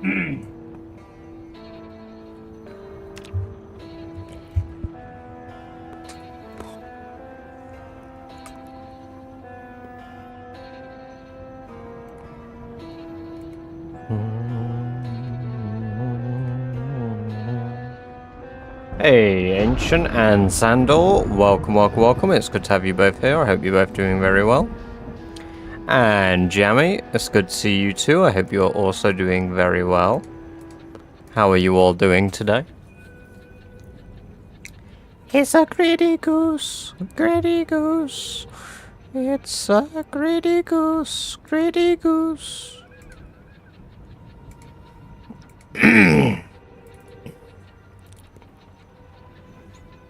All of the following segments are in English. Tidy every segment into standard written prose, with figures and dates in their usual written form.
Hey, Ancient and Sandor, welcome. It's good to have you both here. I hope you're both doing very well. And Jammy, it's good to see you too. I hope you're also doing very well. How are you all doing today? It's a greedy goose, greedy goose. It's a greedy goose, greedy goose. Damn,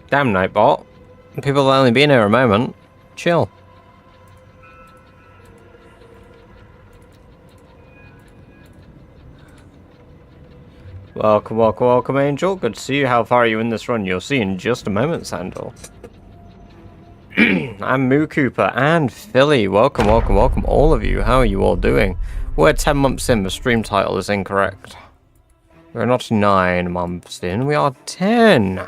Nightbot. People have only been here a moment. Chill. Welcome, Angel. Good to see you. How far are you in this run? You'll see in just a moment, Sandor. I'm Moo Cooper and Philly. Welcome, all of you. How are you all doing? We're 10 months in. The stream title is incorrect. We're not 9 months in. We are 10.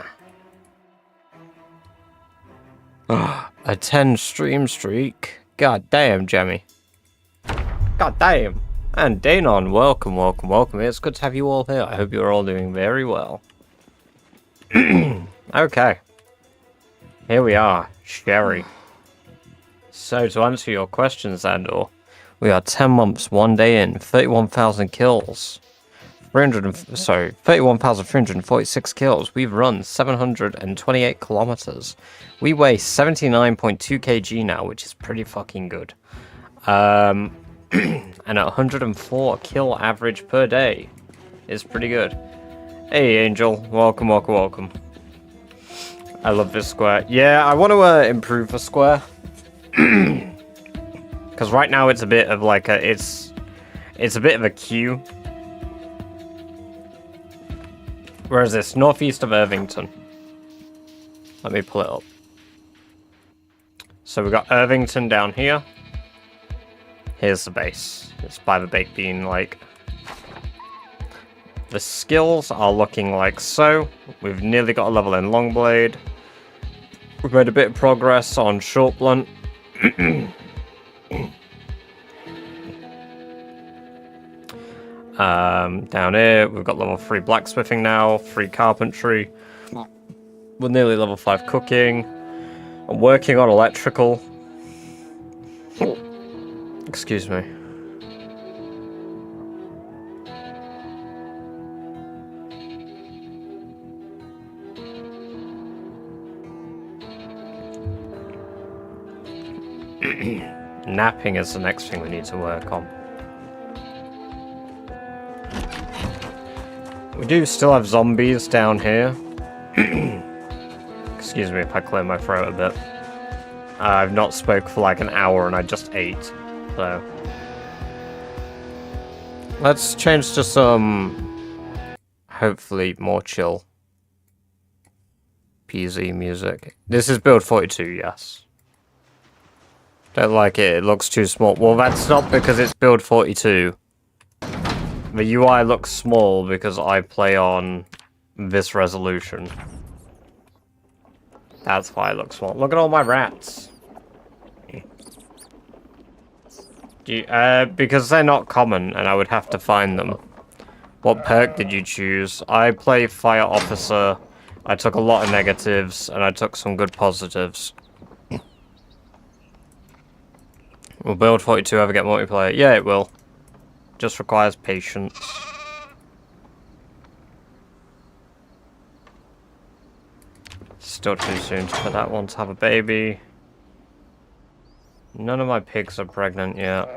A 10 stream streak. God damn, Jemmy. God damn. And Danon, welcome. It's good to have you all here. I hope you're all doing very well. Okay. Here we are. Sherry. So, to answer your questions, Andor, we are 10 months, 1 day in, 31,000 kills. 31,346 kills. We've run 728 kilometers. We weigh 79.2 kg now, which is pretty fucking good. And at 104 kill average per day is pretty good. Hey, Angel. Welcome. I love this square. Yeah, I want to improve the square. Because right now it's a bit of like a... It's a bit of a queue. Where is this? Northeast of Irvington. Let me pull it up. So we've got Irvington down here. Here's the base. It's by the baked bean lake. The skills are looking like so. We've nearly got a level in Longblade. We've made a bit of progress on Short Blunt. Down here, we've got level 3 blacksmithing now, 3 carpentry. We're nearly level 5 cooking. I'm working on electrical. Excuse me. Napping is the next thing we need to work on. We do still have zombies down here. Excuse me if I clear my throat a bit. I've not spoke for like an hour and I just ate, so... Let's change to some... hopefully more chill PZ music. This is build 42, yes. Don't like it, it looks too small. Well, that's not because it's build 42. The UI looks small because I play on this resolution. That's why it looks small. Look at all my rats. Because they're not common and I would have to find them. What perk did you choose? I play Fire Officer. I took a lot of negatives and I took some good positives. Will build 42 ever get multiplayer? Yeah, it will. Just requires patience. Still too soon for that one to have a baby. None of my pigs are pregnant yet.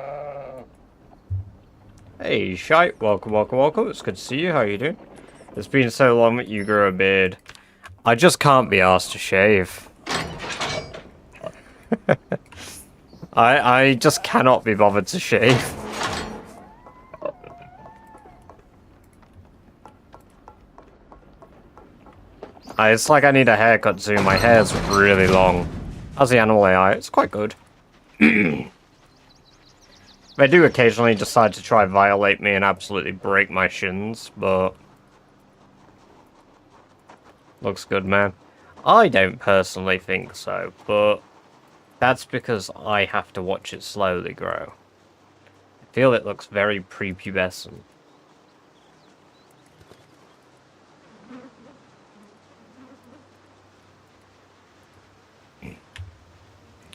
Hey, Shite. Welcome. It's good to see you. How are you doing? It's been so long that you grew a beard. I just can't be asked to shave. I just cannot be bothered to shave. It's like I need a haircut soon. My hair's really long. As the animal AI, it's quite good. But They do occasionally decide to try violate me and absolutely break my shins, but... Looks good, man. I don't personally think so, but... That's because I have to watch it slowly grow. I feel it looks very prepubescent.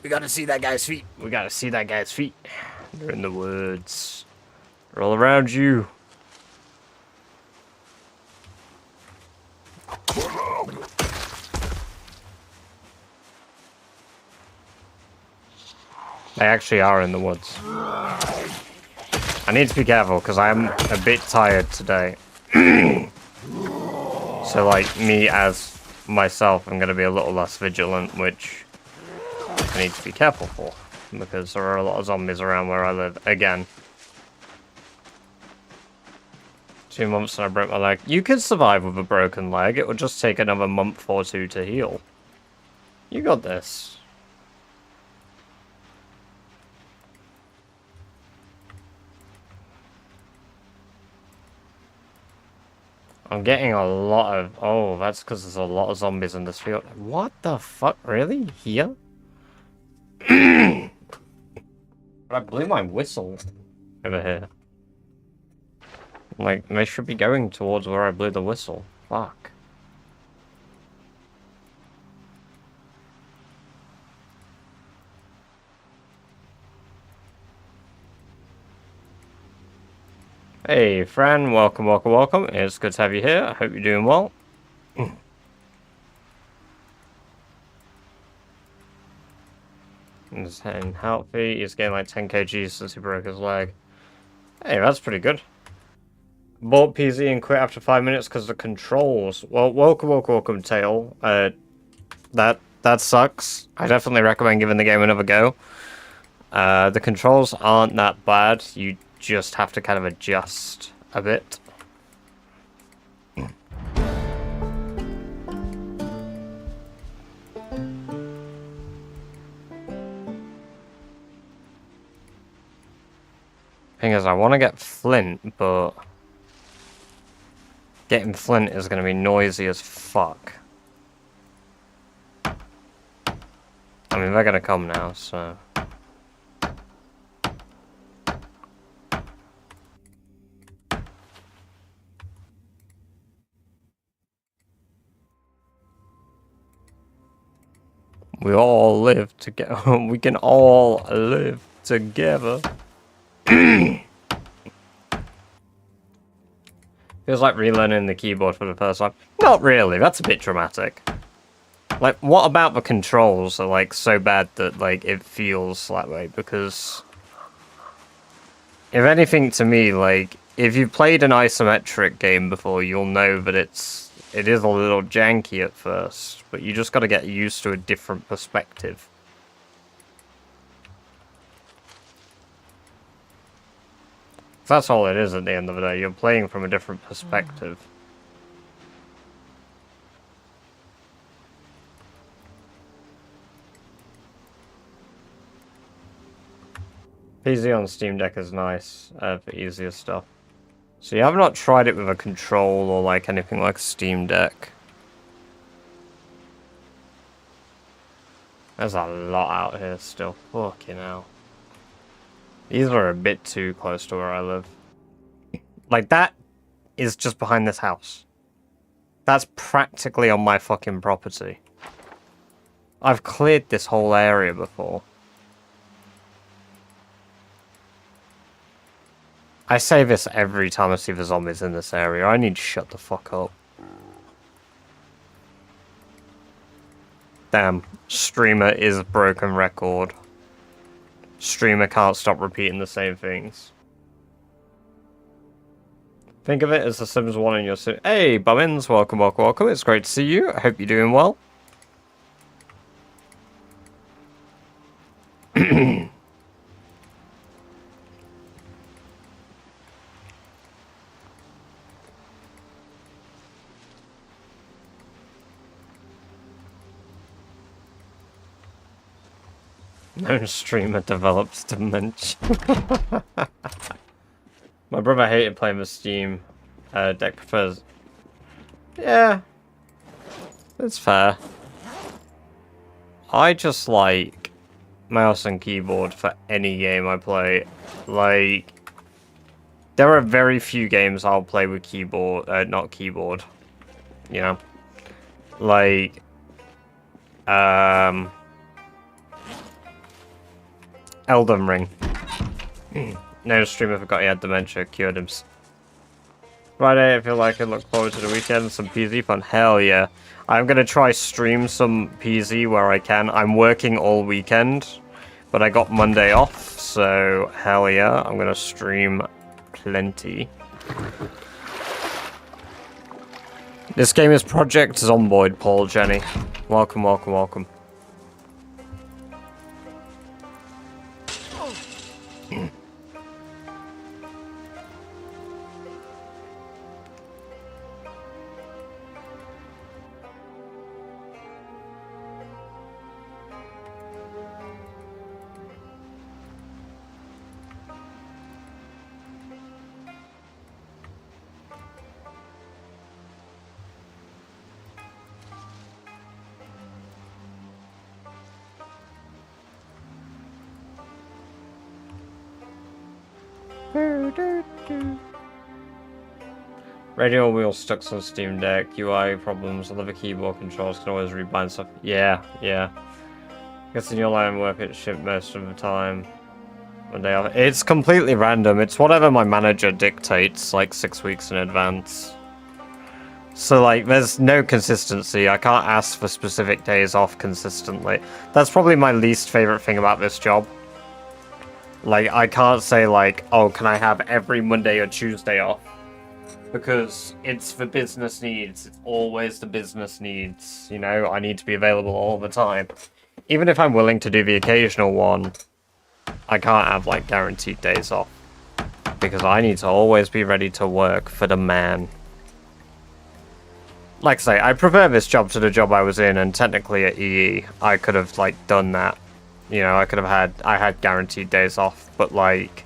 We gotta see that guy's feet. We gotta see that guy's feet. They're in the woods. They're all around you. They actually are in the woods. I need to be careful because I'm a bit tired today. So like me as myself, I'm going to be a little less vigilant, which I need to be careful for. Because there are a lot of zombies around where I live. Again. 2 months and I broke my leg. You could survive with a broken leg. It would just take another month or two to heal. You got this. I'm getting a lot of... Oh, that's because there's a lot of zombies in this field. What the fuck? Really? Here? I blew my whistle over here. Like, they should be going towards where I blew the whistle. Fuck. Hey, Fran, welcome, welcome, welcome. It's good to have you here. I hope you're doing well. He's getting healthy. He's getting like 10 kg since he broke his leg. Hey, that's pretty good. Bought PZ and quit after 5 minutes because of the controls. Well, welcome, welcome, welcome, Tail. That sucks. I definitely recommend giving the game another go. The controls aren't that bad. You just have to kind of adjust a bit. Thing is, I want to get flint, but getting flint is going to be noisy as fuck. I mean, they're going to come now, so... We all live together. We can all live together. Feels like relearning the keyboard for the first time. Not really, that's a bit dramatic. Like, what about the controls are, like, so bad that, like, it feels that way? Because... if anything, to me, like, if you've played an isometric game before, you'll know that it is a little janky at first, but you just gotta get used to a different perspective. That's all it is at the end of the day, you're playing from a different perspective. PZ on Steam Deck is nice for easier stuff. So you have not tried it with a control or like anything like Steam Deck. There's a lot out here still. Fucking hell. These are a bit too close to where I live. Like, that is just behind this house. That's practically on my fucking property. I've cleared this whole area before. I say this every time I see the zombies in this area. I need to shut the fuck up. Damn. Streamer is broken record. Streamer can't stop repeating the same things. Think of it as The Sims 1 in your Sim. Hey, Bummins, welcome, welcome, welcome. It's great to see you. I hope you're doing well. No streamer develops dementia. My brother hated playing with Steam. Deck prefers... Yeah. That's fair. I just like mouse and keyboard for any game I play. Like, there are very few games I'll play with keyboard, not keyboard. You know? Like, Elden Ring. No streamer forgot he had dementia, cured him. Friday, I feel like I look forward to the weekend, some PZ fun. Hell yeah. I'm gonna try stream some PZ where I can. I'm working all weekend, but I got Monday off, so hell yeah, I'm gonna stream plenty. This game is Project Zomboid, Paul, Jenny. Welcome, welcome, welcome. Radio wheel stuck on Steam Deck, UI problems, other keyboard controls can always rebind stuff. Yeah, yeah. Guessing your line work at ship most of the time. One day off. It's completely random. It's whatever my manager dictates, like 6 weeks in advance. So, like, there's no consistency. I can't ask for specific days off consistently. That's probably my least favorite thing about this job. Like, I can't say, like, oh, can I have every Monday or Tuesday off? Because it's for business needs. It's always the business needs. You know, I need to be available all the time. Even if I'm willing to do the occasional one, I can't have, like, guaranteed days off. Because I need to always be ready to work for the man. Like I say, I prefer this job to the job I was in, and technically at EE, I could have, like, done that. You know, I had guaranteed days off, but, like,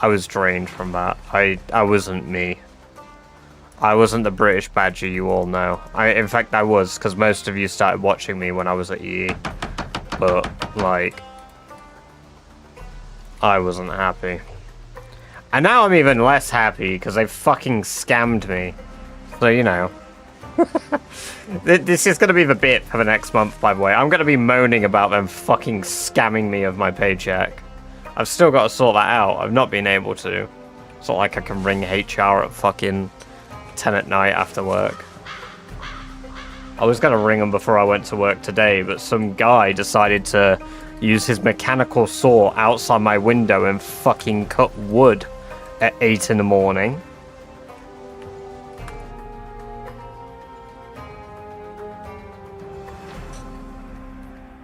I was drained from that. I wasn't me. I wasn't the British Badger you all know. In fact, I was, because most of you started watching me when I was at EE. But, like, I wasn't happy. And now I'm even less happy, because they fucking scammed me. So, you know. This is going to be the bit for the next month, by the way. I'm going to be moaning about them fucking scamming me of my paycheck. I've still got to sort that out. I've not been able to. It's not like I can ring HR at fucking 10 at night after work. I was going to ring them before I went to work today, but some guy decided to use his mechanical saw outside my window and fucking cut wood at 8 in the morning.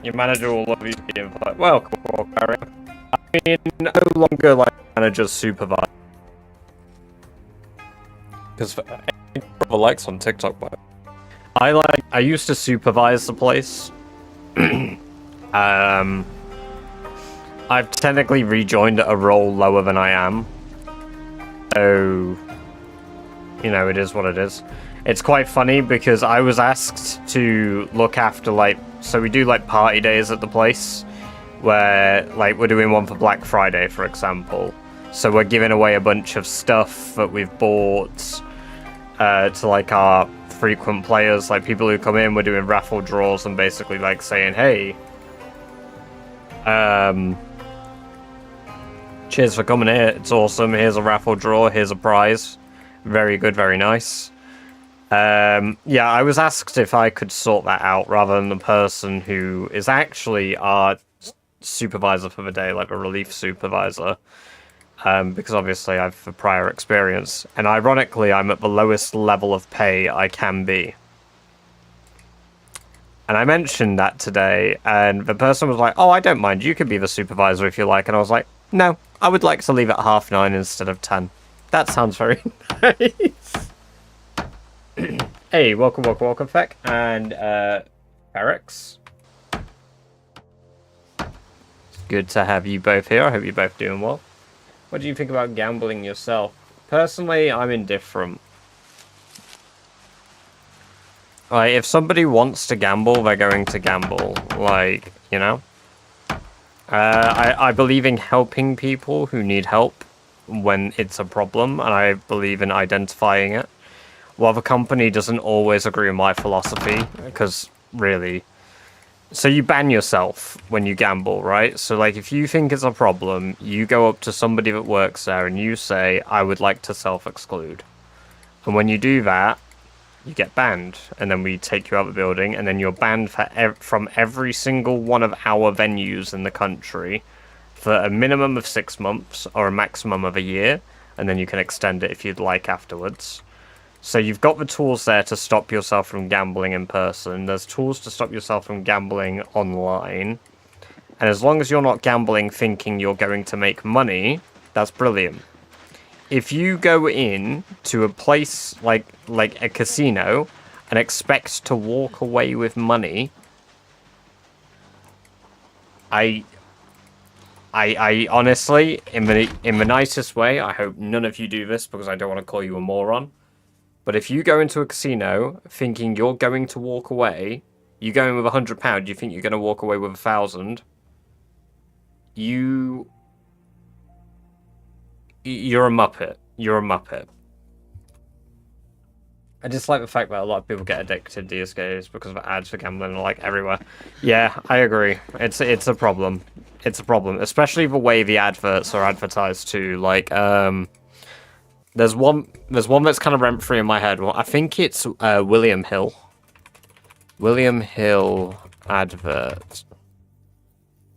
Your manager will love you being like, well, cool, Barry. I mean, no longer like manager supervisor. Because brother likes on TikTok, but I used to supervise the place. I've technically rejoined a role lower than I am. So, you know, it is what it is. It's quite funny because I was asked to look after, like, so we do, like, party days at the place where, like, we're doing one for Black Friday, for example. So we're giving away a bunch of stuff that we've bought to, like, our frequent players, like, people who come in. We're doing raffle draws and basically, like, saying, hey, cheers for coming here. It's awesome. Here's a raffle draw. Here's a prize. Very good. Very nice. Yeah, I was asked if I could sort that out rather than the person who is actually our supervisor for the day, like a relief supervisor. Because obviously I have a prior experience. And ironically, I'm at the lowest level of pay I can be. And I mentioned that today, and the person was like, oh, I don't mind, you could be the supervisor if you like. And I was like, no, I would like to leave at 9:30 instead of 10. That sounds very nice. Hey, welcome, Feck. And, Barracks. Good to have you both here. I hope you're both doing well. What do you think about gambling yourself? Personally, I'm indifferent. Like, if somebody wants to gamble, they're going to gamble. Like, you know? I believe in helping people who need help when it's a problem, and I believe in identifying it. While the company doesn't always agree with my philosophy, because, really... So you ban yourself when you gamble, right? So, like, if you think it's a problem, you go up to somebody that works there and you say, I would like to self-exclude. And when you do that, you get banned. And then we take you out of the building, and then you're banned from every single one of our venues in the country for a minimum of 6 months or a maximum of a year. And then you can extend it if you'd like afterwards. So you've got the tools there to stop yourself from gambling in person. There's tools to stop yourself from gambling online. And as long as you're not gambling thinking you're going to make money, that's brilliant. If you go in to a place like a casino and expect to walk away with money, I honestly, in the nicest way, I hope none of you do this because I don't want to call you a moron. But if you go into a casino thinking you're going to walk away, you go in with £100, you think you're going to walk away with 1,000, you're a muppet. You're a muppet. I just like the fact that a lot of people get addicted these days because of ads for gambling, like, everywhere. Yeah, I agree. It's a problem. It's a problem, especially the way the adverts are advertised too. Like, there's one that's kind of rent-free in my head. Well, I think it's William Hill. William Hill advert.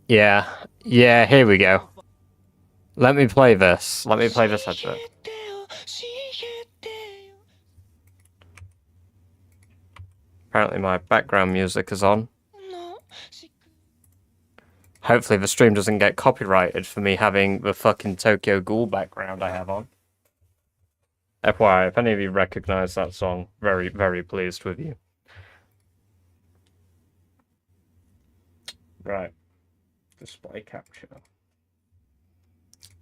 Yeah, here we go. Let me play this. Let me play this advert. Apparently my background music is on. Hopefully the stream doesn't get copyrighted for me having the fucking Tokyo Ghoul background I have on. FYI, if any of you recognize that song, very, very pleased with you. Right. Display capture.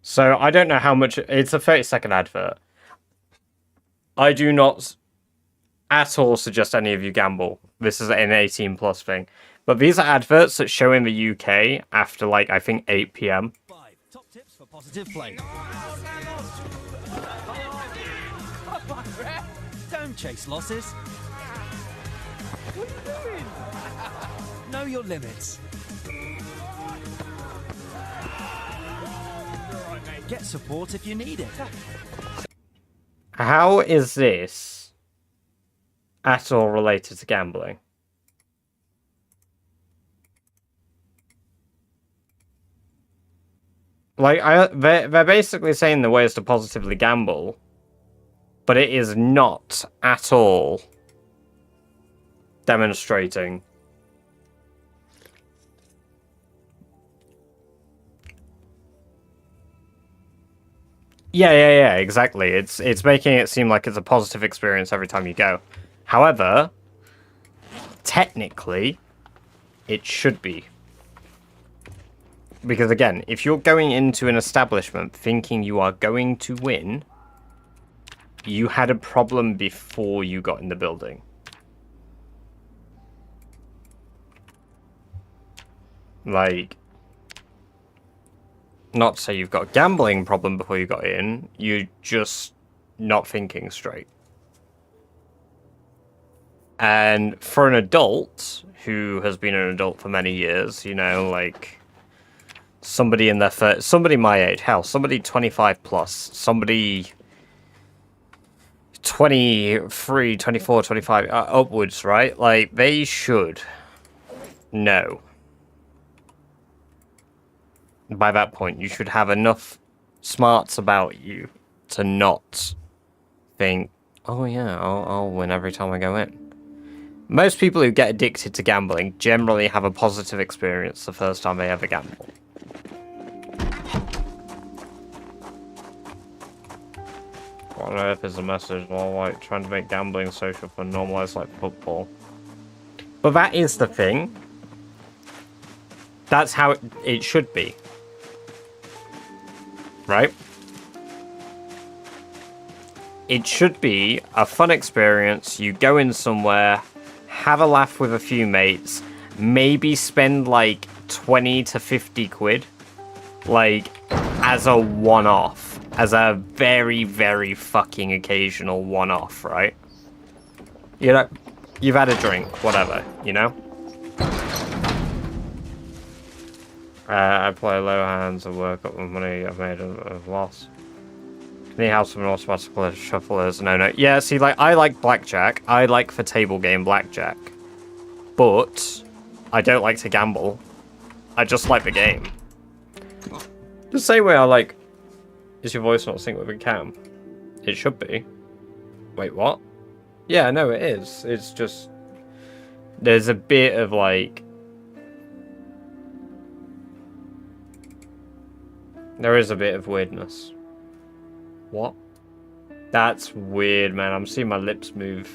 So, I don't know how much... It's a 30-second advert. I do not at all suggest any of you gamble. This is an 18+ thing. But these are adverts that show in the UK after, like, I think 8 PM. 5 top tips for positive play. Don't chase losses. What are you doing? Know your limits. Get support if you need it. How is this at all related to gambling? Like, they're basically saying the ways to positively gamble, but it is not at all demonstrating. Yeah, exactly. It's making it seem like it's a positive experience every time you go. However, technically, it should be. Because again, if you're going into an establishment thinking you are going to win, you had a problem before you got in the building. Like, not to say you've got a gambling problem before you got in, you're just not thinking straight. And for an adult who has been an adult for many years, you know, like somebody in their somebody my age, hell, somebody 25 plus, somebody 23, 24, 25 upwards, right? Like, they should know. By that point, you should have enough smarts about you to not think, oh yeah, I'll win every time I go in. Most people who get addicted to gambling generally have a positive experience the first time they ever gamble. What on earth is the message? Well, like, trying to make gambling social for normalized like football. But that is the thing. That's how it should be. Right? It should be a fun experience. You go in somewhere, have a laugh with a few mates, maybe spend like 20 to 50 quid, like, as a one-off. As a very, very fucking occasional one-off, right? You know, you've had a drink, whatever, you know? I play low hands and work up the money I've made of loss. Any house of an automatic shufflers? No. Yeah, see, like, I like blackjack. I like for table game blackjack. But I don't like to gamble. I just like the game. The same way I like... Is your voice not synced with a cam? It should be. Wait, what? Yeah, no, it is. It's just... There's a bit of, like... There is a bit of weirdness. What? That's weird, man. I'm seeing my lips move.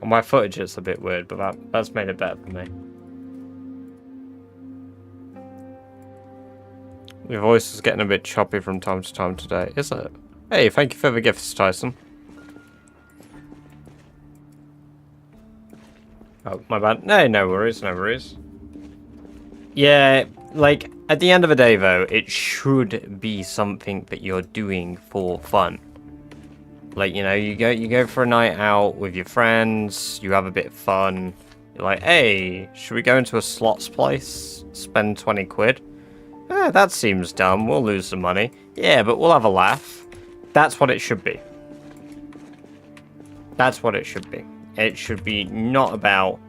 On my footage, it's a bit weird, but that's made it better for me. Your voice is getting a bit choppy from time to time today, is it? Hey, thank you for the gifts, Tyson. Oh, my bad. No worries, no worries. Yeah, like, at the end of the day, though, it should be something that you're doing for fun. Like, you know, you go for a night out with your friends, you have a bit of fun. You're like, hey, should we go into a slots place? Spend 20 quid? That seems dumb. We'll lose some money. Yeah, but we'll have a laugh. That's what it should be. That's what it should be. It should be not about,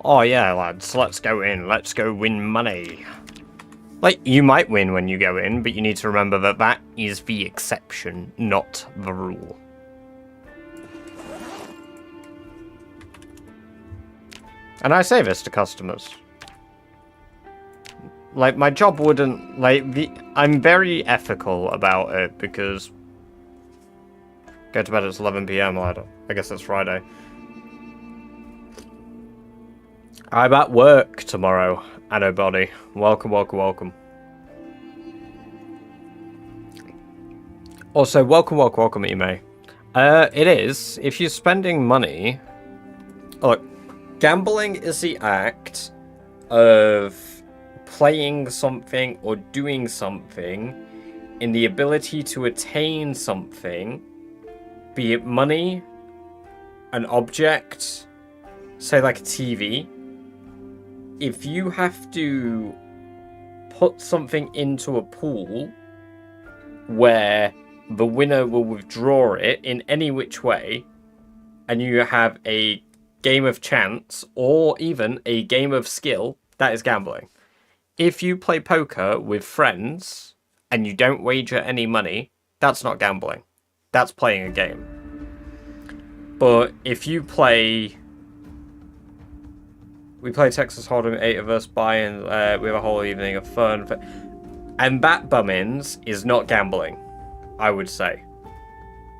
oh yeah, lads, let's go in. Let's go win money. Like, you might win when you go in, but you need to remember that that is the exception, not the rule. And I say this to customers. Like, my job wouldn't, like, I'm very ethical about it because... Go to bed at 11 PM, lad. I guess it's Friday. I'm at work tomorrow, Annobody. Welcome, welcome, welcome. Also, welcome, welcome, welcome, Ime. It is, if you're spending money... Look, gambling is the act of playing something or doing something in the ability to attain something, be it money, an object, say like a TV. If you have to put something into a pool where the winner will withdraw it in any which way, and you have a game of chance or even a game of skill, that is gambling. If you play poker with friends and you don't wager any money, that's not gambling. That's playing a game. But if you play... We play Texas Hold'em, 8 of us, buy-in, we have a whole evening of fun. And that bum-ins is not gambling, I would say.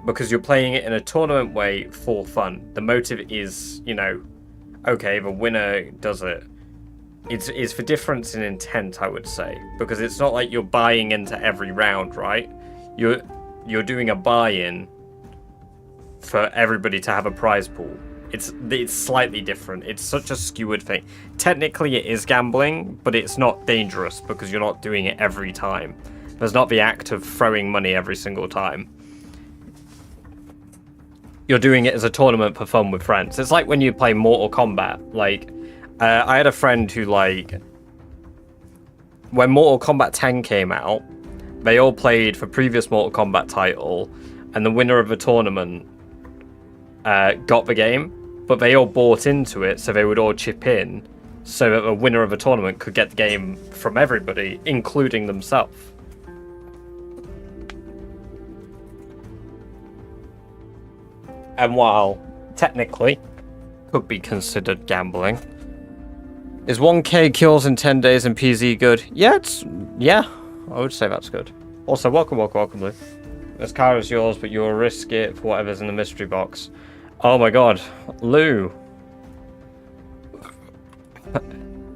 Because you're playing it in a tournament way for fun. The motive is, you know, okay, the winner does it. It's for difference in intent, I would say. Because it's not like you're buying into every round, right? You're doing a buy-in for everybody to have a prize pool. It's slightly different. It's such a skewered thing. Technically, it is gambling, but it's not dangerous because you're not doing it every time. There's not the act of throwing money every single time. You're doing it as a tournament for fun with friends. It's like when you play Mortal Kombat. Like, I had a friend who, like, when Mortal Kombat 10 came out, they all played for previous Mortal Kombat title, and the winner of the tournament got the game, but they all bought into it, so they would all chip in, so that the winner of the tournament could get the game from everybody, including themselves. And while technically could be considered gambling, is 1k kills in 10 days in PZ good? Yeah, I would say that's good. Also, welcome, Lou. This car is yours, but you'll risk it for whatever's in the mystery box. Oh my god, Lou.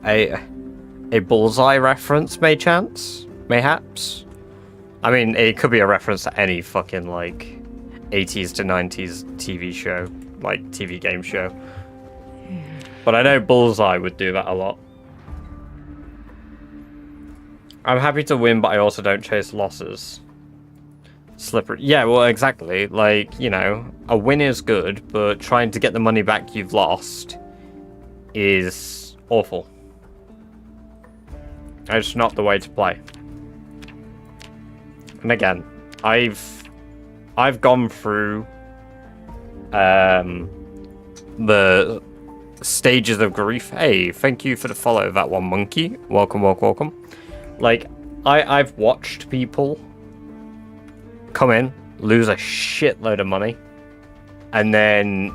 A bullseye reference, mayhaps? I mean, it could be a reference to any fucking, like, 80s to 90s TV show, like, TV game show. But I know Bullseye would do that a lot. I'm happy to win, but I also don't chase losses. Slippery. Yeah, well, exactly. Like, you know, a win is good, but trying to get the money back you've lost is awful. It's not the way to play. And again, I've gone through the stages of grief. Hey, thank you for the follow, that one monkey. Welcome. Like, I've watched people come in, lose a shitload of money, and then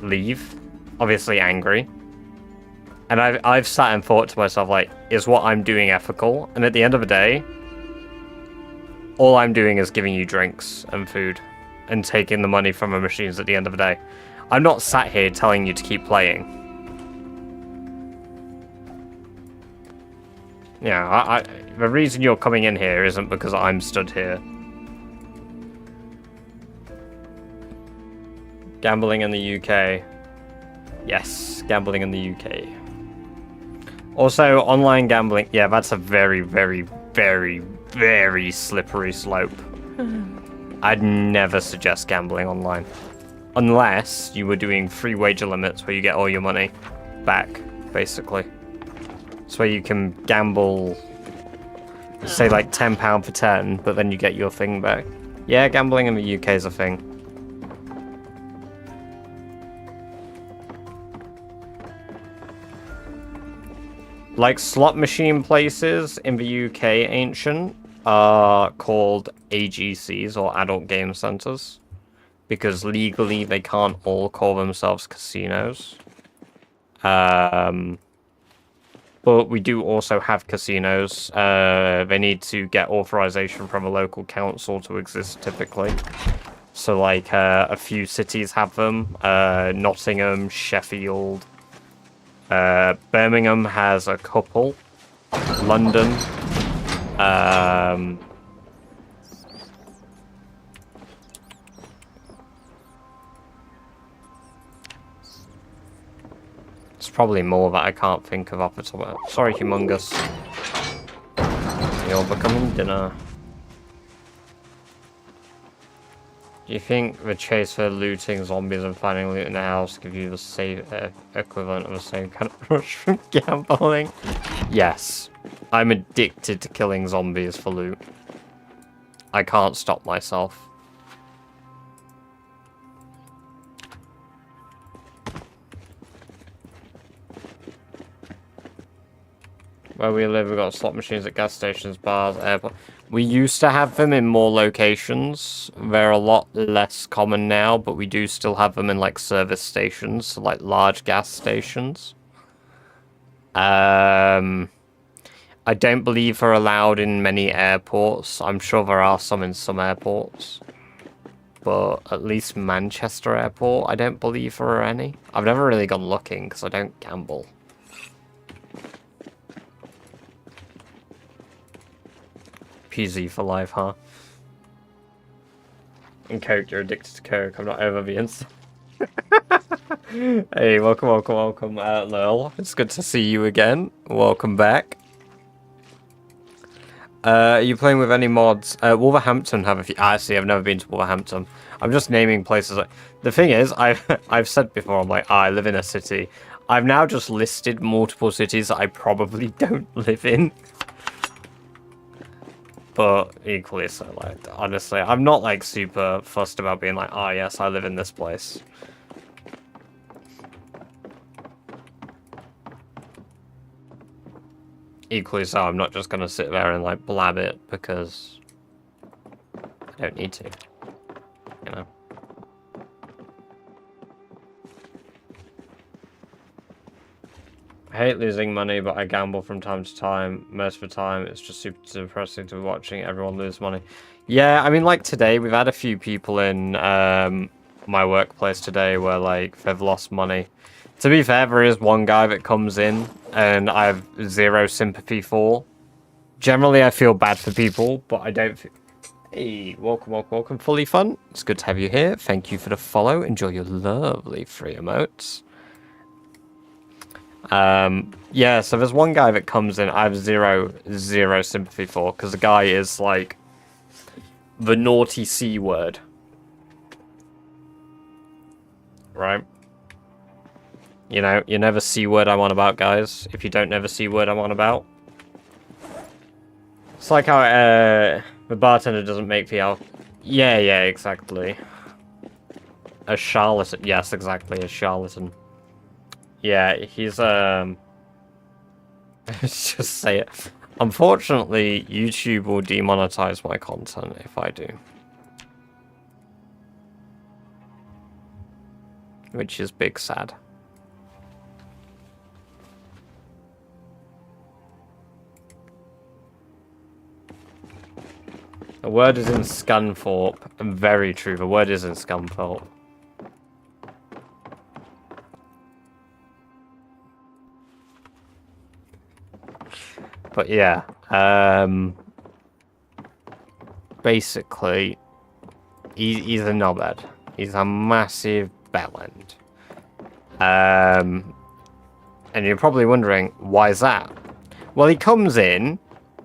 leave, obviously angry. And I've sat and thought to myself, like, is what I'm doing ethical? And at the end of the day, all I'm doing is giving you drinks and food and taking the money from the machines at the end of the day. I'm not sat here telling you to keep playing. Yeah, the reason you're coming in here isn't because I'm stood here. Gambling in the UK. Yes, gambling in the UK. Also, online gambling. Yeah, that's a very, very, very, very slippery slope. I'd never suggest gambling online. Unless you were doing free wager limits where you get all your money back, basically. It's where you can gamble, say like £10 for 10, but then you get your thing back. Yeah, gambling in the UK is a thing. Like slot machine places in the UK ancient are called AGCs or adult game centers because legally they can't all call themselves casinos. But we do also have casinos. They need to get authorization from a local council to exist typically. So like a few cities have them. Nottingham, Sheffield. Birmingham has a couple. London. It's probably more that I can't think of off the top of it. Sorry, Humongous. You're becoming dinner. Do you think the chase for looting zombies and finding loot in the house give you the same equivalent of the same kind of rush from gambling? Yes. I'm addicted to killing zombies for loot. I can't stop myself. Where we live, we've got slot machines at gas stations, bars, airport. We used to have them in more locations. They're a lot less common now, but we do still have them in like service stations, so like large gas stations. I don't believe they're allowed in many airports. I'm sure there are some in some airports. But at least Manchester Airport, I don't believe there are any. I've never really gone looking because I don't gamble. PZ for life, huh? And Coke, you're addicted to Coke. I'm not over being... Hey, welcome, Lil. It's good to see you again. Welcome back. Are you playing with any mods? Wolverhampton have a few... Actually, I've never been to Wolverhampton. I'm just naming places. The thing is, I've said before, I'm like, I live in a city. I've now just listed multiple cities that I probably don't live in. But equally so, like, honestly, I'm not, like, super fussed about being like, ah, yes, I live in this place. Equally so, I'm not just gonna sit there and, like, blab it, because I don't need to, you know? I hate losing money, but I gamble from time to time. Most of the time, it's just super depressing to be watching everyone lose money. Yeah, I mean, like today, we've had a few people in my workplace today where, like, they've lost money. To be fair, there is one guy that comes in and I have zero sympathy for. Generally, I feel bad for people, but I don't... Hey, welcome, welcome, welcome, Fully Fun. It's good to have you here. Thank you for the follow. Enjoy your lovely free emotes. Yeah, so there's one guy that comes in I have zero sympathy for, because the guy is, like, the naughty C word. Right? You know, you never C word I'm on about, guys. If you don't never C word I'm on about. It's like how, the bartender doesn't make the alcohol. Yeah, exactly. A charlatan. Yes, exactly, a charlatan. Yeah, he's, let's just say it. Unfortunately, YouTube will demonetize my content if I do. Which is big sad. The word is in Scunthorpe. Very true, the word is in Scunthorpe. But yeah, basically, he's a knobhead. He's a massive bellend. And you're probably wondering, why is that? Well, he comes in,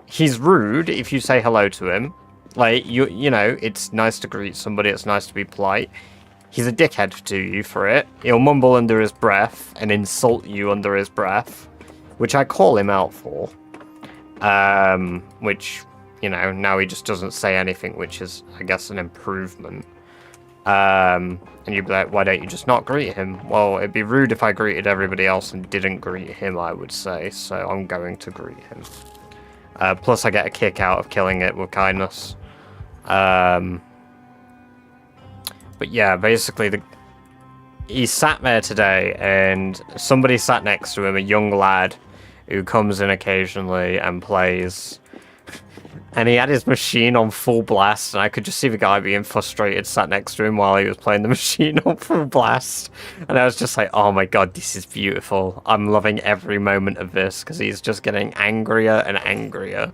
he's rude if you say hello to him. Like, you know, it's nice to greet somebody, it's nice to be polite. He's a dickhead to you for it. He'll mumble under his breath and insult you under his breath, which I call him out for. Which, you know, now he just doesn't say anything, which is, I guess, an improvement. And you'd be like, why don't you just not greet him? Well, it'd be rude if I greeted everybody else and didn't greet him, I would say, so I'm going to greet him. Plus I get a kick out of killing it with kindness. But yeah, basically he sat there today and somebody sat next to him, a young lad who comes in occasionally and plays. And he had his machine on full blast, and I could just see the guy being frustrated sat next to him while he was playing the machine on full blast. And I was just like, oh my god, this is beautiful. I'm loving every moment of this, because he's just getting angrier and angrier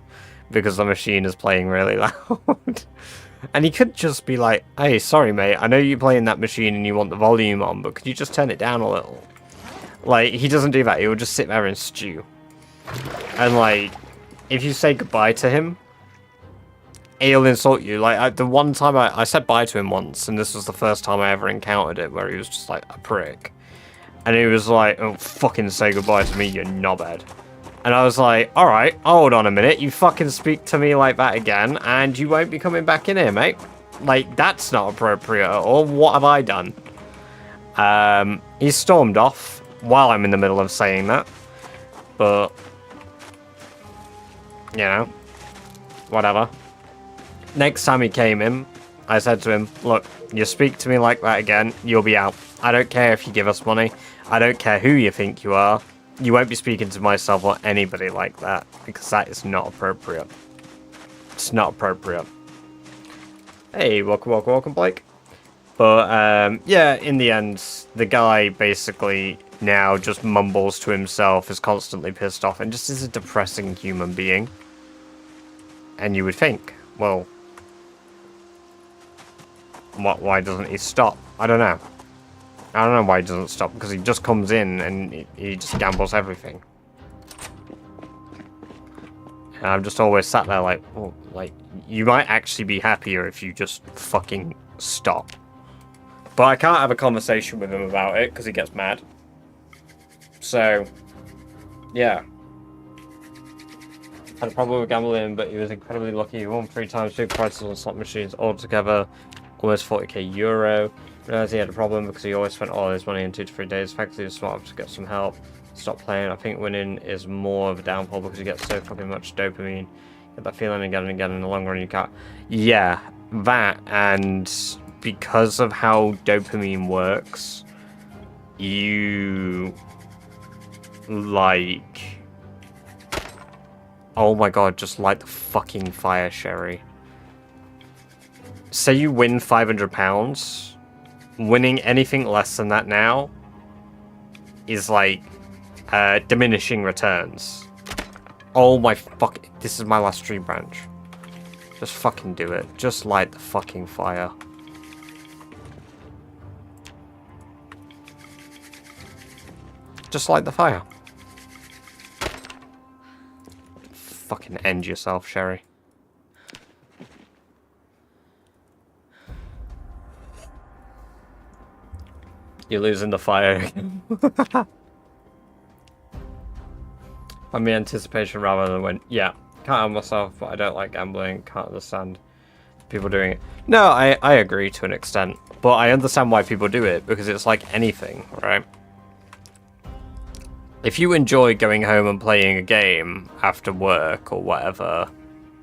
because the machine is playing really loud. And he could just be like, hey, sorry mate, I know you're playing that machine and you want the volume on, but could you just turn it down a little? Like, he doesn't do that, he will just sit there and stew. And like, if you say goodbye to him, he'll insult you. Like, the one time I said bye to him once, and this was the first time I ever encountered it, where he was just like a prick. And he was like, oh, fucking say goodbye to me, you knobhead. And I was like, alright, hold on a minute, you fucking speak to me like that again, and you won't be coming back in here, mate. Like, that's not appropriate at all. What have I done? He stormed off while I'm in the middle of saying that. But, you know, whatever. Next time he came in, I said to him, look, you speak to me like that again, you'll be out. I don't care if you give us money. I don't care who you think you are. You won't be speaking to myself or anybody like that, because that is not appropriate. It's not appropriate. Hey, welcome, Blake. But, yeah, in the end, the guy basically now just mumbles to himself, is constantly pissed off, and just is a depressing human being. And you would think, well, why doesn't he stop? I don't know. I don't know why he doesn't stop, because he just comes in and he just gambles everything. And I've just always sat there like, oh, like, you might actually be happier if you just fucking stop. But I can't have a conversation with him about it, because he gets mad. So, yeah. Had a problem with gambling, but he was incredibly lucky. He won 3 times, big prices on slot machines altogether. Almost 40k euro. Realized he had a problem because he always spent all his money in 2 to 3 days. Effectively, was smart to get some help. Stop playing. I think winning is more of a downfall because you get so fucking much dopamine. Get that feeling again and again. In the long run, you can't. Yeah, that, and because of how dopamine works, you like... Oh my god, just light the fucking fire, Sherry. Say you win £500, winning anything less than that now is like diminishing returns. Oh my fuck, this is my last tree branch. Just fucking do it. Just light the fucking fire. Just light the fire. Fucking end yourself, Sherry. You're losing the fire again. I'm in anticipation rather than when... Yeah, can't help myself, but I don't like gambling. Can't understand people doing it. No, I agree to an extent. But I understand why people do it, because it's like anything, right? If you enjoy going home and playing a game after work or whatever,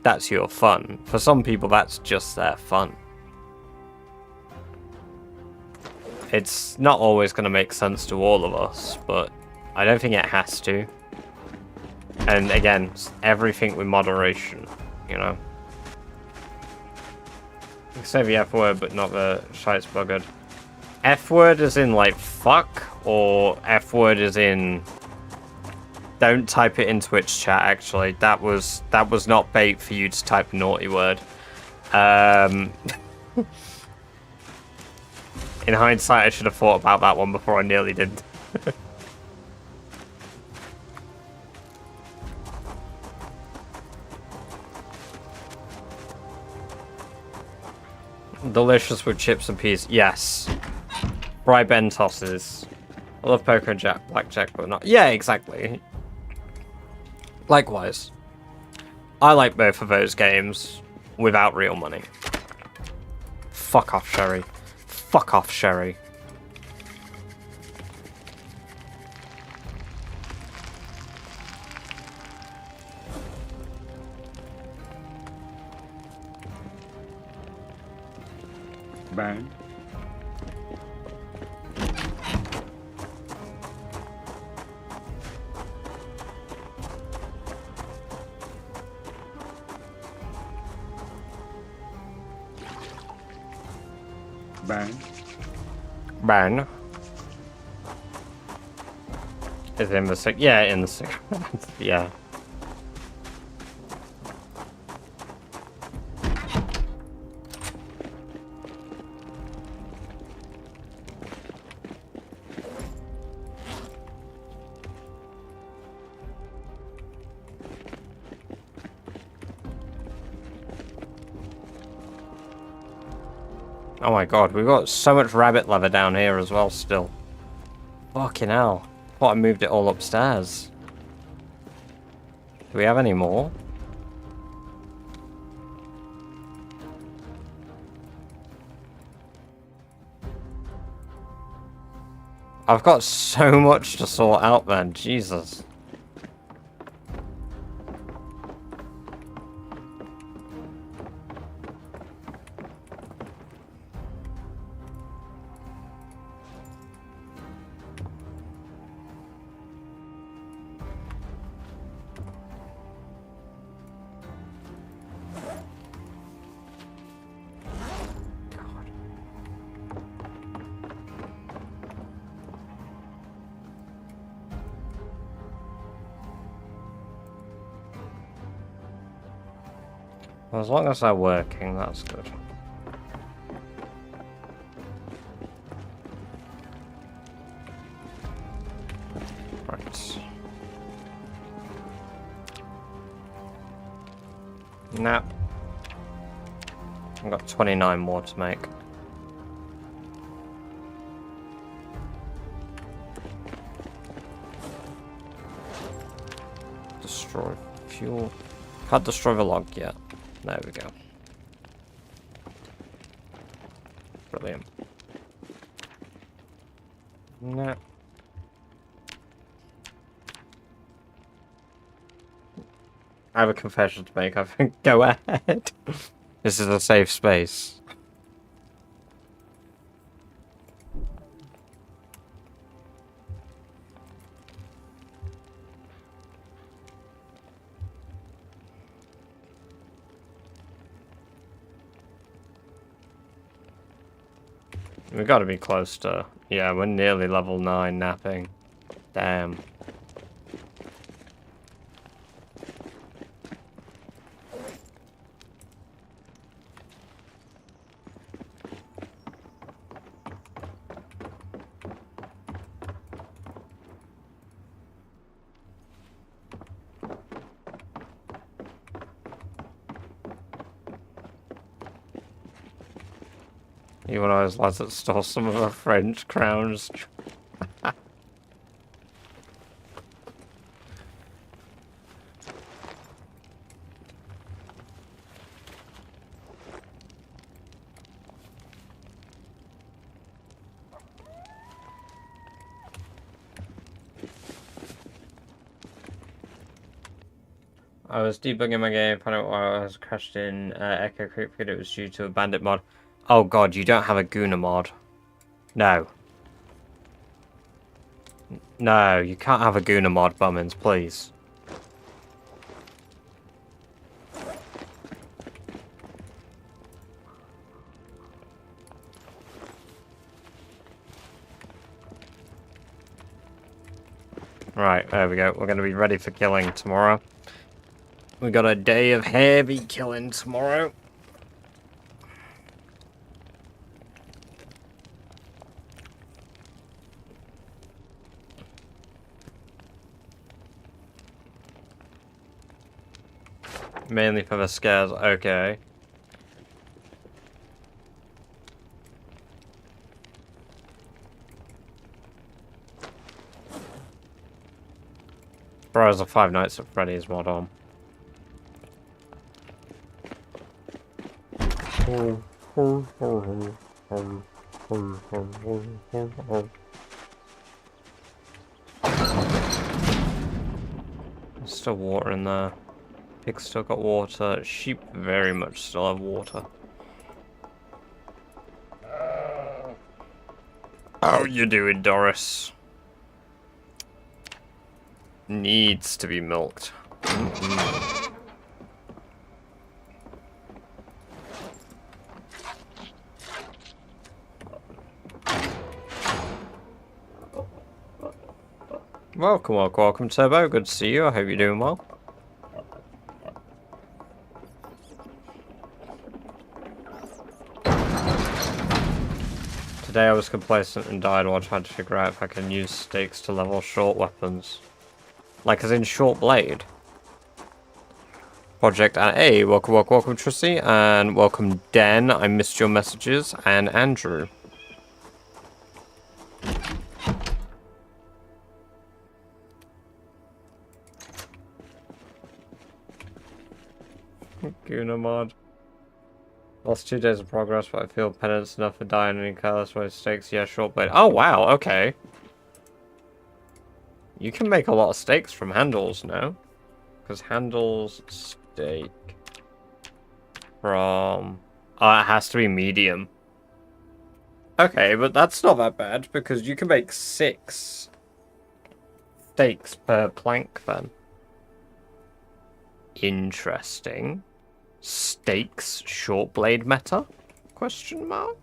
that's your fun. For some people, that's just their fun. It's not always going to make sense to all of us, but I don't think it has to. And again, everything with moderation, you know? You can say the F word, but not the shite's buggered. F word is in like fuck, or F word is in... Don't type it in Twitch chat, actually. That was not bait for you to type a naughty word. In hindsight, I should have thought about that one before I nearly did. Delicious with chips and peas. Yes. Fry Bentosses. I love poker and blackjack, but not... Yeah, exactly. Likewise. I like both of those games without real money. Fuck off, Sherry. Fuck off, Sherry. Bang. Bang. Bang. Is it in the six? Yeah, in the six. Yeah. Oh my god, we've got so much rabbit leather down here as well still. Fucking hell. Thought I moved it all upstairs. Do we have any more? I've got so much to sort out, man. Jesus. Well, as long as they're working, that's good. Right. Nah. I've got 29 more to make. Destroy fuel. Can't destroy the log yet. There we go. Brilliant. No. I have a confession to make, I think. Go ahead. This is a safe space. We gotta be close to... Yeah, we're nearly level 9 napping. Damn. You one of those lads that stole some of our French crowns. I was debugging my game, found out why I was crashed in Echo Creek because it was due to a bandit mod. Oh god, you don't have a Guna mod. No. No, you can't have a Guna mod, Bummins, please. Right, there we go. We're going to be ready for killing tomorrow. We got a day of heavy killing tomorrow. Mainly for the scares, okay. Bro, there's a Five Nights at Freddy's mod on. There's still water in there. Pigs still got water. Sheep very much still have water. How you doing, Doris? Needs to be milked. Welcome, Turbo. Good to see you. I hope you're doing well. Today I was complacent and died while trying to figure out if I can use stakes to level short weapons. Like as in short blade. Project A, welcome Trissy, and welcome Dan, I missed your messages, and Andrew. Guna mod. Lost 2 days of progress, but I feel penance enough for dying in careless way stakes. Yeah, short blade. Oh wow, okay. You can make a lot of stakes from handles now. Because handles stake from... Oh, it has to be medium. Okay, but that's not that bad, because you can make 6 stakes per plank then. Interesting. Stakes short blade meta? Question mark?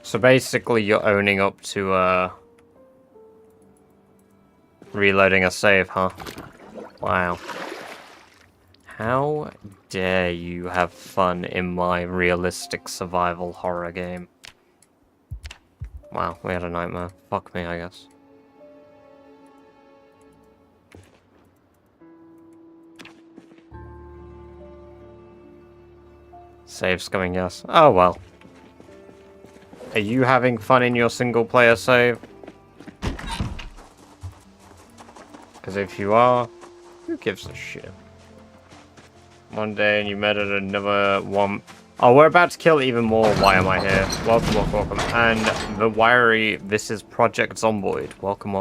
So basically you're owning up to reloading a save, huh? Wow. How dare you have fun in my realistic survival horror game? Wow, we had a nightmare. Fuck me, I guess. Save's coming, yes. Oh well. Are you having fun in your single player save? Because if you are, who gives a shit? One day and you murdered another one. Oh, we're about to kill even more. Why am I here? Welcome. And the wiry, this is Project Zomboid. Welcome.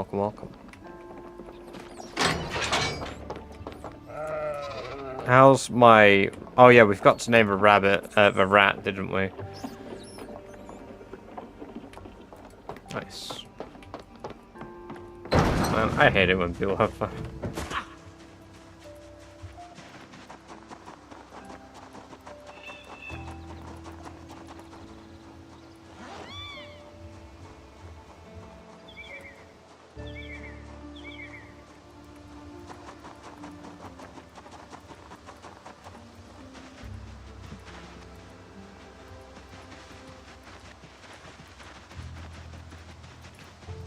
How's my... Oh yeah, we've got to name the rat, didn't we? Nice. Man, I hate it when people have fun.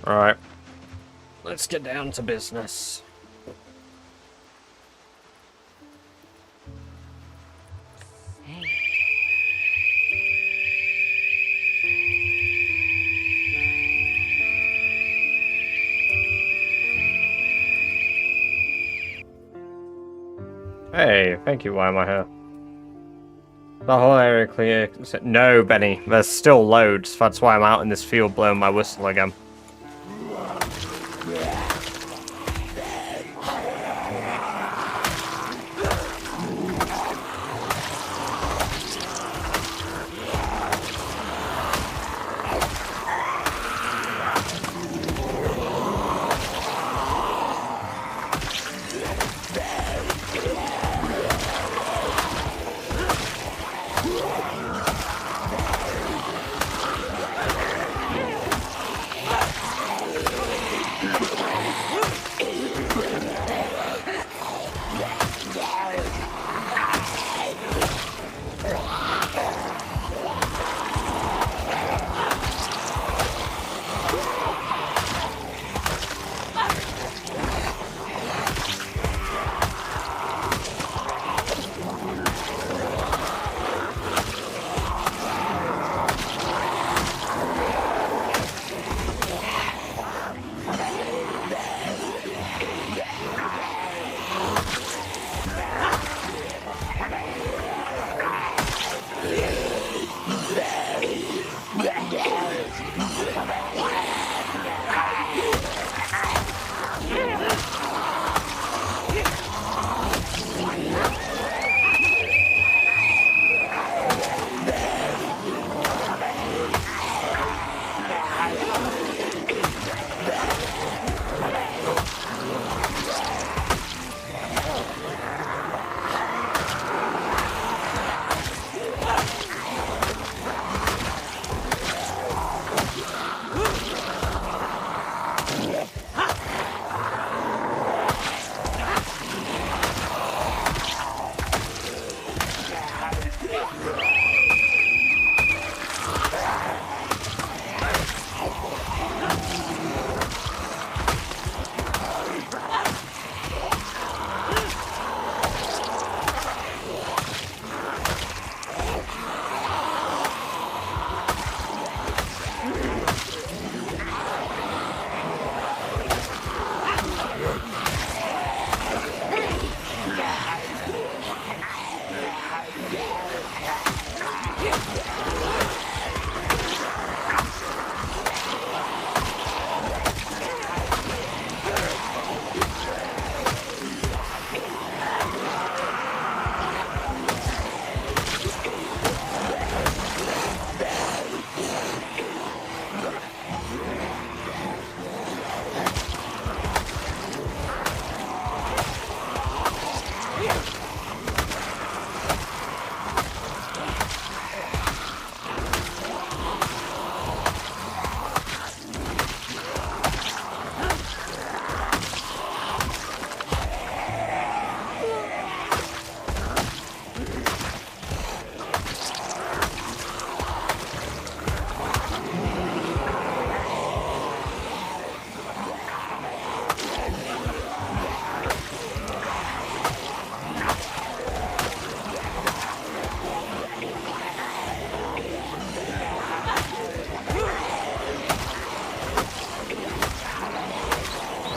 Alright. Let's get down to business. Hey, thank you. Why am I here? The whole area clear. No, Benny. There's still loads. That's why I'm out in this field blowing my whistle again.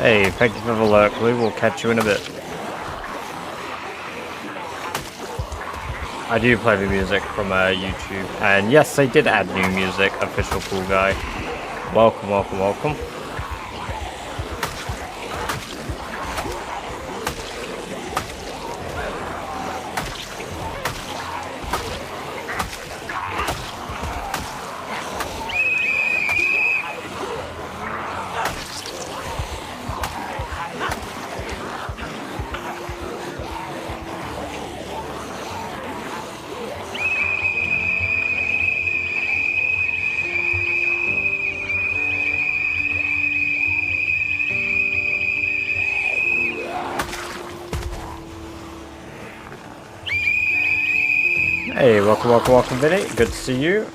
Hey, thank you for the lurk. We will catch you in a bit. I do play the music from YouTube, and yes, they did add new music. Official Cool Guy. Welcome, welcome, welcome. welcome, Vinny. Good to see you.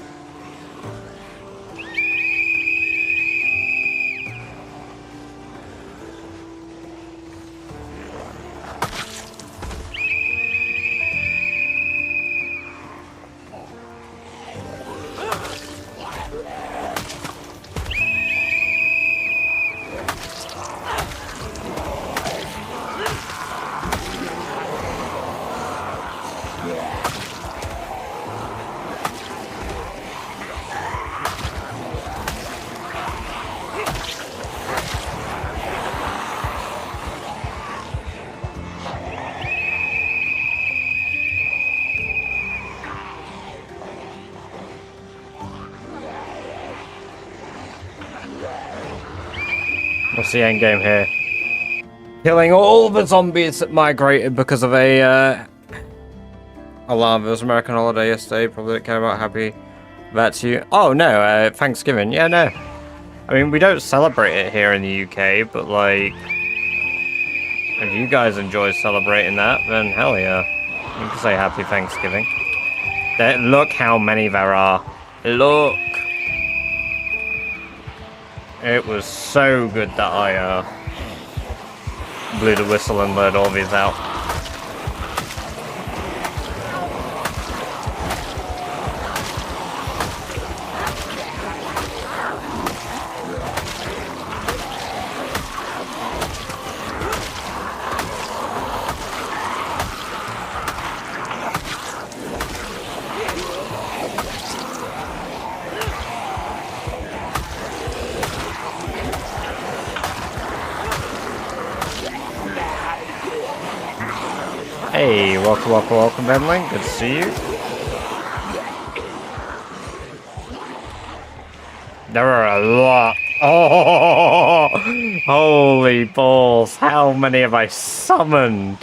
What's the end game here? Killing all the zombies that migrated because of a alarm. It was American holiday yesterday. Probably didn't care about. Happy that's you. Oh no, Thanksgiving. Yeah, no. I mean, we don't celebrate it here in the UK, but like, if you guys enjoy celebrating that, then hell yeah. You can say Happy Thanksgiving. Look how many there are. Look. It was so good that I blew the whistle and let all these out. Hey, welcome, Benling. Good to see you. There are a lot. Oh, holy balls. How many have I summoned?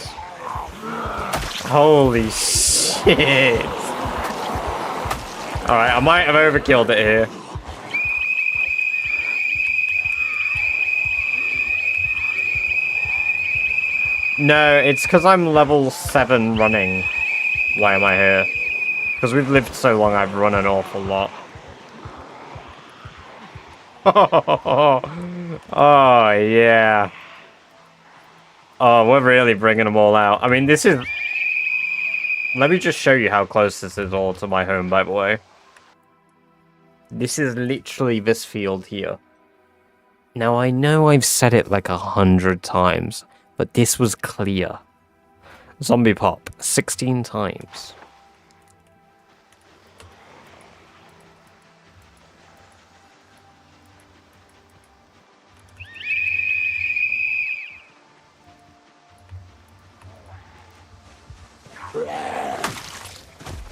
Holy shit. Alright, I might have overkilled it here. No, it's because I'm level 7 running. Why am I here? Because we've lived so long, I've run an awful lot. Oh, yeah. Oh, we're really bringing them all out. I mean, this is... Let me just show you how close this is all to my home, by the way. This is literally this field here. Now, I know I've said it like 100 times, but this was clear. Zombie pop, 16 times.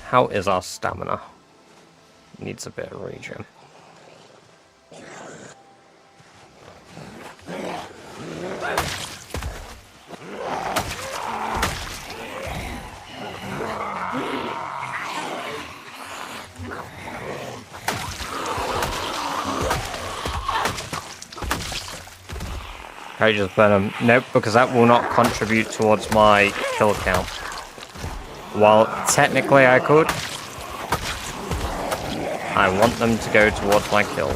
How is our stamina? Needs a bit of regen. I just burn them. Nope, because that will not contribute towards my kill count. While technically I could, I want them to go towards my kills.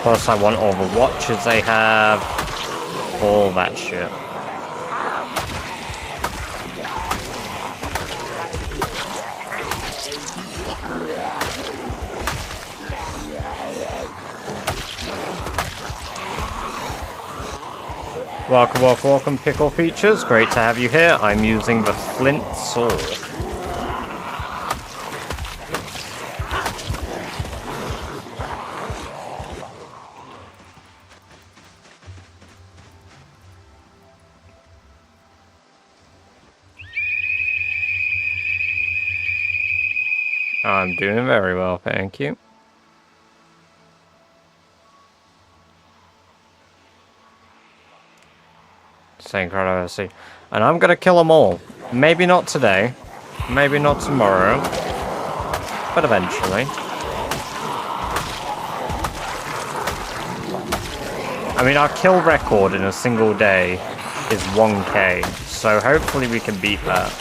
Plus I want all the watches they have, all that shit. Welcome, Pickle Features. Great to have you here. I'm using the Flint Sword. I'm doing very well, thank you. Saying controversy. And I'm gonna kill them all. Maybe not today. Maybe not tomorrow. But eventually. I mean, our kill record in a single day is 1k, so hopefully we can beat that.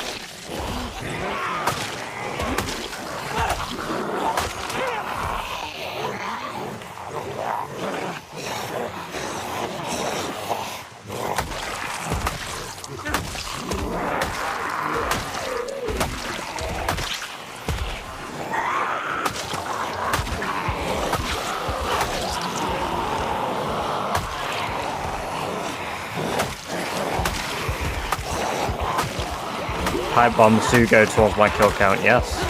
Pipe bombs do go towards my kill count, yes.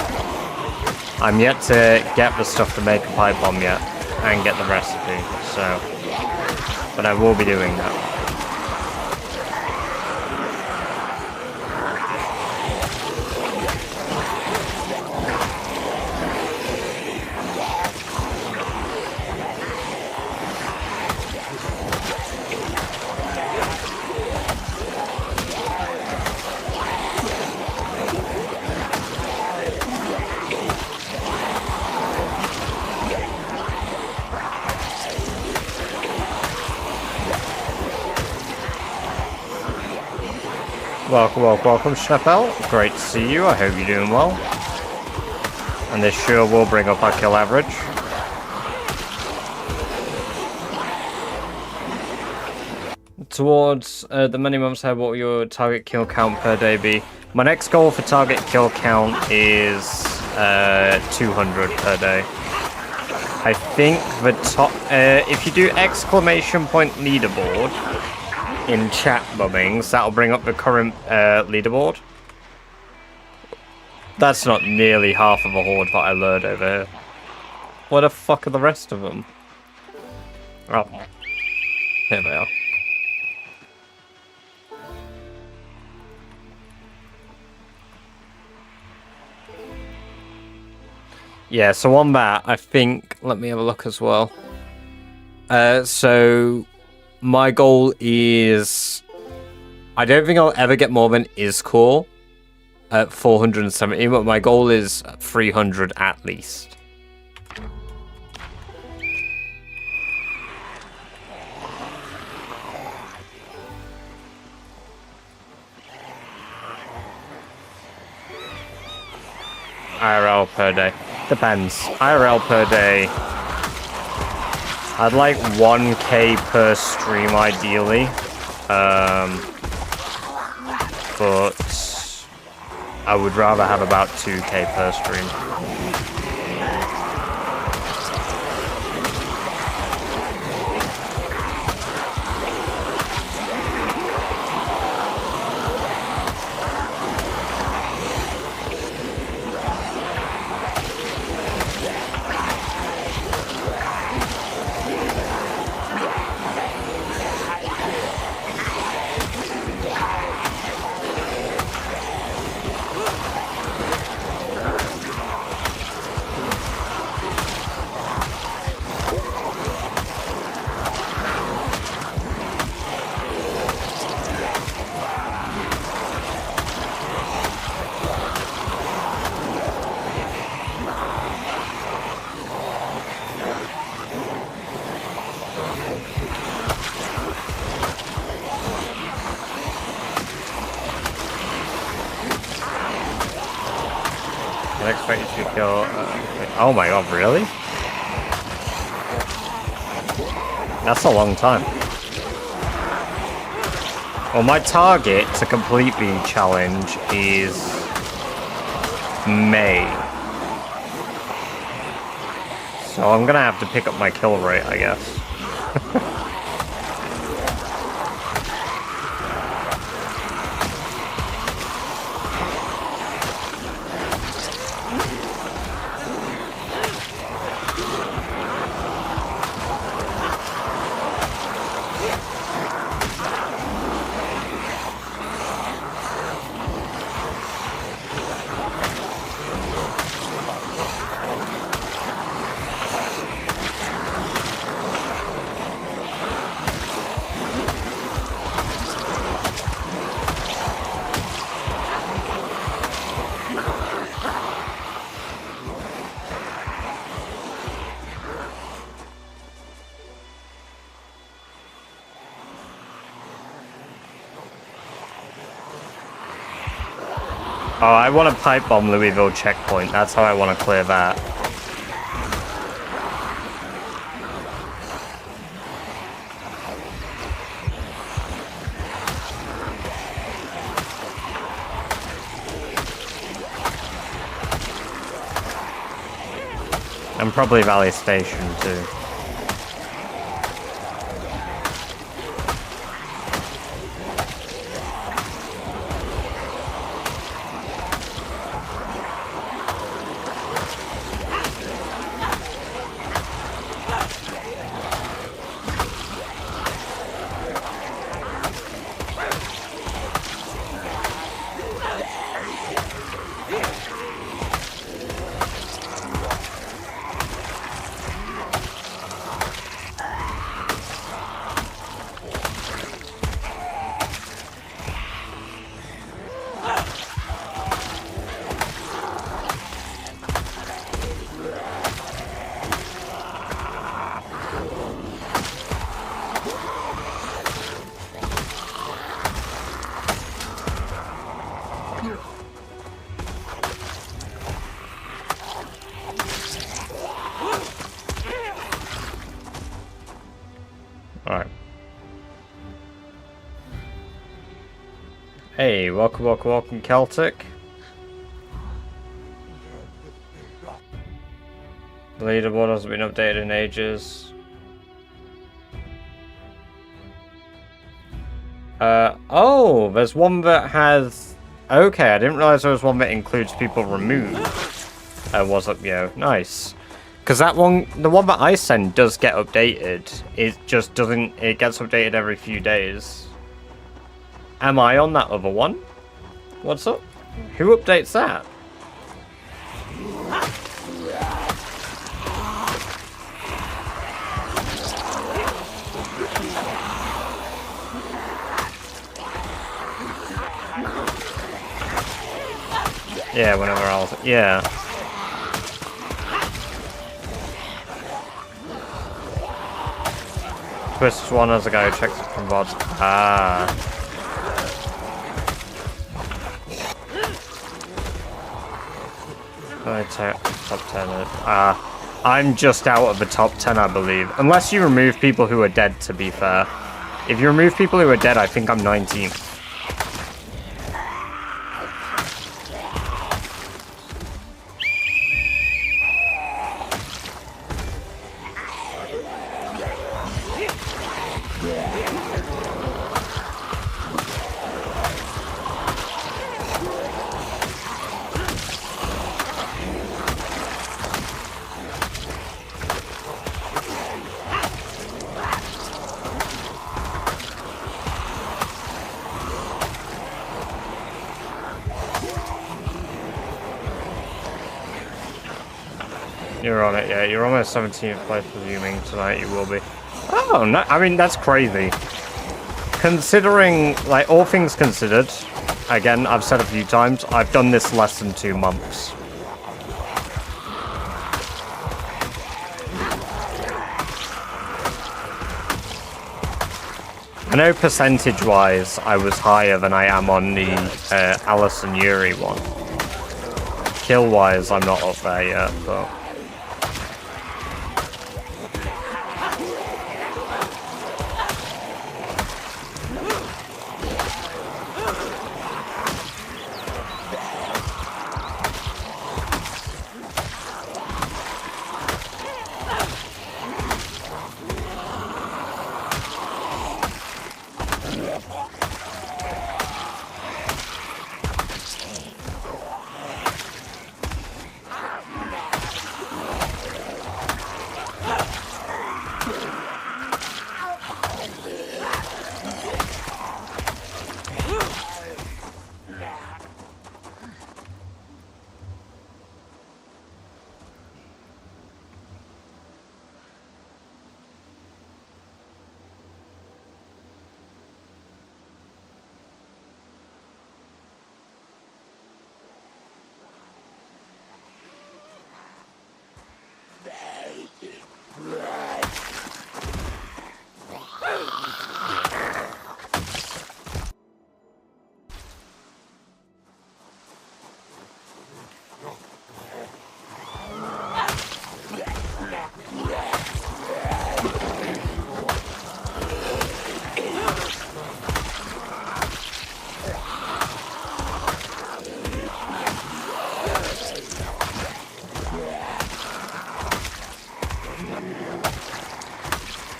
I'm yet to get the stuff to make a pipe bomb yet, and get the recipe, so... But I will be doing that. Welcome, Schneppel. Great to see you. I hope you're doing well. And this sure will bring up our kill average. Towards the many months ahead, what will your target kill count per day be? My next goal for target kill count is 200 per day. I think the top... if you do exclamation point leaderboard in chat bombings, that'll bring up the current leaderboard. That's not nearly half of a horde that I lured over here. Where the fuck are the rest of them? Oh, here they are. Yeah, so on that, I think... Let me have a look as well. So... My goal is... I don't think I'll ever get more than Iscore at 470, but my goal is 300 at least. IRL per day. Depends. IRL per day... I'd like 1k per stream ideally, but I would rather have about 2k per stream. I expect you to kill... oh my god, really? That's a long time. Well, my target to complete the challenge is... May. So I'm gonna have to pick up my kill rate, I guess. Oh, I want to pipe bomb Louisville checkpoint. That's how I want to clear that. And probably Valley Station too. Alright. Hey, welcome, Celtic. The leaderboard hasn't been updated in ages. Oh, there's one that has... Okay, I didn't realize there was one that includes people removed. What's up, yo? Nice. Because that one, the one that I send does get updated. It just doesn't, it gets updated every few days. Am I on that other one? What's up? Who updates that? Yeah, whenever else. Yeah. Twist one as a guy who checks it from VODs. Ah. Top 10. Ah. I'm just out of the top 10, I believe. Unless you remove people who are dead, to be fair. If you remove people who are dead, I think I'm 19th. You're on it, yeah. You're on my 17th place, presuming tonight you will be. Oh, no, I mean, that's crazy. Considering, like, all things considered, again, I've said a few times, I've done this less than 2 months. I know percentage-wise, I was higher than I am on the Alice and Yuri one. Kill-wise, I'm not up there yet, but...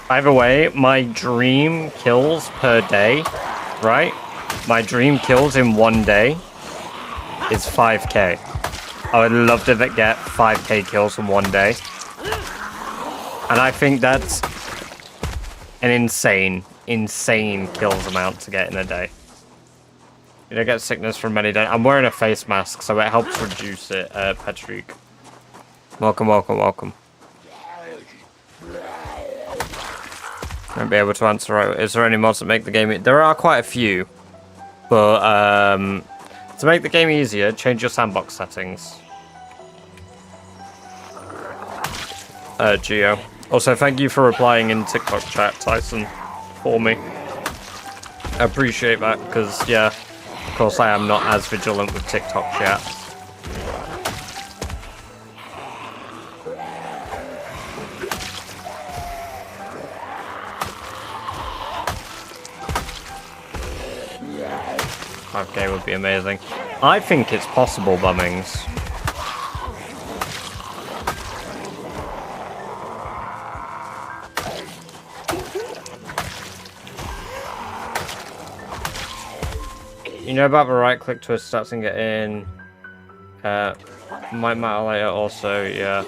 Either way, my dream kills per day, right? My dream kills in one day is 5k. I would love to get 5k kills in one day. And I think that's an insane kills amount to get in a day. You don't get sickness from many days. I'm wearing a face mask, so it helps reduce it, Patrick. Welcome, welcome, welcome. Won't be able to answer right. Is there any mods that make the game... There are quite a few. But, to make the game easier, change your sandbox settings. Geo. Also, thank you for replying in TikTok chat, Tyson, for me. I appreciate that, because, yeah, of course I am not as vigilant with TikTok chat. Okay, would be amazing. I think it's possible, Bummings. You know about the right click twist stats and get in. Might matter later also, yeah.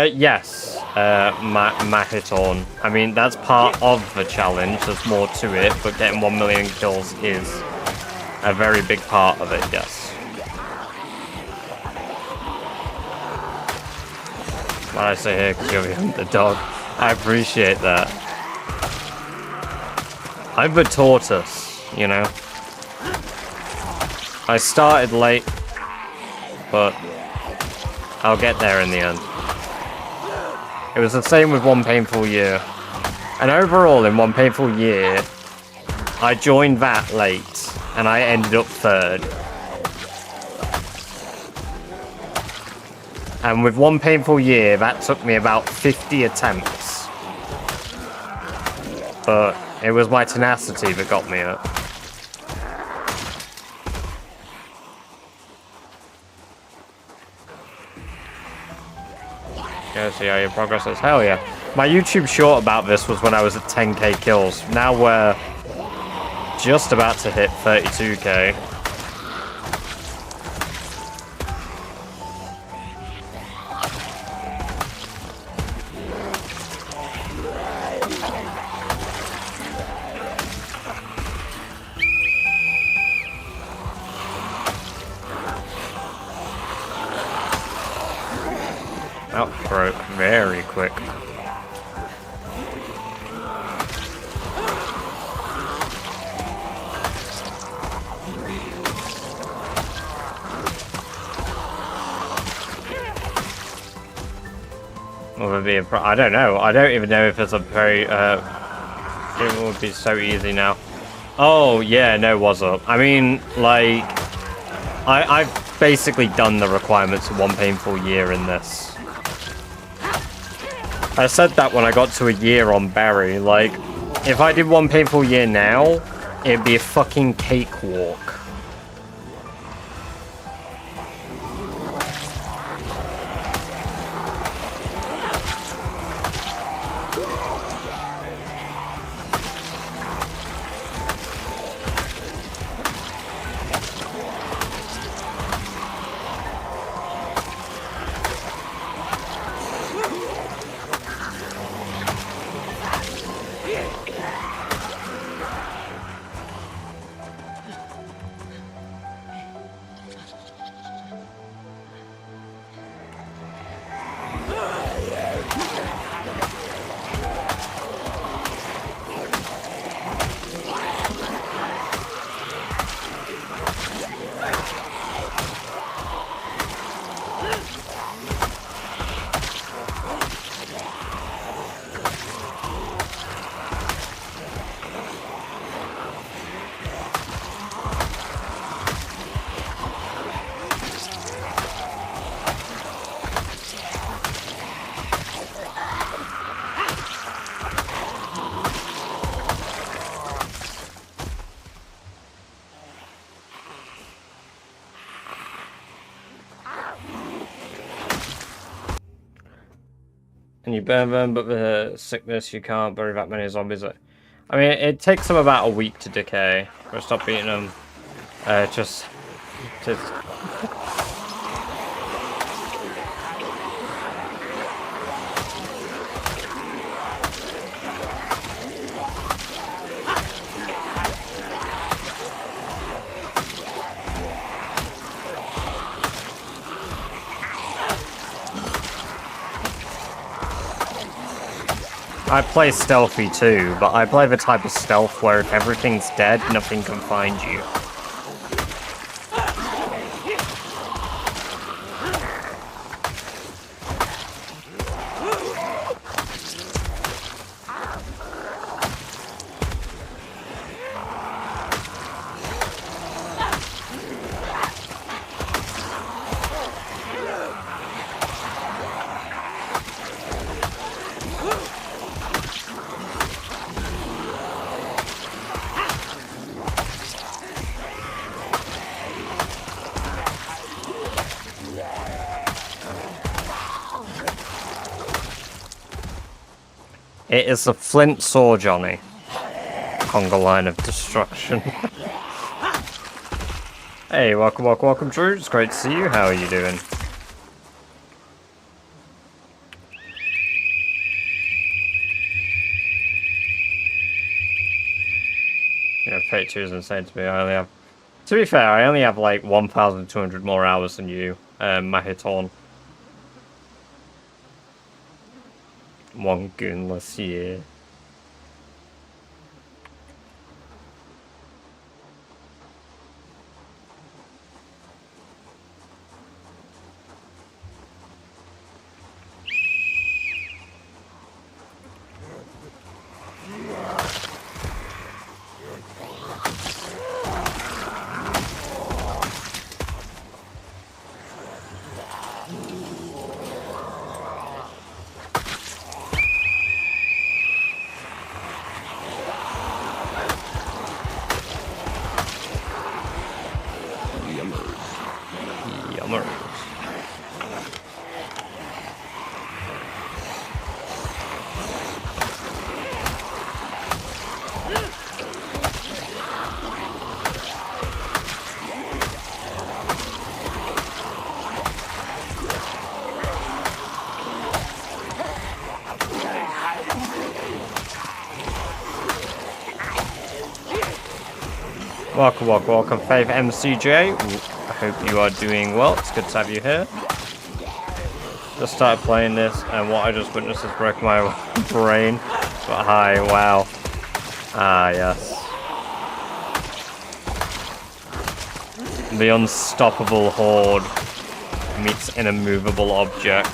Yes, Mahitorn. I mean, that's part of the challenge, there's more to it, but getting 1 million kills is a very big part of it, yes. What I say here, because you're the underdog. I appreciate that. I'm the tortoise, you know? I started late, but I'll get there in the end. It was the same with One Painful Year. And overall, in One Painful Year, I joined that late, and I ended up 3rd. And with One Painful Year, that took me about 50 attempts. But it was my tenacity that got me up. Go see how your progress is. Hell yeah. My YouTube short about this was when I was at 10k kills. Now we're just about to hit 32k. Oh, broke very quick. Well, would be a I don't know. I don't even know if it's a very, it would be so easy now. Oh, yeah, no, what's up? I mean, like, I've basically done the requirements of One Painful Year in this. I said that when I got to a year on Barry. Like, if I did One Painful Year now, it'd be a fucking cakewalk. And you burn them, but the sickness, you can't bury that many zombies. I mean, it takes them about a week to decay. We'll stop beating them. Just... I play stealthy too, but I play the type of stealth where if everything's dead, nothing can find you. It is the flint saw, Johnny. Conga line of destruction. Hey, welcome, Drew. It's great to see you. How are you doing? Yeah, Fate 2 is insane to me. To be fair, I only have like 1,200 more hours than you, Mahiton. One goonless year. Welcome, Fave MCJ. I hope you are doing well. It's good to have you here. Just started playing this, and what I just witnessed has broken my brain. But hi, wow. Ah, yes. The unstoppable horde meets an immovable object.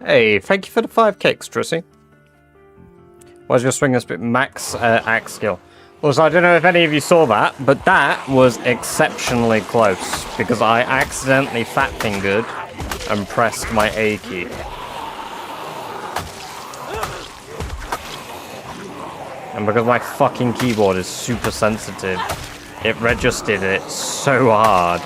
Hey, thank you for the 5 kicks, Trissy. Why's your swing a bit max axe skill? Also, I don't know if any of you saw that, but that was exceptionally close because I accidentally fat fingered and pressed my A key. And because my fucking keyboard is super sensitive, it registered it so hard.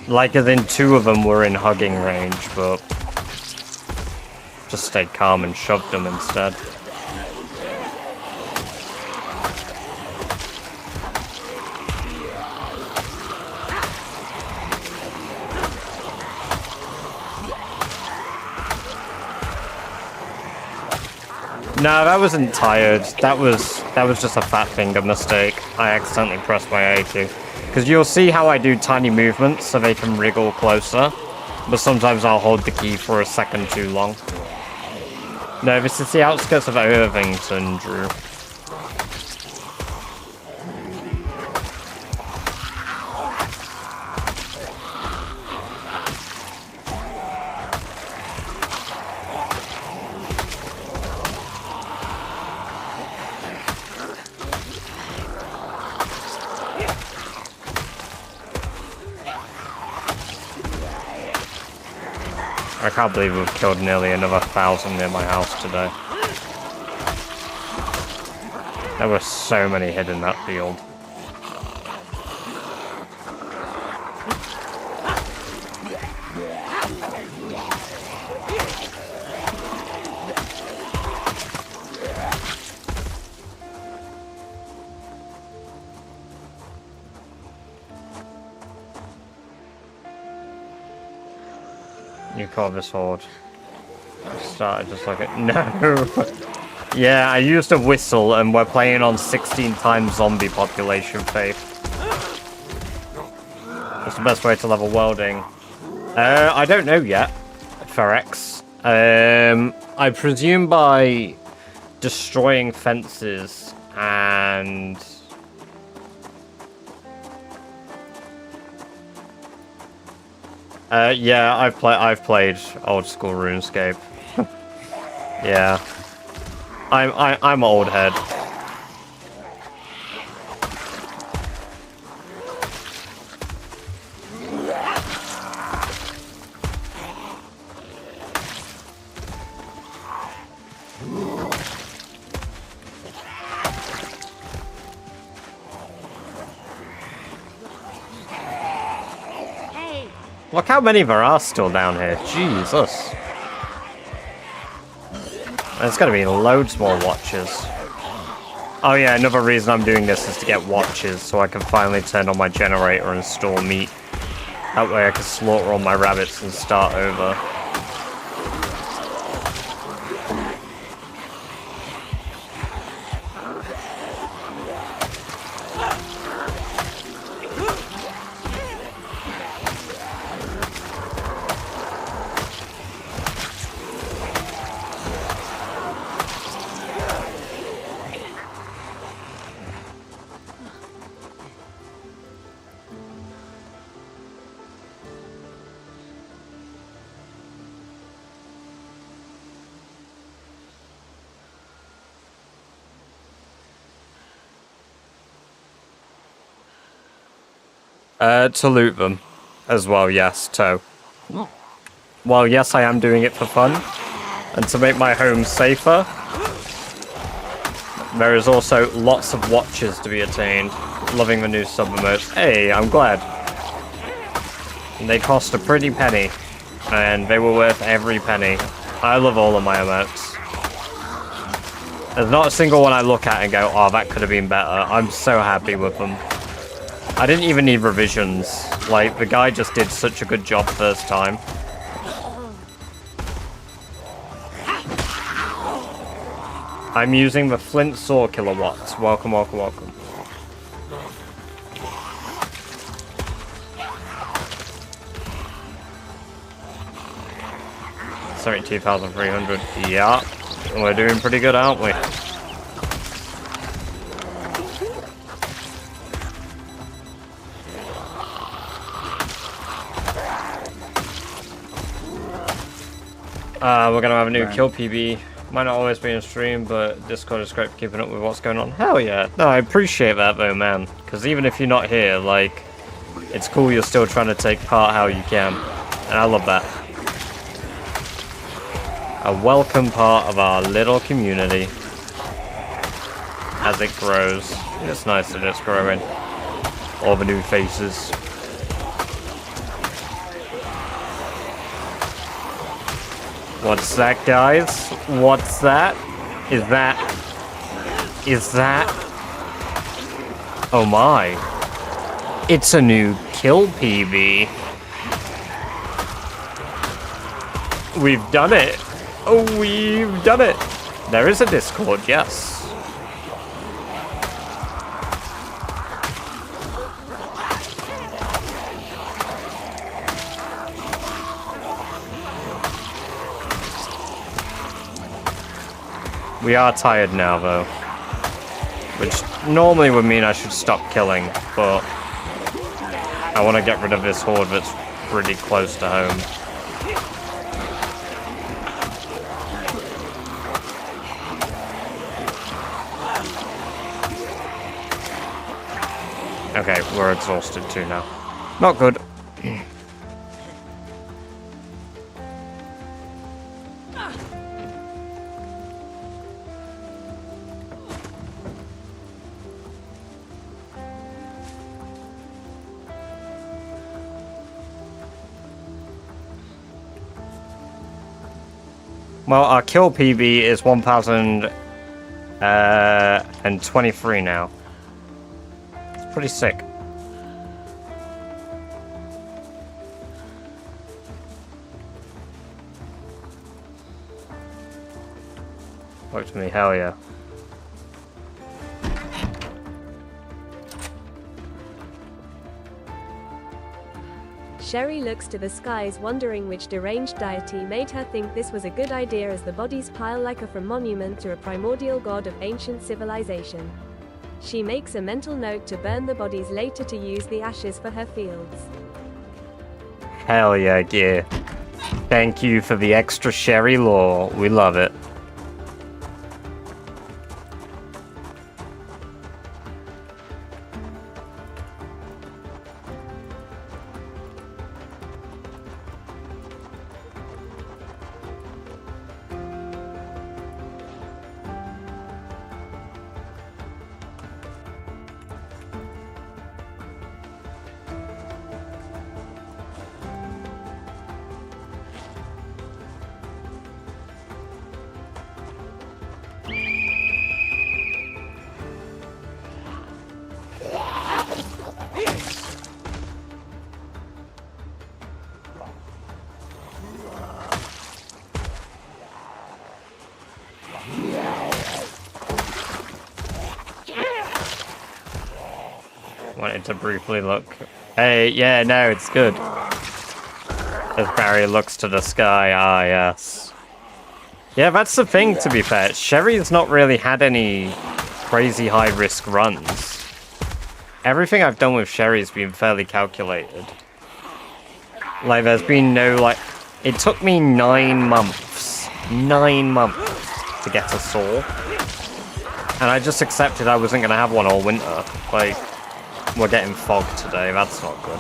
Like, as in 2 of them were in hugging range, but just stayed calm and shoved them instead. No, that wasn't tired. That was just a fat finger mistake. I accidentally pressed my A2. Because you'll see how I do tiny movements so they can wriggle closer. But sometimes I'll hold the key for a second too long. No, this is the outskirts of Irvington, Drew. I can't believe we've killed nearly another 1,000 near my house today. There were so many hid in that field. You call this horde. Started just like it. No! Yeah, I used a whistle and we're playing on 16 times zombie population faith. That's the best way to level welding. I don't know yet, Ferex. I presume by destroying fences and... yeah, I've played old school RuneScape. Yeah. I'm old head. Look how many there are still down here. Jesus. There's gotta be loads more watches. Oh yeah, another reason I'm doing this is to get watches, so I can finally turn on my generator and store meat. That way I can slaughter all my rabbits and start over. To loot them as well, yes, Toe. Well, yes, I am doing it for fun and to make my home safer. There is also lots of watches to be attained. Loving the new sub emotes. Hey, I'm glad. They cost a pretty penny, and they were worth every penny. I love all of my emotes. There's not a single one I look at and go, oh, that could have been better. I'm so happy with them. I didn't even need revisions. Like, the guy just did such a good job first time. I'm using the Flint Saw kilowatts. Welcome, welcome, welcome. Sorry, 2,300. Yeah, we're doing pretty good, aren't we? We're gonna have a new kill PB. Might not always be in stream, but Discord is great for keeping up with what's going on. Hell yeah. No, I appreciate that though, man. Because even if you're not here, like, it's cool you're still trying to take part how you can. And I love that. A welcome part of our little community. As it grows. It's nice that it's growing. All the new faces. What's that, guys? What's that? Is that... Oh my. It's a new kill PB. We've done it. Oh, we've done it. There is a Discord, yes. We are tired now, though. Which normally would mean I should stop killing, but I want to get rid of this horde that's pretty close to home. Okay, we're exhausted too now. Not good. Well, our kill PB is 1,023 now. It's pretty sick. Work to me, hell yeah. Sherry looks to the skies, wondering which deranged deity made her think this was a good idea, as the bodies pile like a monument to a primordial god of ancient civilization. She makes a mental note to burn the bodies later to use the ashes for her fields. Hell yeah, gear. Thank you for the extra Sherry lore. We love it. Wanted to briefly look. Hey, yeah, no, it's good. As Barry looks to the sky, ah, yes. Yeah, that's the thing, to be fair. Sherry's not really had any crazy high-risk runs. Everything I've done with Sherry's been fairly calculated. Like, there's been no, like... It took me 9 months. 9 months to get a saw. And I just accepted I wasn't going to have one all winter. Like... We're getting fog today, that's not good.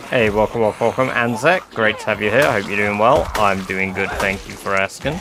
Hey, welcome, welcome, welcome, Anzac. Great to have you here. I hope you're doing well. I'm doing good, thank you for asking.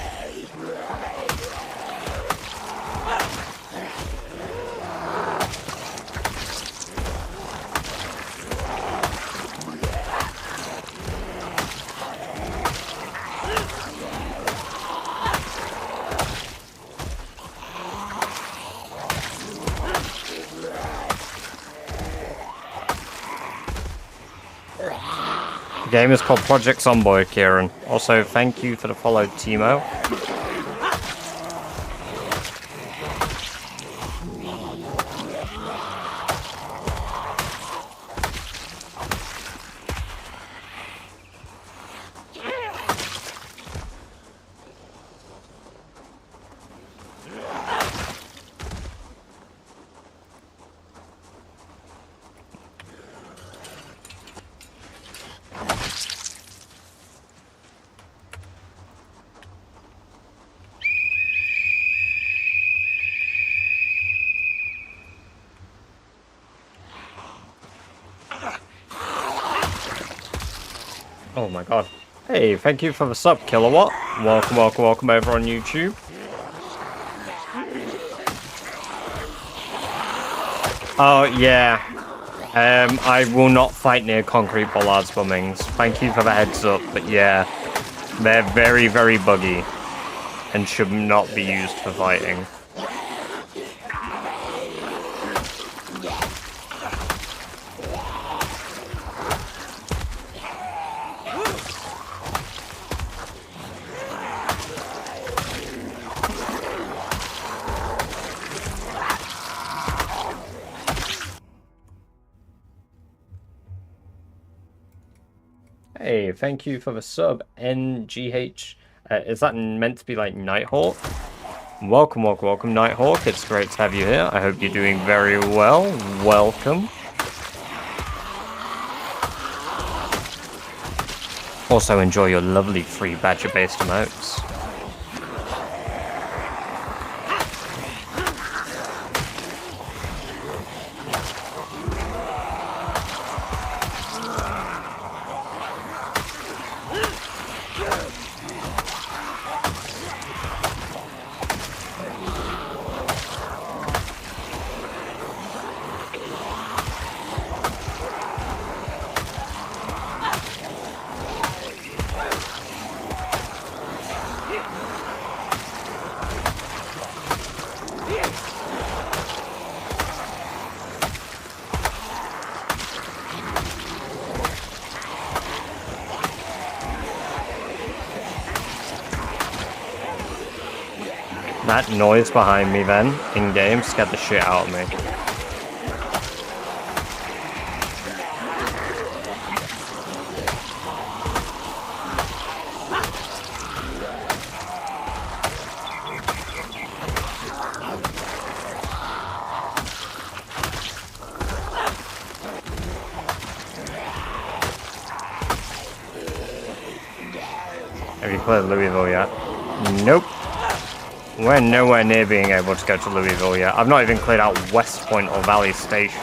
The game is called Project Zomboid, Kieran. Also, thank you for the follow, Timo. Oh my god. Hey, thank you for the sub, Kilowatt. Welcome, welcome, welcome over on YouTube. Oh, yeah. I will not fight near concrete bollards bombings. Thank you for the heads up, but yeah. They're very, very buggy. And should not be used for fighting. thank you for the sub. NGH. Is that meant to be like Nighthawk? Welcome, welcome, welcome, Nighthawk. It's great to have you here. I hope you're doing very well. Welcome. Also enjoy your lovely free badger-based emotes. That noise behind me then, in-game, scared the shit out of me. Have you played Louisville yet? Nope. We're nowhere near being able to go to Louisville yet. I've not even cleared out West Point or Valley Station.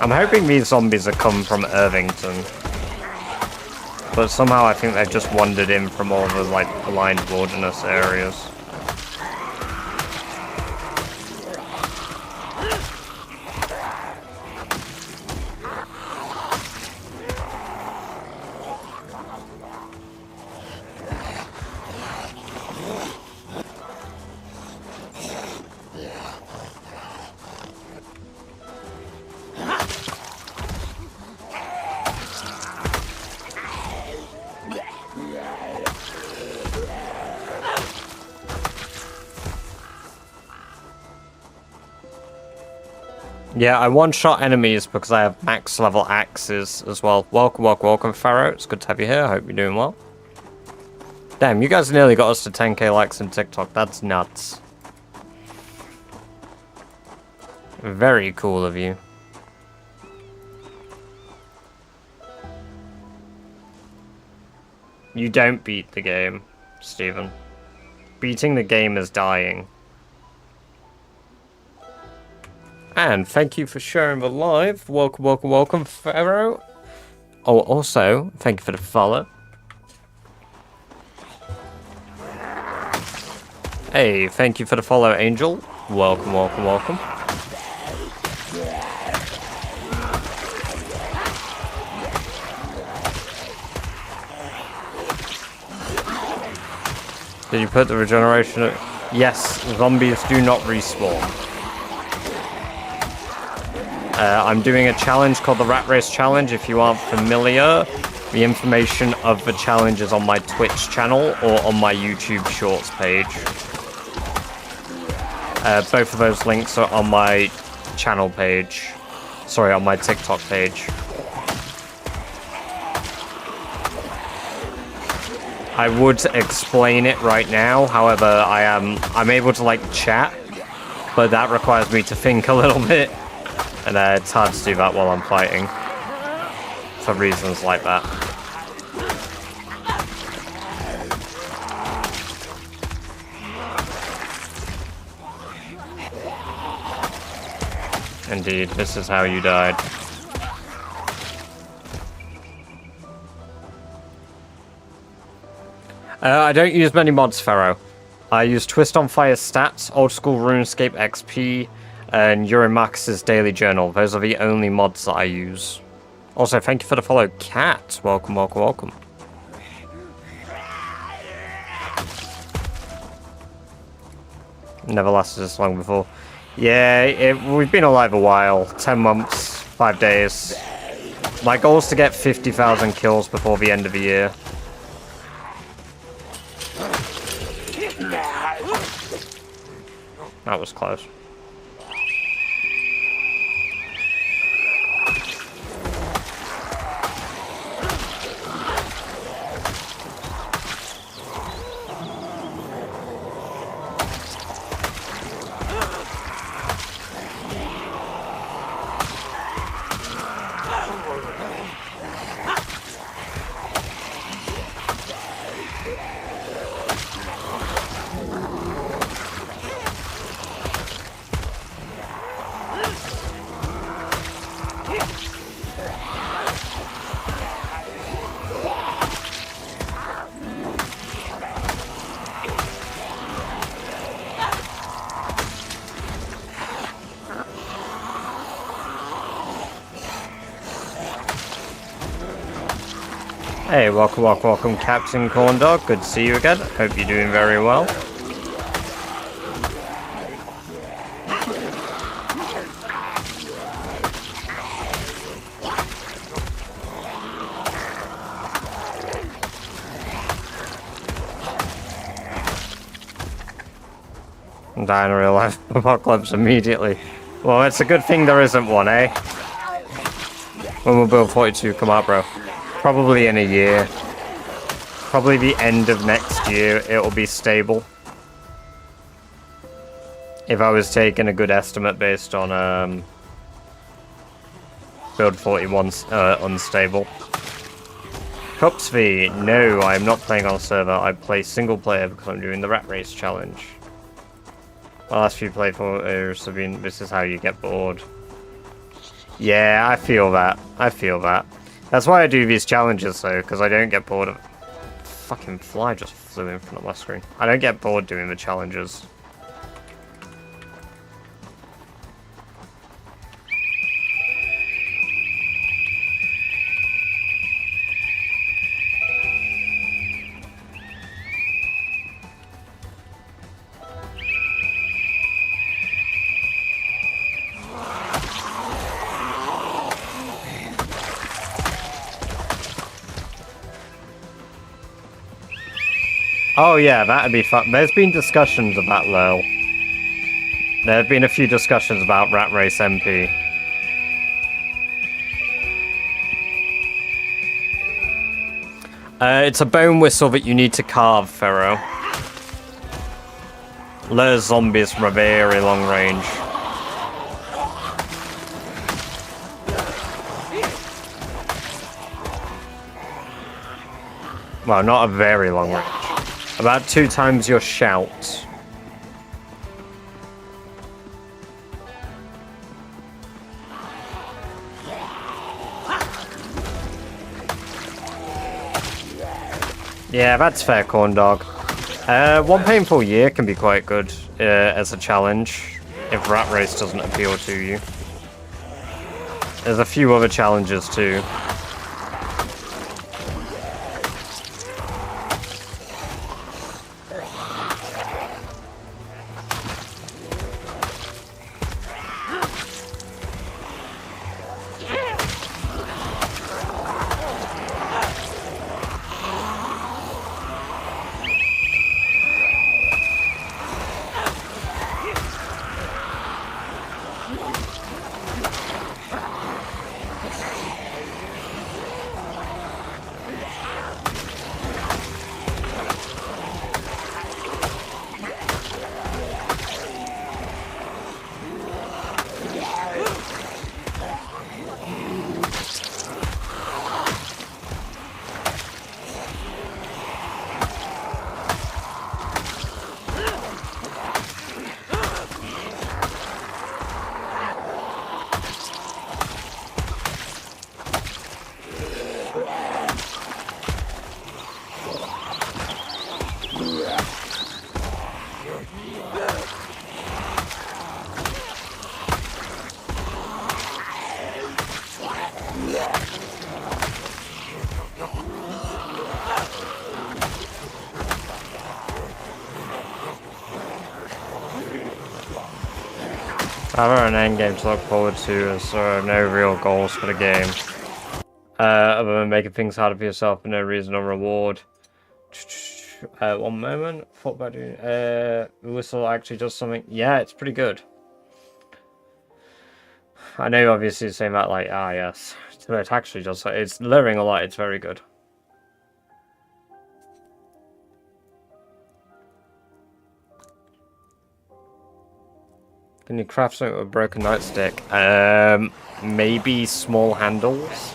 I'm hoping these zombies have come from Irvington. But somehow I think they've just wandered in from all the, like, aligned wilderness areas. Yeah, I one-shot enemies because I have max level axes as well. Welcome, welcome, welcome, Pharaoh. It's good to have you here. I hope you're doing well. Damn, you guys nearly got us to 10k likes on TikTok. That's nuts. Very cool of you. You don't beat the game, Stephen. Beating the game is dying. And thank you for sharing the live. Welcome, welcome, welcome, Pharaoh. Oh, also, thank you for the follow. Hey, thank you for the follow, Angel. Welcome, welcome, welcome. Did you put the regeneration? Yes, zombies do not respawn. I'm doing a challenge called the Rat Race Challenge. If you aren't familiar, the information of the challenge is on my Twitch channel or on my YouTube Shorts page. Both of those links are on my channel page. Sorry, on my TikTok page. I would explain it right now, however, I'm able to like chat, but that requires me to think a little bit. And it's hard to do that while I'm fighting, for reasons like that. Indeed, this is how you died. I don't use many mods, Pharaoh. I use Twist on Fire stats, Old School RuneScape XP, and Euromax's Daily Journal. Those are the only mods that I use. Also, thank you for the follow, Cat. Welcome, welcome, welcome. Never lasted this long before. Yeah, we've been alive a while. 10 months, 5 days. My goal is to get 50,000 kills before the end of the year. That was close. Hey, welcome, Captain Corndog. Good to see you again. Hope you're doing very well. I'm dying in real life apocalypse immediately. Well, it's a good thing there isn't one, eh? When will Build 42 come out, bro? Probably in a year. Probably the end of next year, it'll be stable. If I was taking a good estimate based on Build 41 unstable. Cups V, no, I'm not playing on a server. I play single player because I'm doing the Rat Race challenge. My last few playthroughs have been, this is how you get bored. Yeah, I feel that. I feel that. That's why I do these challenges though, because I don't get bored of... Fucking fly just flew in front of my screen. I don't get bored doing the challenges. Oh yeah, that'd be fun. There's been discussions about LoL. There have been a few discussions about Rat Race MP. It's a bone whistle that you need to carve, Pharaoh. Lures zombies from a very long range. Well, not a very long range. About 2 times your shout. Yeah, that's fair, corn dog. 1 painful year can be quite good as a challenge if Rat Race doesn't appeal to you. There's a few other challenges too. I have an endgame to look forward to, as there are no real goals for the game. Other than making things harder for yourself for no reason or reward. 1 moment. Thought about doing. The whistle actually does something. Yeah, it's pretty good. I know obviously you're saying that like, yes. But it actually does. It's luring a lot, it's very good. Can you craft something with a broken nightstick? Maybe small handles?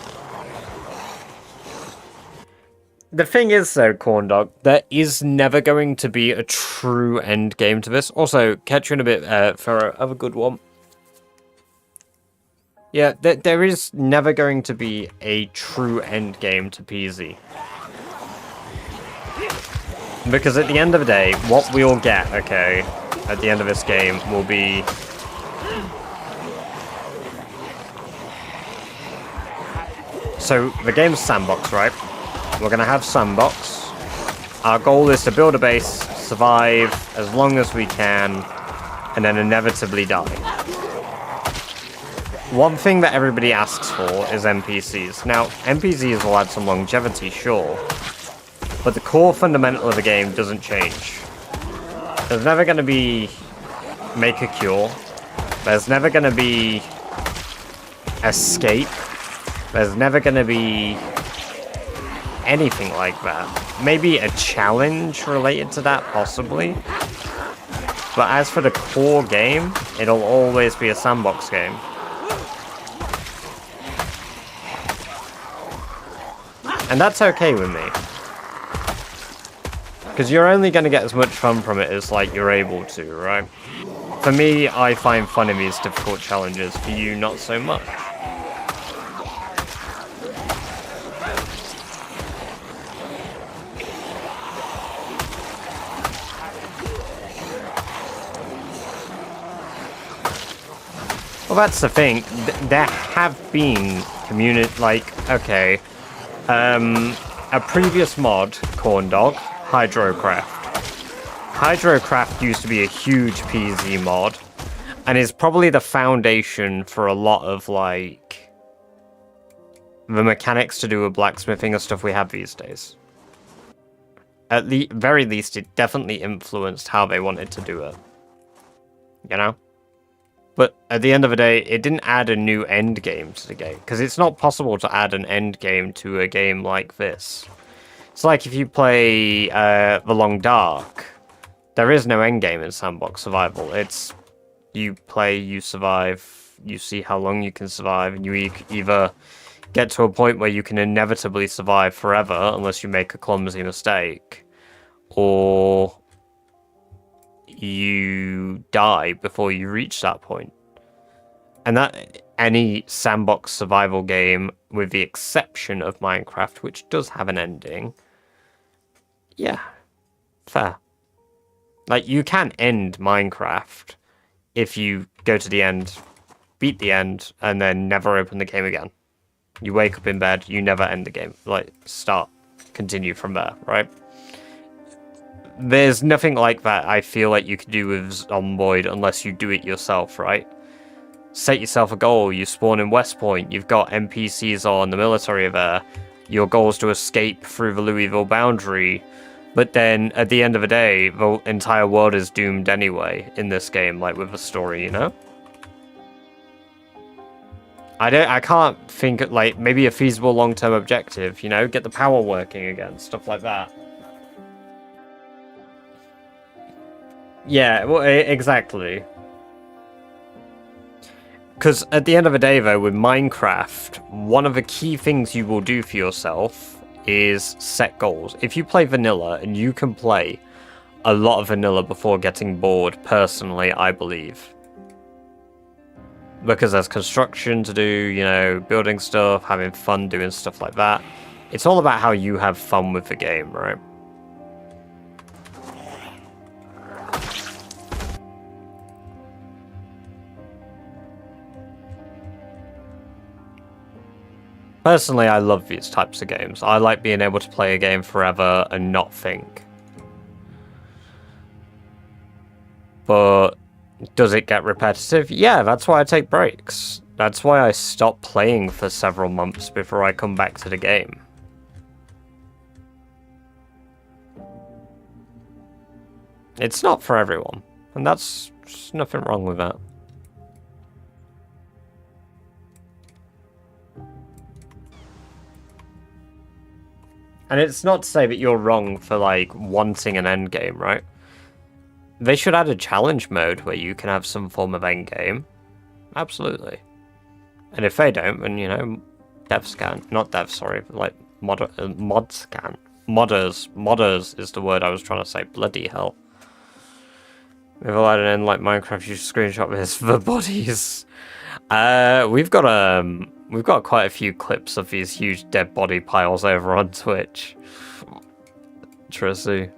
The thing is though, Corndog, there is never going to be a true end game to this. Also, catch you in a bit, Pharaoh. Have a good one. Yeah, there is never going to be a true end game to PZ. Because at the end of the day, what we'll get, okay, at the end of this game will be... So, the game's sandbox, right? We're gonna have sandbox. Our goal is to build a base, survive as long as we can, and then inevitably die. One thing that everybody asks for is NPCs. Now, NPCs will add some longevity, sure, but the core fundamental of the game doesn't change. There's never going to be make a cure. There's never going to be escape. There's never going to be anything like that. Maybe a challenge related to that, possibly. But as for the core game, it'll always be a sandbox game. And that's okay with me. Because you're only going to get as much fun from it as, like, you're able to, right? For me, I find fun in these difficult challenges. For you, not so much. Well, that's the thing. There have been okay, a previous mod, Corn Dog, Hydrocraft. Hydrocraft used to be a huge PZ mod, and is probably the foundation for a lot of, like, the mechanics to do with blacksmithing and stuff we have these days. At the very least, it definitely influenced how they wanted to do it. You know? But at the end of the day, it didn't add a new end game to the game, because it's not possible to add an end game to a game like this. It's like if you play The Long Dark, there is no end game in sandbox survival. It's you play, you survive, you see how long you can survive, and you either get to a point where you can inevitably survive forever unless you make a clumsy mistake, or you die before you reach that point. And that any sandbox survival game, with the exception of Minecraft, which does have an ending, yeah, fair. Like, you can end Minecraft if you go to the end, beat the end, and then never open the game again. You wake up in bed, you never end the game. Like, continue from there, right? There's nothing like that I feel like you can do with Zomboid unless you do it yourself, right? Set yourself a goal, you spawn in West Point, you've got NPCs on, the military are there, your goal is to escape through the Louisville boundary, but then at the end of the day, the entire world is doomed anyway in this game, like with a story, you know? I can't think of, like, maybe a feasible long-term objective, you know? Get the power working again, stuff like that. Yeah, well, exactly. Because at the end of the day, though, with Minecraft, one of the key things you will do for yourself is set goals. If you play vanilla, and you can play a lot of vanilla before getting bored, personally, I believe. Because there's construction to do, you know, building stuff, having fun doing stuff like that. It's all about how you have fun with the game, right? Personally, I love these types of games. I like being able to play a game forever and not think. But does it get repetitive? Yeah, that's why I take breaks. That's why I stop playing for several months before I come back to the game. It's not for everyone, and that's just nothing wrong with that. And it's not to say that you're wrong for, like, wanting an endgame, right? They should add a challenge mode where you can have some form of endgame. Absolutely. And if they don't, then, you know, devs can. Not devs, sorry, but, like, mods can. Modders is the word I was trying to say. Bloody hell. If I had an end like Minecraft, you should screenshot this for bodies. We've got quite a few clips of these huge dead body piles over on Twitch. Trissy.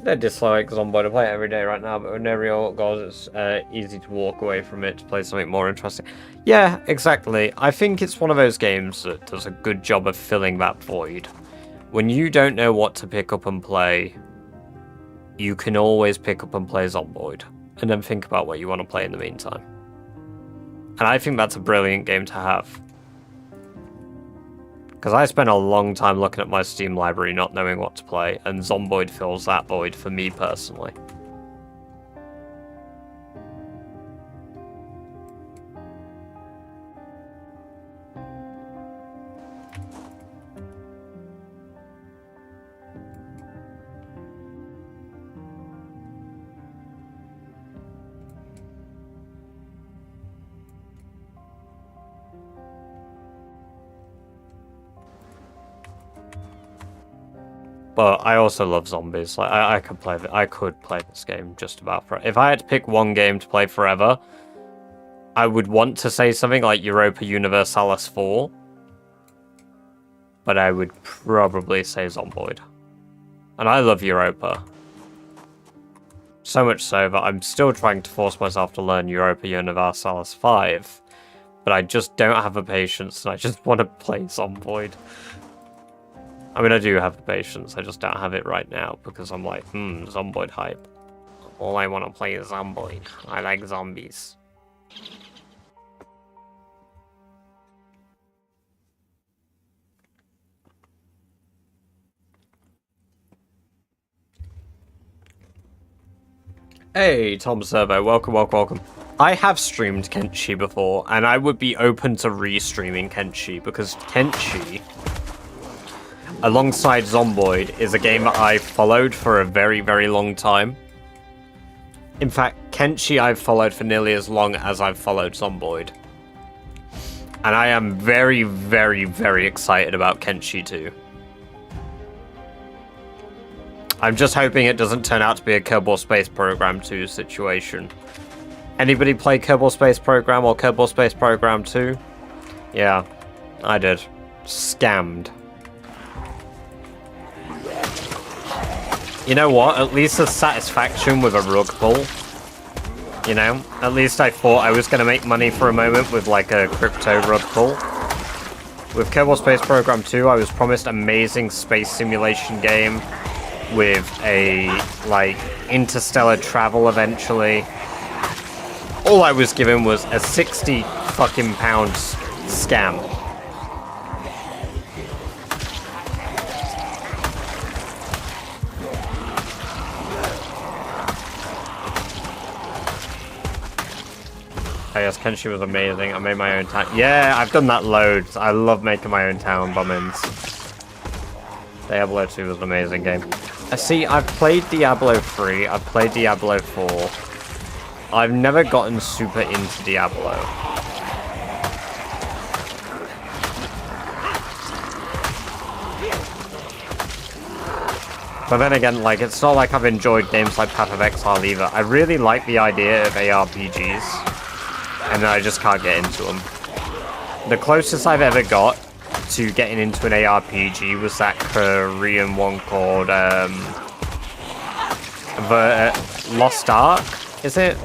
don't dislike Zomboid. I play it every day right now, but with no real goals, it's easy to walk away from it to play something more interesting. Yeah, exactly. I think it's one of those games that does a good job of filling that void. When you don't know what to pick up and play, you can always pick up and play Zomboid, and then think about what you want to play in the meantime. And I think that's a brilliant game to have. Because I spent a long time looking at my Steam library not knowing what to play, and Zomboid fills that void for me personally. But I also love zombies. Like I could play this game just about forever. If I had to pick one game to play forever, I would want to say something like Europa Universalis 4. But I would probably say Zomboid. And I love Europa. So much so that I'm still trying to force myself to learn Europa Universalis 5. But I just don't have the patience, and I just want to play Zomboid. I mean, I do have the patience, I just don't have it right now, because I'm like, Zomboid hype. All I want to play is Zomboid. I like zombies. Hey, Tom Servo, welcome. I have streamed Kenshi before, and I would be open to re-streaming Kenshi, because Kenshi, alongside Zomboid, is a game that I followed for a very, very long time. In fact, Kenshi I've followed for nearly as long as I've followed Zomboid. And I am very, very, very excited about Kenshi 2. I'm just hoping it doesn't turn out to be a Kerbal Space Program 2 situation. Anybody play Kerbal Space Program or Kerbal Space Program 2? Yeah, I did. Scammed. You know what? At least there's satisfaction with a rug pull. You know? At least I thought I was going to make money for a moment with like a crypto rug pull. With Kerbal Space Program 2, I was promised amazing space simulation game with a, like, interstellar travel eventually. All I was given was a 60 fucking pound scam. Oh yes, Kenshi was amazing. I made my own town. Yeah, I've done that loads. I love making my own town bombings. Diablo 2 was an amazing game. See, I've played Diablo 3, I've played Diablo 4. I've never gotten super into Diablo. But then again, like, it's not like I've enjoyed games like Path of Exile either. I really like the idea of ARPGs, and then I just can't get into them. The closest I've ever got to getting into an ARPG was that Korean one called Lost Ark, is it?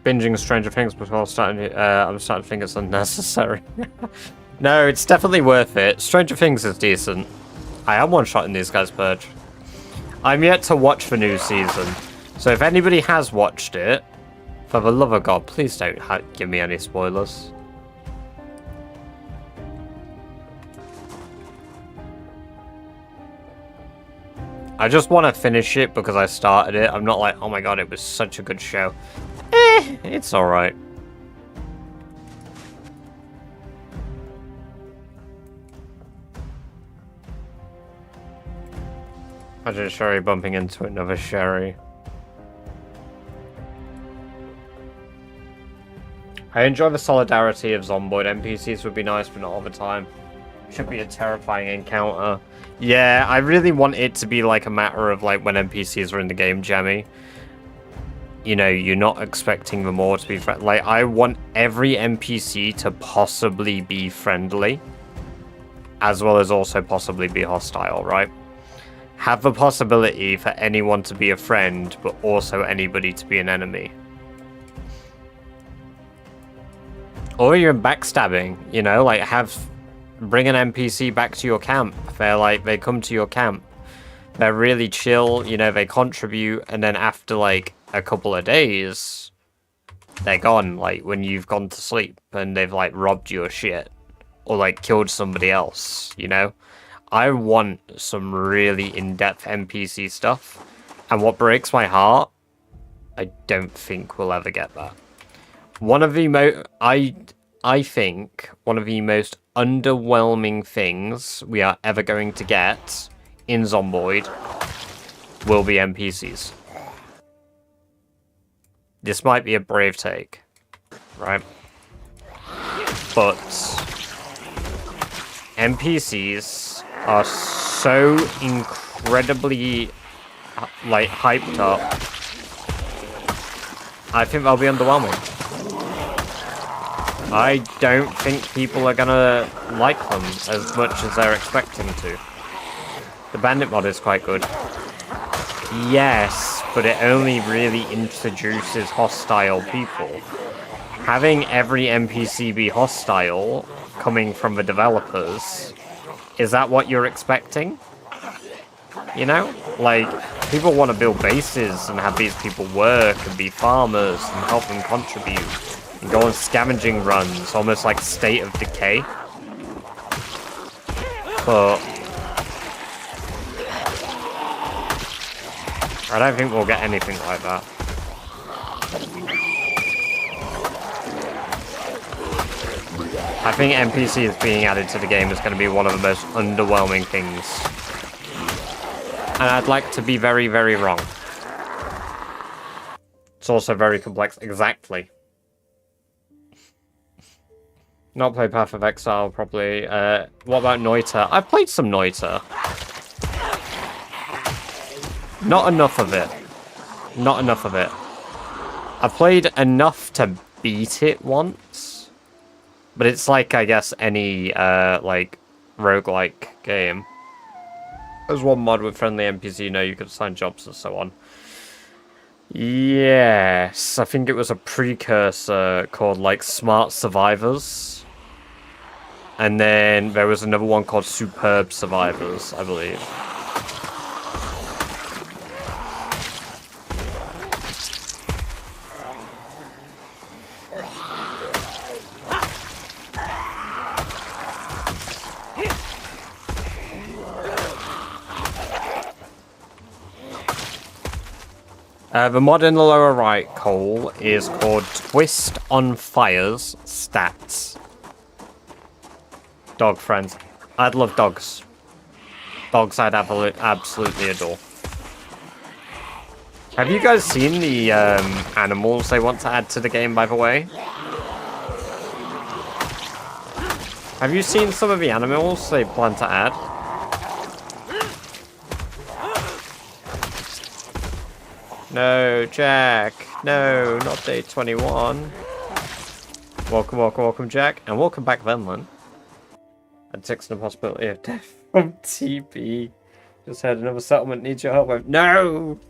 Binging Stranger Things before I'm starting to think it's unnecessary. No, it's definitely worth it. Stranger Things is decent. I am one-shotting these guys' Purge. I'm yet to watch the new season, so if anybody has watched it, for the love of God, please don't give me any spoilers. I just want to finish it because I started it. I'm not like, oh my God, it was such a good show. It's alright. Imagine Sherry bumping into another Sherry. I enjoy the solidarity of Zomboid. NPCs would be nice, but not all the time. Should be a terrifying encounter. Yeah, I really want it to be like a matter of like when NPCs are in the game, Jammy. You know, you're not expecting them all to be friendly. Like, I want every NPC to possibly be friendly, as well as also possibly be hostile, right? Have the possibility for anyone to be a friend, but also anybody to be an enemy. Or even backstabbing, you know, like bring an NPC back to your camp. They come to your camp. They're really chill, you know, they contribute, and then after like a couple of days, they're gone, like when you've gone to sleep and they've like robbed your shit or like killed somebody else, you know? I want some really in-depth NPC stuff, and what breaks my heart, I don't think we'll ever get that. One of the I think one of the most underwhelming things we are ever going to get in Zomboid will be NPCs. This might be a brave take, right? But NPCs are so incredibly like hyped up. I think they'll be underwhelming. I don't think people are gonna like them as much as they're expecting to. The bandit mod is quite good. Yes, but it only really introduces hostile people. Having every NPC be hostile, coming from the developers, is that what you're expecting? You know? Like, people want to build bases and have these people work and be farmers and help them contribute. And go on scavenging runs, almost like State of Decay. But I don't think we'll get anything like that. I think NPCs being added to the game is going to be one of the most underwhelming things. And I'd like to be very, very wrong. It's also very complex. Exactly. Not play Path of Exile properly. What about Noita? I've played some Noita. Not enough of it. Not enough of it. I've played enough to beat it once. But it's like, I guess, any, like, roguelike game. There's one mod with friendly NPC, you know, you could assign jobs and so on. Yes, I think it was a precursor called, like, Smart Survivors. And then there was another one called Superb Survivors, I believe. The mod in the lower right, Cole, is called Twist on Fire's Stats. Dog friends. I'd love dogs. Dogs I'd absolutely adore. Have you guys seen the animals they want to add to the game, by the way? Have you seen some of the animals they plan to add? No, Jack. No, not day 21. Welcome, welcome, welcome, Jack. And welcome back, Venlin. And takes the possibility of death from TP. Just had another settlement. Needs your help. No!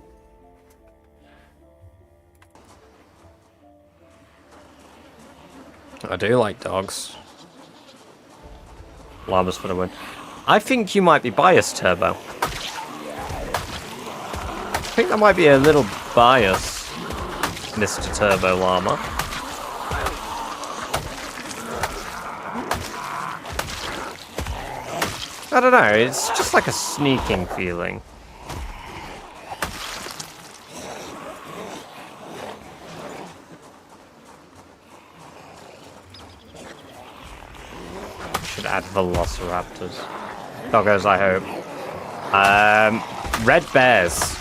I do like dogs. Llamas for the win. I think you might be biased, Turbo. I think that might be a little bias, Mr. Turbo Llama. I don't know, it's just like a sneaking feeling. Should add velociraptors. Doggos, I hope. Red bears.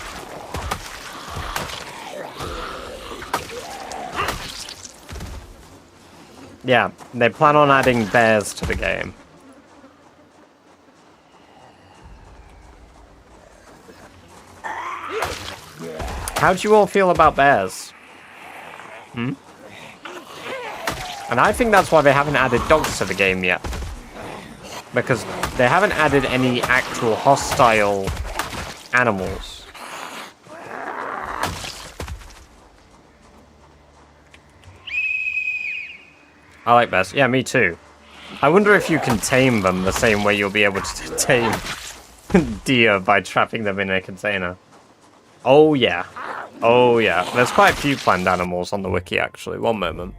Yeah, they plan on adding bears to the game. How do you all feel about bears? Hmm? And I think that's why they haven't added dogs to the game yet. Because they haven't added any actual hostile animals. I like bears. Yeah, me too. I wonder if you can tame them the same way you'll be able to tame deer by trapping them in a container. Oh yeah. Oh yeah. There's quite a few planned animals on the wiki actually. One moment.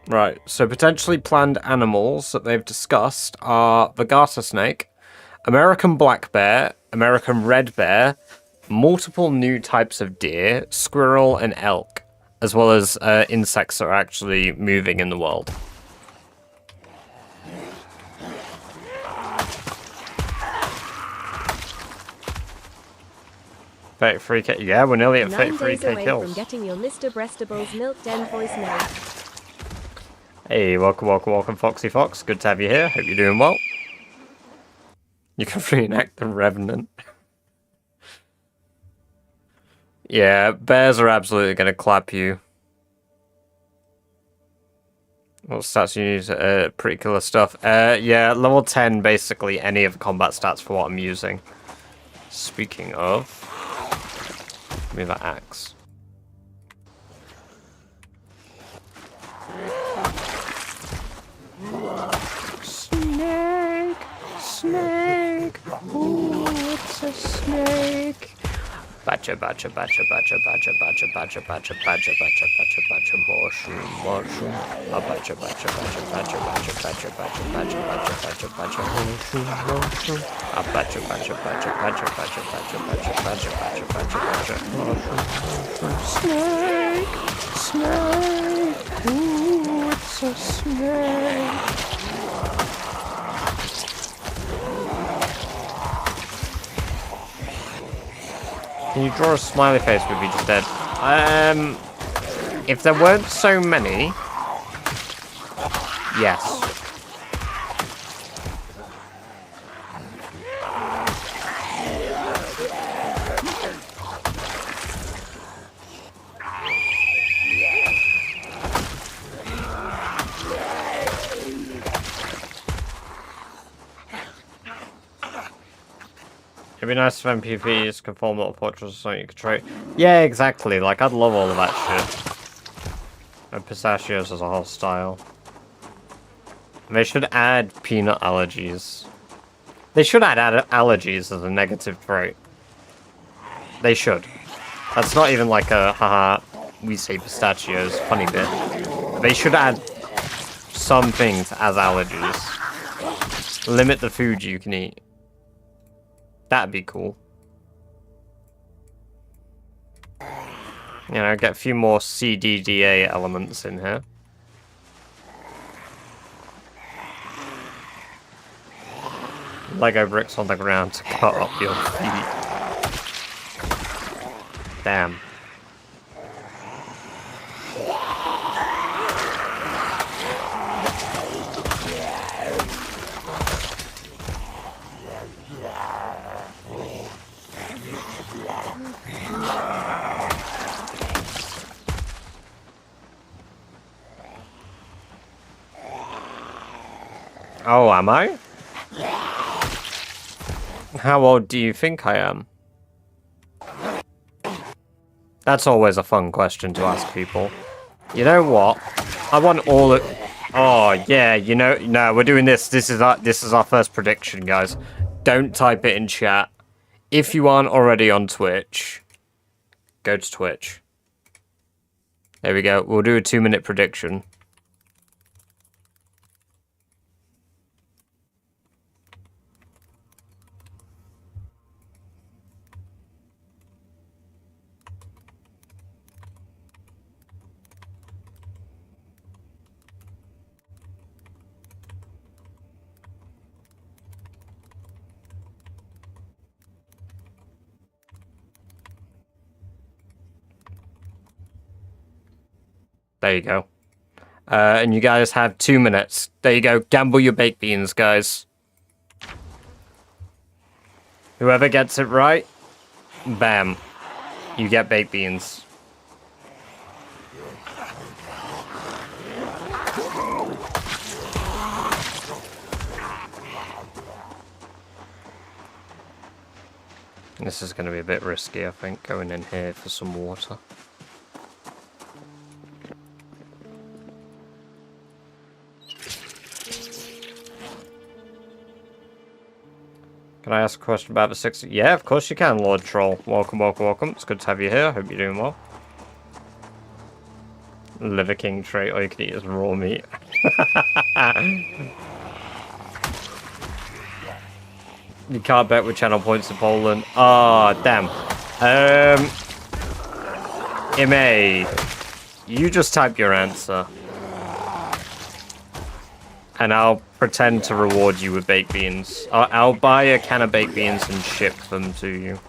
Right, so potentially planned animals that they've discussed are the garter snake, American black bear, American red bear, multiple new types of deer, squirrel, and elk, as well as insects that are actually moving in the world. $33K. Yeah, we're nearly at 9 days 33K away kills. from getting your Mr. Breastables Milk Den voicemail. Hey, welcome, Foxy Fox. Good to have you here. Hope you're doing well. You can reenact the Revenant. Yeah, bears are absolutely going to clap you. What stats you use? Pretty killer stuff. Yeah, level 10, basically any of the combat stats for what I'm using. Speaking of... Give me that axe. Snake! Snake! Ooh, it's a snake! Batcha, batcha, batcha, batcha, batcha, batcha, batcha, batcha, batcha, batcha, batcha, batcha, mushroom, mushroom. A batcha, batcha, batcha, batcha, batcha, batcha, batcha, batcha, batcha, batcha, batcha, mushroom, mushroom. A batcha, batcha, batcha, batcha, batcha, batcha, batcha, batcha, batcha, batcha, batcha, mushroom, mushroom. Snake! Snake! Ooh, it's a snake! Can you draw a smiley face with you just dead? If there weren't so many... Yes. It'd be nice if MPVs could form little fortresses or something you could trade. Yeah, exactly. Like, I'd love all of that shit. And pistachios as a whole style. They should add peanut allergies. They should add allergies as a negative trait. They should. That's not even like a, haha, we say pistachios, funny bit. They should add some things as allergies. Limit the food you can eat. That'd be cool. You know, get a few more CDDA elements in here. Lego bricks on the ground to cut up your feet. Damn. Oh, am I? How old do you think I am? That's always a fun question to ask people. You know what? I want all of... Oh, yeah, you know... No, we're doing this. This is our first prediction, guys. Don't type it in chat. If you aren't already on Twitch, go to Twitch. There we go. We'll do a 2-minute prediction. There you go. And you guys have 2 minutes. There you go. Gamble your baked beans, guys. Whoever gets it right, bam. You get baked beans. This is going to be a bit risky, I think, going in here for some water. Can I ask a question about the 60? Yeah, of course you can, Lord Troll. Welcome, welcome, welcome. It's good to have you here. Hope you're doing well. Liver King trait, all you can eat is raw meat. You can't bet with channel points in Poland. Ah, oh, damn. Ime, you just type your answer. And I'll pretend to reward you with baked beans. I'll buy a can of baked beans and ship them to you.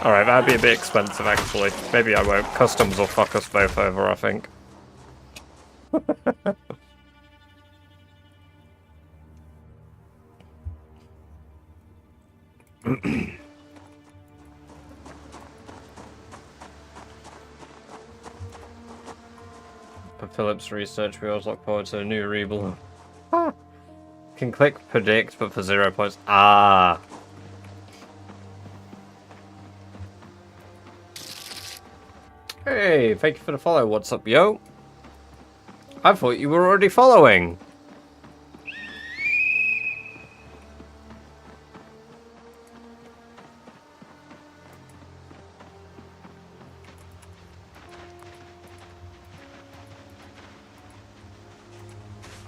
Alright, that'd be a bit expensive actually. Maybe I won't. Customs will fuck us both over, I think. For Philip's research, we always look forward to a new Rebel. Can click predict, but for 0 points. Ah. Hey, thank you for the follow. What's up, yo? I thought you were already following.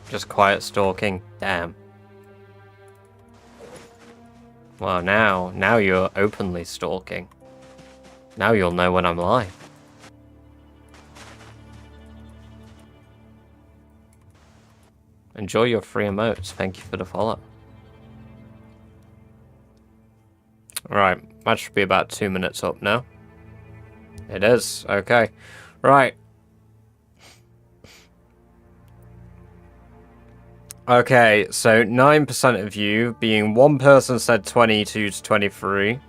Just quiet stalking. Damn. Well, now you're openly stalking. Now you'll know when I'm live. Enjoy your free emotes. Thank you for the follow. Right, that should be about 2 minutes up now. It is. Okay. Right. Okay, so 9% of you, being one person said 22 to 23.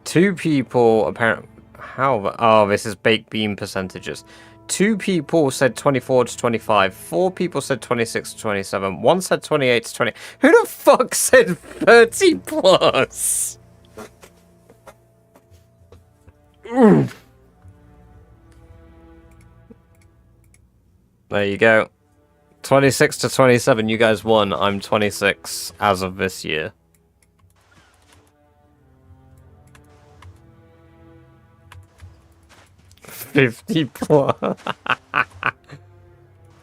Two people apparently... How? Oh, this is baked bean percentages. 2 people said 24 to 25. 4 people said 26 to 27. 1 said 28 to 20. Who the fuck said 30 plus? Oof. There you go. 26 to 27, you guys won. I'm 26 as of this year. $50 plus.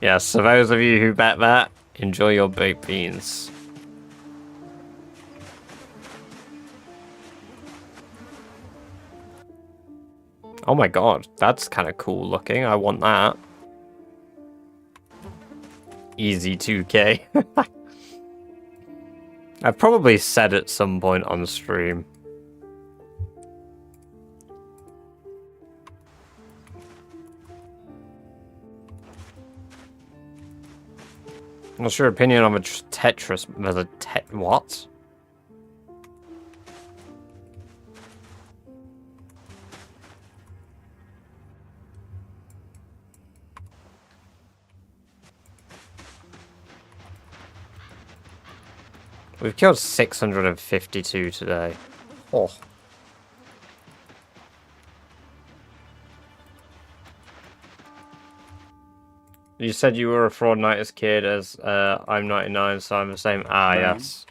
Yeah, so those of you who bet that, enjoy your baked beans. Oh my god, that's kind of cool looking. I want that. Easy 2K. I've probably said at some point on stream. What's your opinion on a Tetris? What? We've killed 652 today. Oh. You said you were a Fraudnitis kid, as I'm 99, so I'm the same. Ah, yes.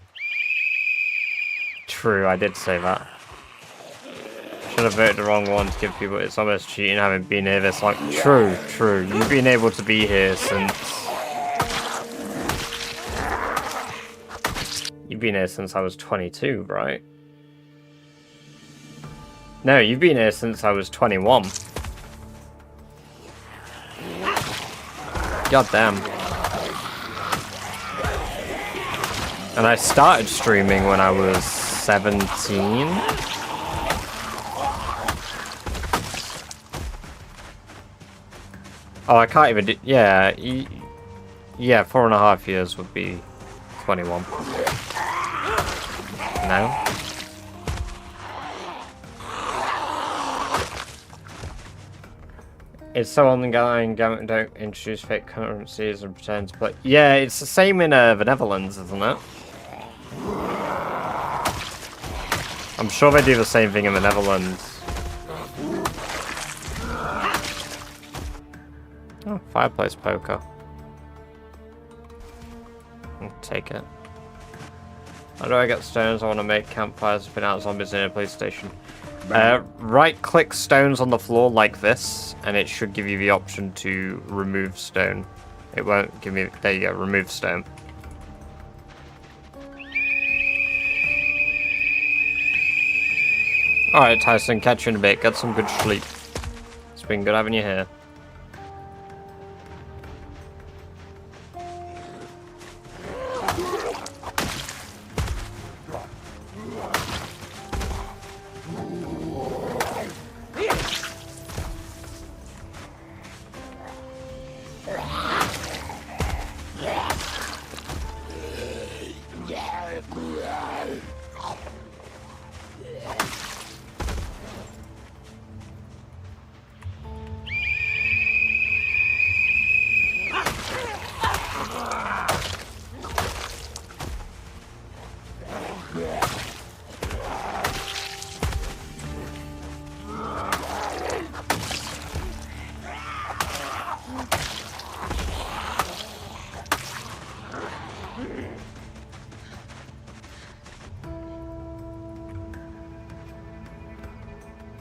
True, I did say that. Should have voted the wrong one to give people... It's almost cheating having been here this long. True, true. You've been able to be here since... You've been here since I was 22, right? No, you've been here since I was 21. God damn. And I started streaming when I was 17. Oh, I can't even do... Yeah, yeah, 4.5 years would be 21. No? It's so ongoing, don't introduce fake currencies and pretend to play. Yeah, it's the same in the Netherlands, isn't it? I'm sure they do the same thing in the Netherlands. Oh, fireplace poker. I'll take it. How do I get stones? I want to make campfires, spin out zombies in a police station. Right-click stones on the floor like this, and it should give you the option to remove stone. It won't give me... There you go, remove stone. Alright, Tyson, catch you in a bit. Get some good sleep. It's been good having you here.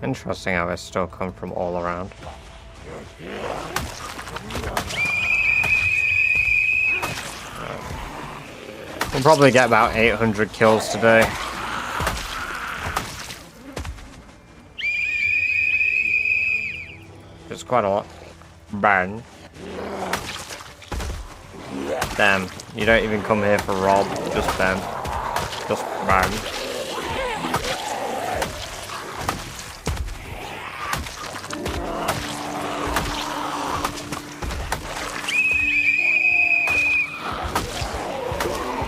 Interesting how they still come from all around. We'll probably get about 800 kills today. It's quite a lot. Bang. Damn, you don't even come here for rob, just bang. Just bang.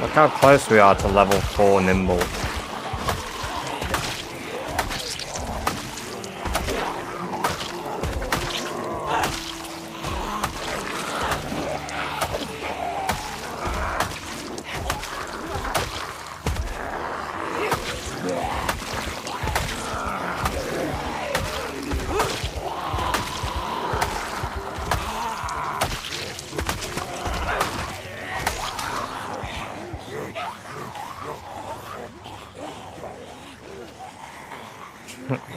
Look how close we are to level 4 nimble.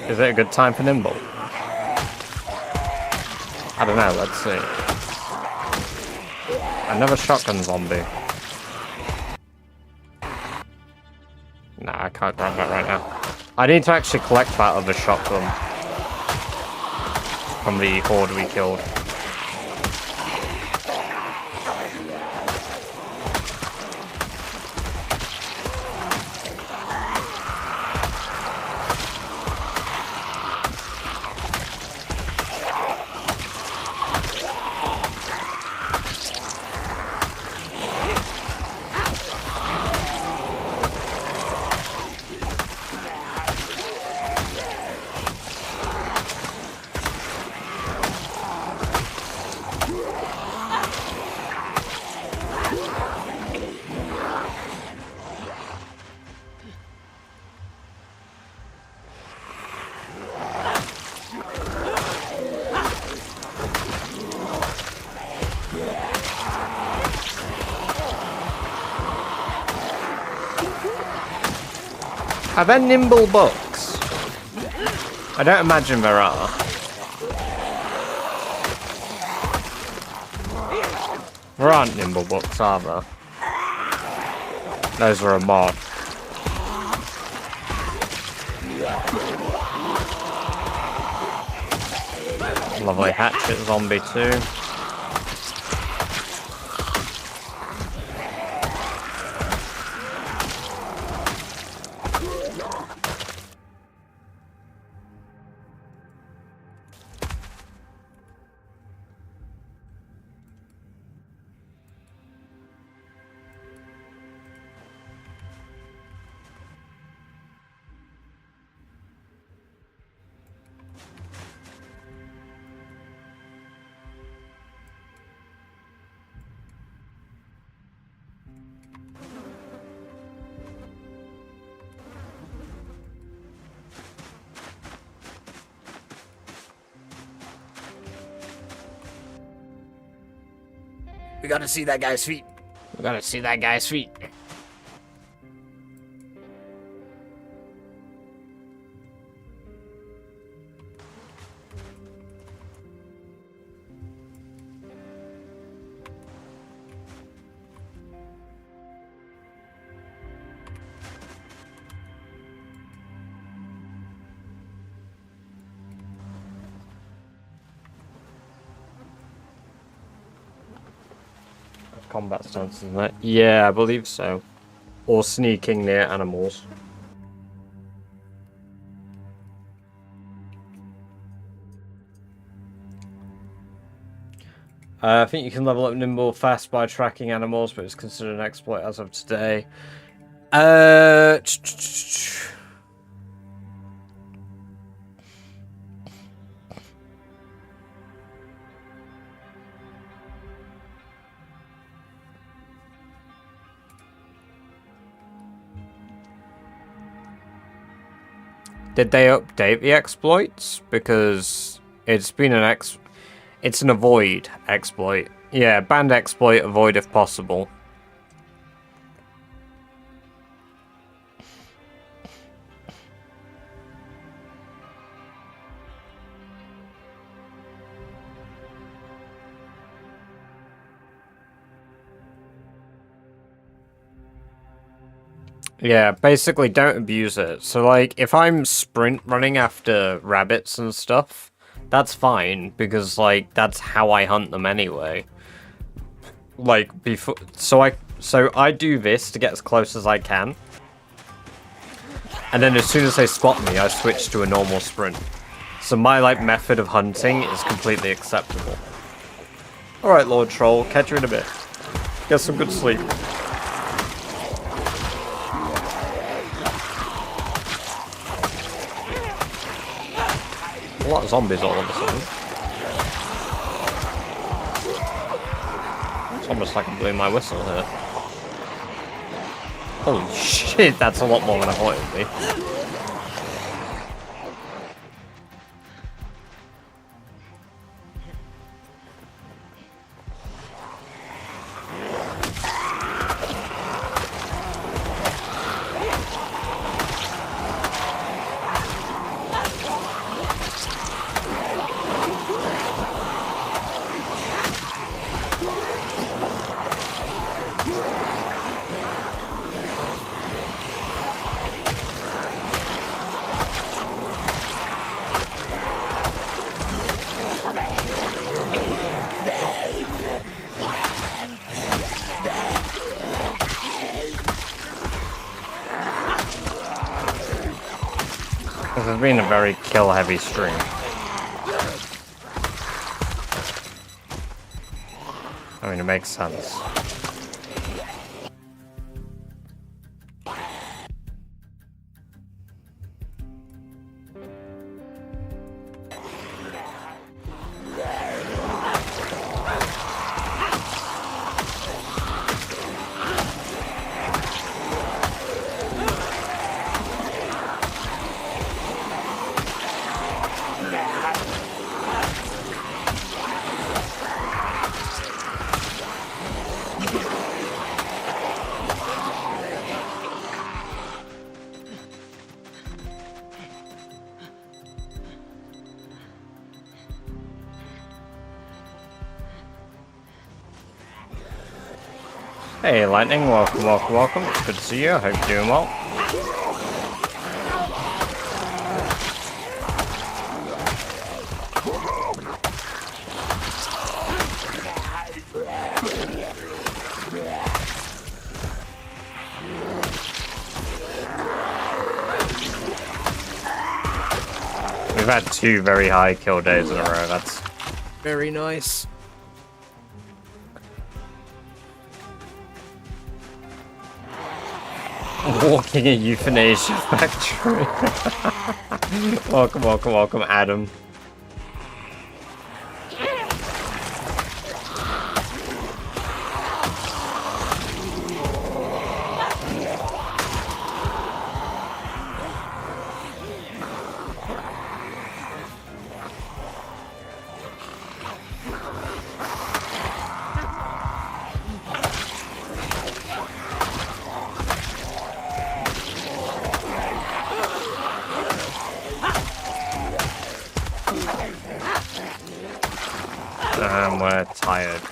Is it a good time for nimble? I don't know, let's see. Another shotgun zombie. Nah, I can't grab that right now. I need to actually collect that other shotgun from the horde we killed. Are there nimble books? I don't imagine there are. There aren't nimble books, are there? Those are a mod. Lovely hatchet zombie too. We gotta see that guy's feet. We gotta see that guy's feet. Combat stance, isn't it? Yeah, I believe so. Or sneaking near animals. I think you can level up nimble fast by tracking animals, but it's considered an exploit as of today. Did they update the exploits? Because it's been it's an avoid exploit. Yeah, banned exploit, avoid if possible. Yeah, basically don't abuse it. So like, if I'm sprint running after rabbits and stuff, that's fine, because like, that's how I hunt them anyway. Like, before, so I do this to get as close as I can. And then as soon as they spot me, I switch to a normal sprint. So my like method of hunting is completely acceptable. Alright, Lord Troll, catch you in a bit. Get some good sleep. A lot of zombies all of a sudden. It's almost like I'm blowing my whistle here. Holy shit, that's a lot more than I thought it would be. This has been a very kill-heavy stream. I mean, it makes sense. Hey Lightning, welcome, welcome, welcome. It's good to see you. I hope you're doing well. We've had 2 very high kill days in a row. That's very nice. Walking a euthanasia factory. welcome, Adam. And we're tired.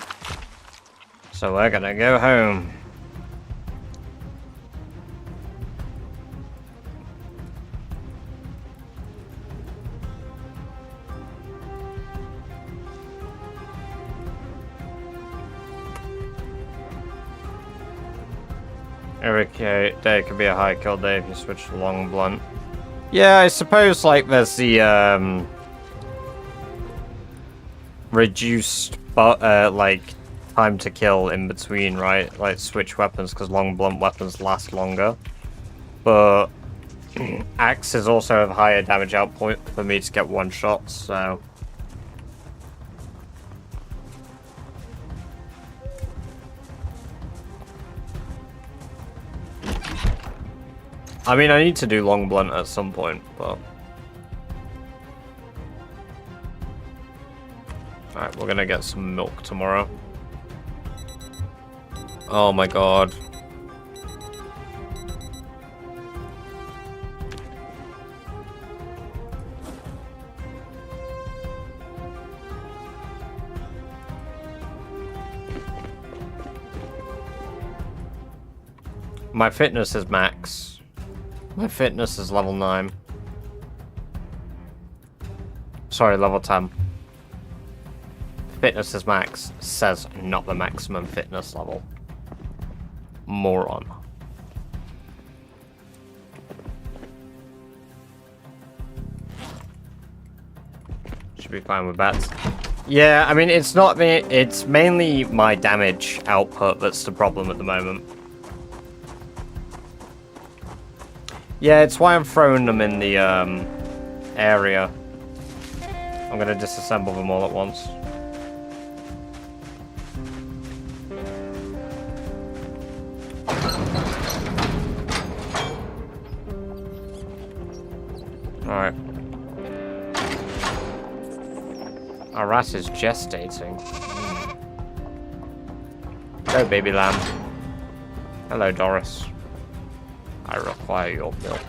So we're gonna go home. Every day could be a high kill day if you switch to long blunt. Yeah, I suppose like there's the reduced like time to kill in between, right? Like switch weapons because long blunt weapons last longer. But axes also have higher damage output for me to get one shots, so I mean, I need to do long blunt at some point, but alright, we're gonna get some milk tomorrow. Oh my god. My fitness is max. My fitness is level 9. Sorry, level 10. Fitness is max. Says not the maximum fitness level. Moron. Should be fine with bats. Yeah, I mean, it's not me. It's mainly my damage output that's the problem at the moment. Yeah, it's why I'm throwing them in the area. I'm gonna disassemble them all at once. Alright. Our rat is gestating. Hello, baby lamb. Hello, Doris. I require your milk.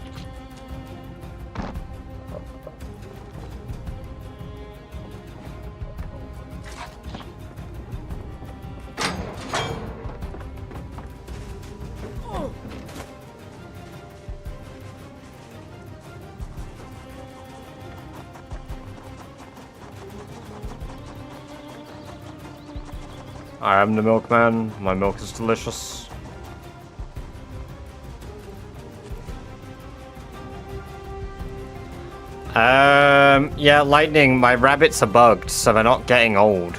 I am the milkman. My milk is delicious. Yeah, lightning, my rabbits are bugged, so they're not getting old.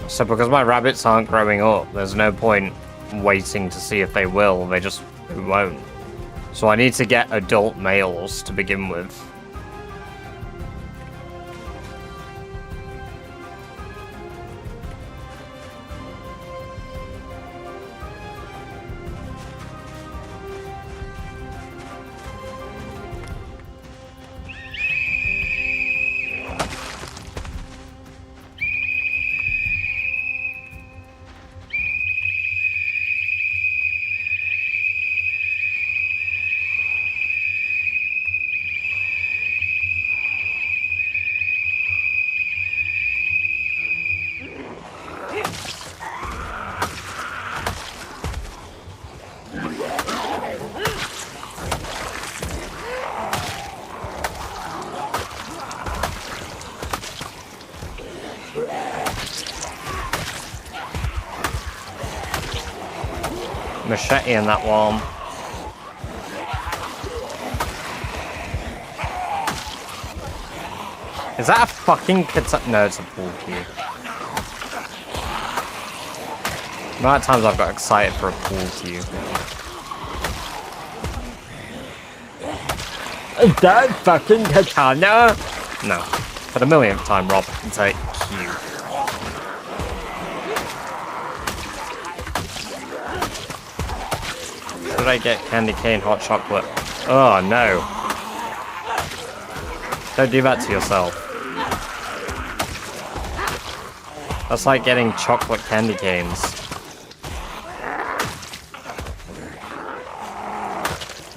So because my rabbits aren't growing up, there's no point waiting to see if they will, they just won't. So I need to get adult males to begin with. Machete in that one. Is that a fucking kata? No, it's a pool cue. The amount of times I've got excited for a pool cue. Is that fucking katana? No. For the millionth time, Rob, it's a cue. Should I get candy cane hot chocolate? Oh no. Don't do that to yourself. That's like getting chocolate candy canes.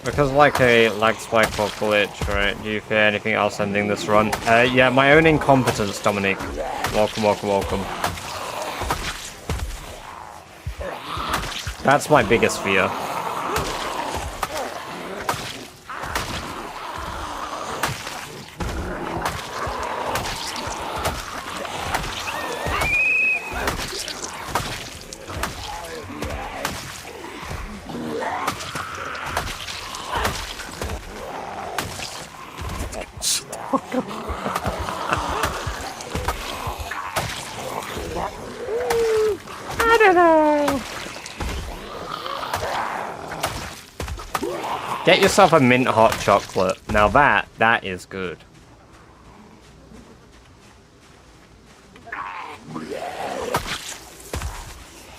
Because like a lag spike or glitch, right? Do you fear anything else ending this run? Yeah, my own incompetence, Dominic. Welcome, welcome, welcome. That's my biggest fear. I don't know. Get yourself a mint hot chocolate. Now that is good.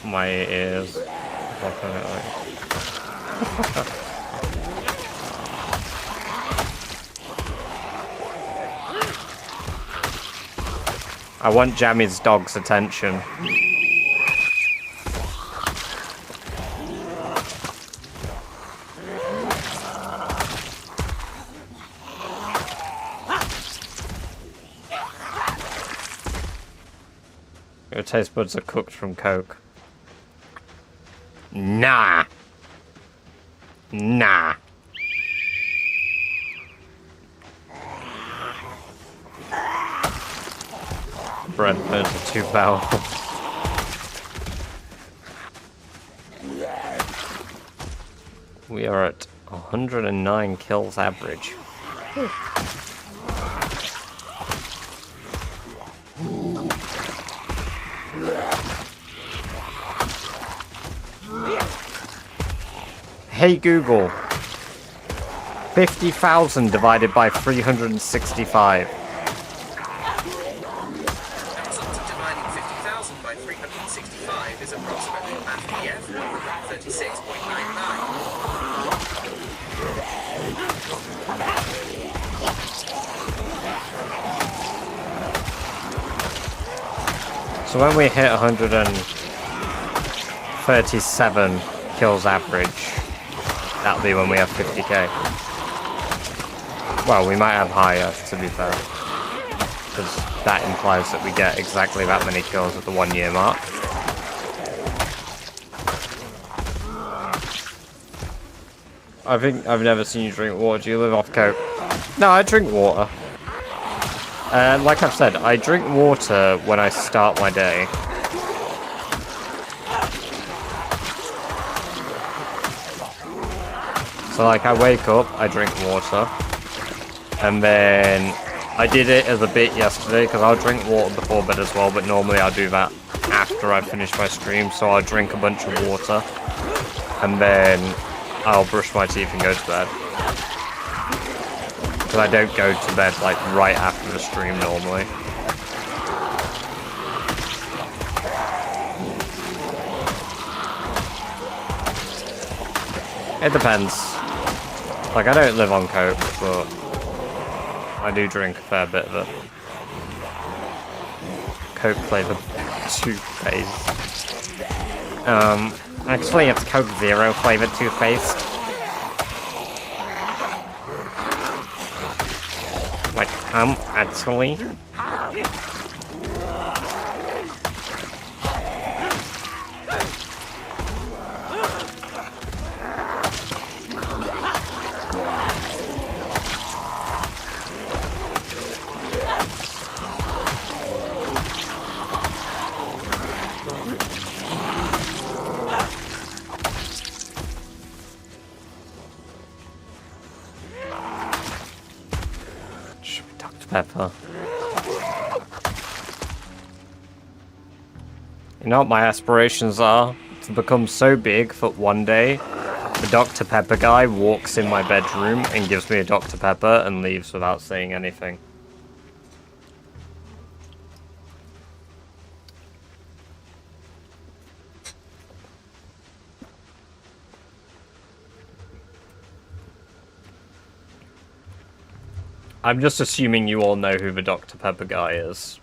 My ears. I want Jammy's dog's attention. Your taste buds are cooked from Coke. Nah. Nah. Bread burns are too powerful. We are at 109 kills average. Hey Google, 50,000 divided by 365. Dividing 50,000 by 365 is approximately math PF 36.99. So when we hit 137 kills average, that'll be when we have 50k. Well, we might have higher, to be fair. Because that implies that we get exactly that many kills at the 1 year mark. I think I've never seen you drink water. Do you live off Coke? No, I drink water. Like I've said, I drink water when I start my day. So like I wake up, I drink water. And then I did it as a bit yesterday because I'll drink water before bed as well, but normally I'll do that after I finish my stream. So I'll drink a bunch of water and then I'll brush my teeth and go to bed. Because I don't go to bed like right after the stream normally. It depends. Like I don't live on Coke, but I do drink a fair bit of it. Coke flavored toothpaste. Actually it's Coke Zero flavored toothpaste. Like, actually. Dr. Pepper. You know what my aspirations are? To become so big that one day the Dr. Pepper guy walks in my bedroom and gives me a Dr. Pepper and leaves without saying anything. I'm just assuming you all know who the Dr. Pepper guy is.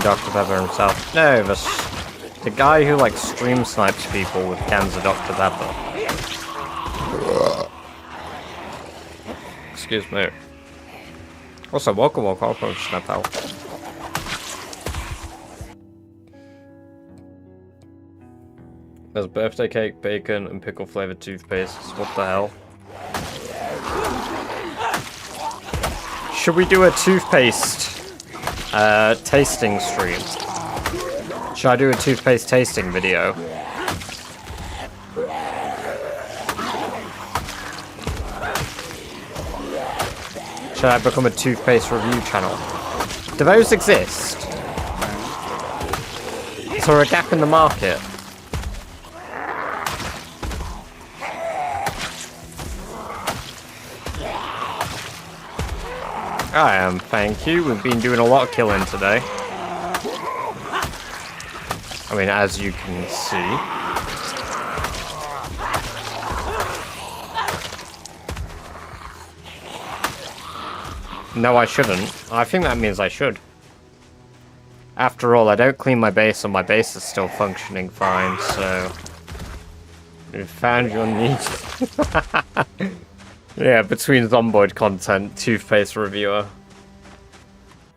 Dr. Pepper himself. No, the guy who like stream snipes people with cans of Dr. Pepper. Excuse me. Also, welcome from Snap Out. There's birthday cake, bacon, and pickle flavored toothpaste. What the hell? Should we do a toothpaste tasting stream? Should I do a toothpaste tasting video? Should I become a toothpaste review channel? Do those exist? Is there a gap in the market? I am, thank you. We've been doing a lot of killing today. I mean, as you can see. No, I shouldn't. I think that means I should. After all, I don't clean my base and my base is still functioning fine, so... You found your niche. Yeah, between Zomboid content, toothpaste reviewer.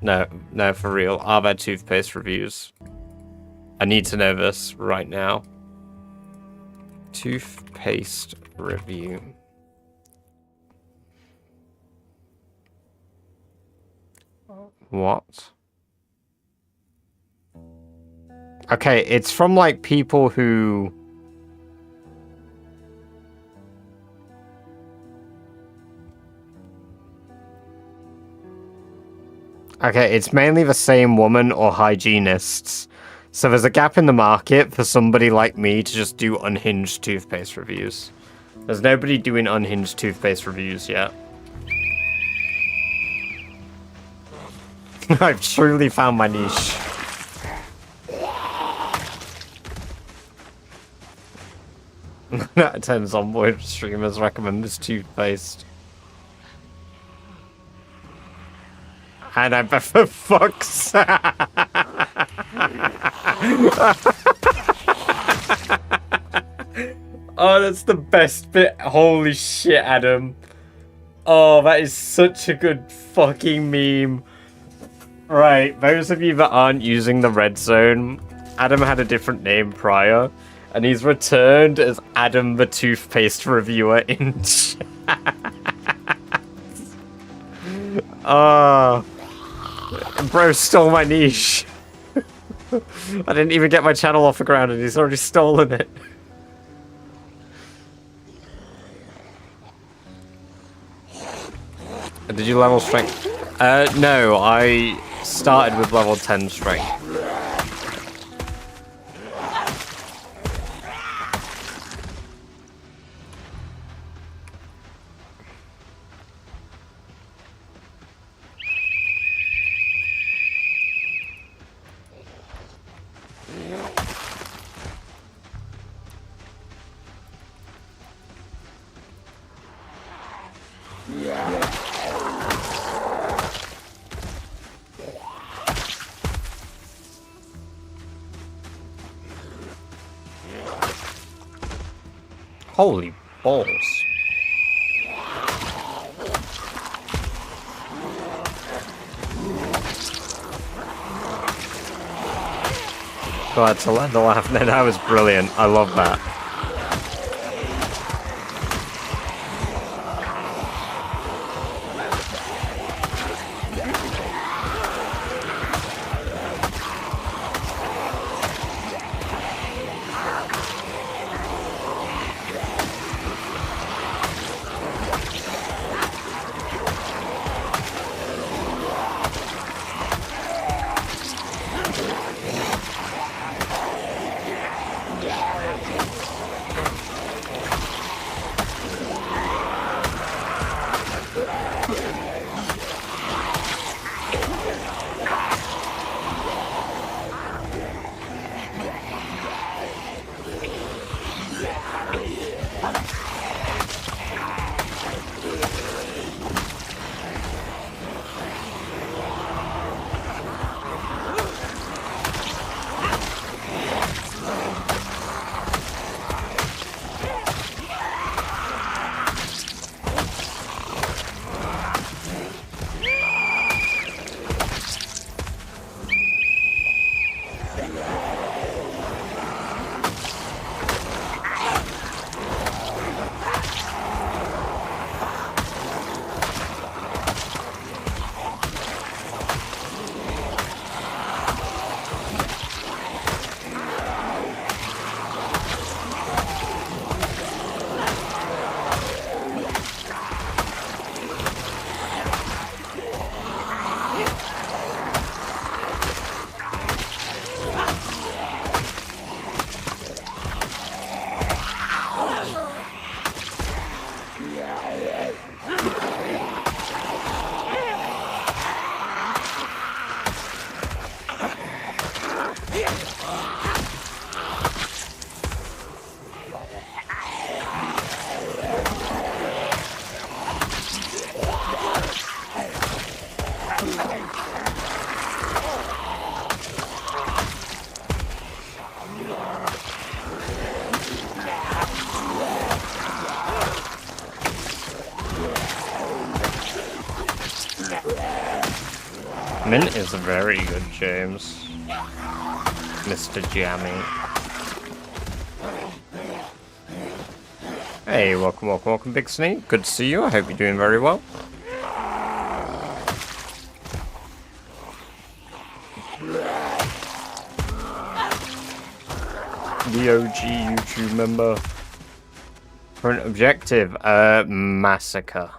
No, for real. Are there toothpaste reviews? I need to know this right now. Toothpaste review. What? Okay, it's from like people who... Okay, it's mainly the same woman or hygienists. So there's a gap in the market for somebody like me to just do unhinged toothpaste reviews. There's nobody doing unhinged toothpaste reviews yet. I've truly found my niche. Out of 10 Zomboid streamers recommend this toothpaste. And I bet for fuck's sake. Oh, that's the best bit. Holy shit, Adam. Oh, that is such a good fucking meme. Right, those of you that aren't using the red zone, Adam had a different name prior, and he's returned as Adam the Toothpaste Reviewer in chat. Oh. Bro stole my niche. I didn't even get my channel off the ground and he's already stolen it. Did you level strength? No, I started with level 10 strength. Holy balls. required to land the laugh. No, that was brilliant. I love that. Mint is very good, James. Mr. Jammy. Hey, welcome, Big Snake. Good to see you. I hope you're doing very well. The OG YouTube member. Current objective, massacre.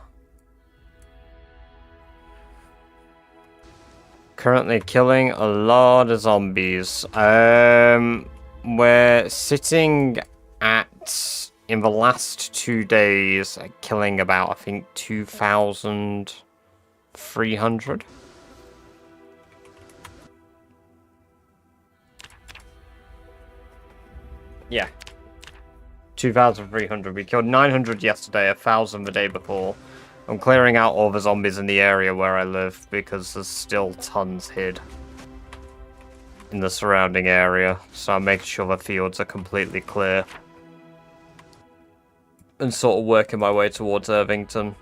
Currently killing a lot of zombies. We're sitting at, in the last 2 days, killing about, I think, 2,300. Yeah. 2,300. We killed 900 yesterday, 1,000 the day before. I'm clearing out all the zombies in the area where I live because there's still tons hid in the surrounding area. So I'm making sure the fields are completely clear. And sort of working my way towards Irvington.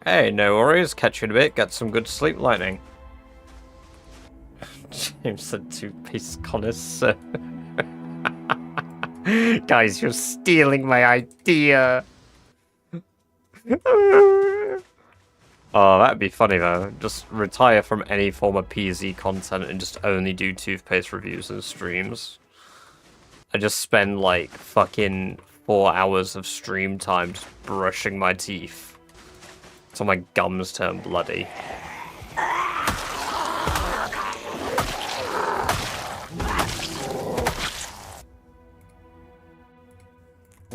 Hey, no worries. Catch you in a bit. Get some good sleep, Lightning. James said toothpaste connoisseur. Guys, you're stealing my idea. Oh, that'd be funny though. Just retire from any form of PZ content and just only do toothpaste reviews and streams. I just spend like fucking 4 hours of stream time just brushing my teeth till my gums turn bloody.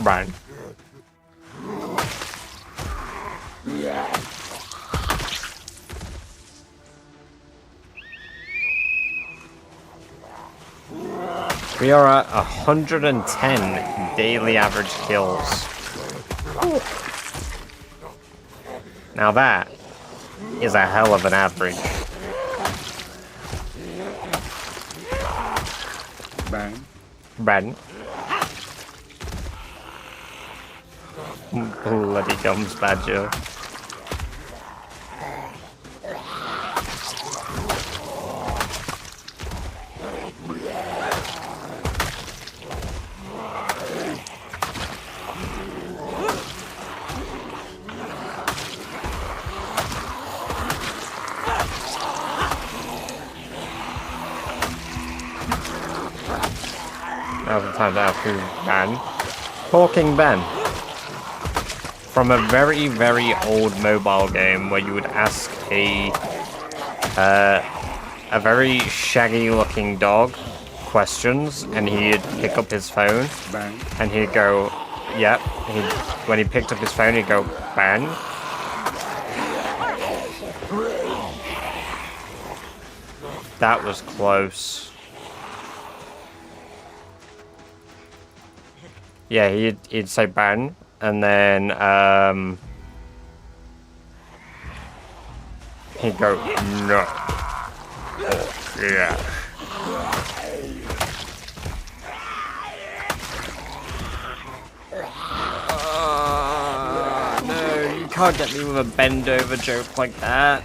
Right. We are at 110 daily average kills. Now that is a hell of an average. Bang. Bang. Bloody gums badger. Now's the time to ask who's Ben. Talking Ben. From a very, very old mobile game where you would ask a very shaggy-looking dog questions, and he'd pick up his phone, Bang. and he'd go, yep. When he picked up his phone, he'd go, Ben. That was close. Yeah, he'd say Ben, and then he'd go no. Oh, yeah. No, you can't get me with a bend over joke like that.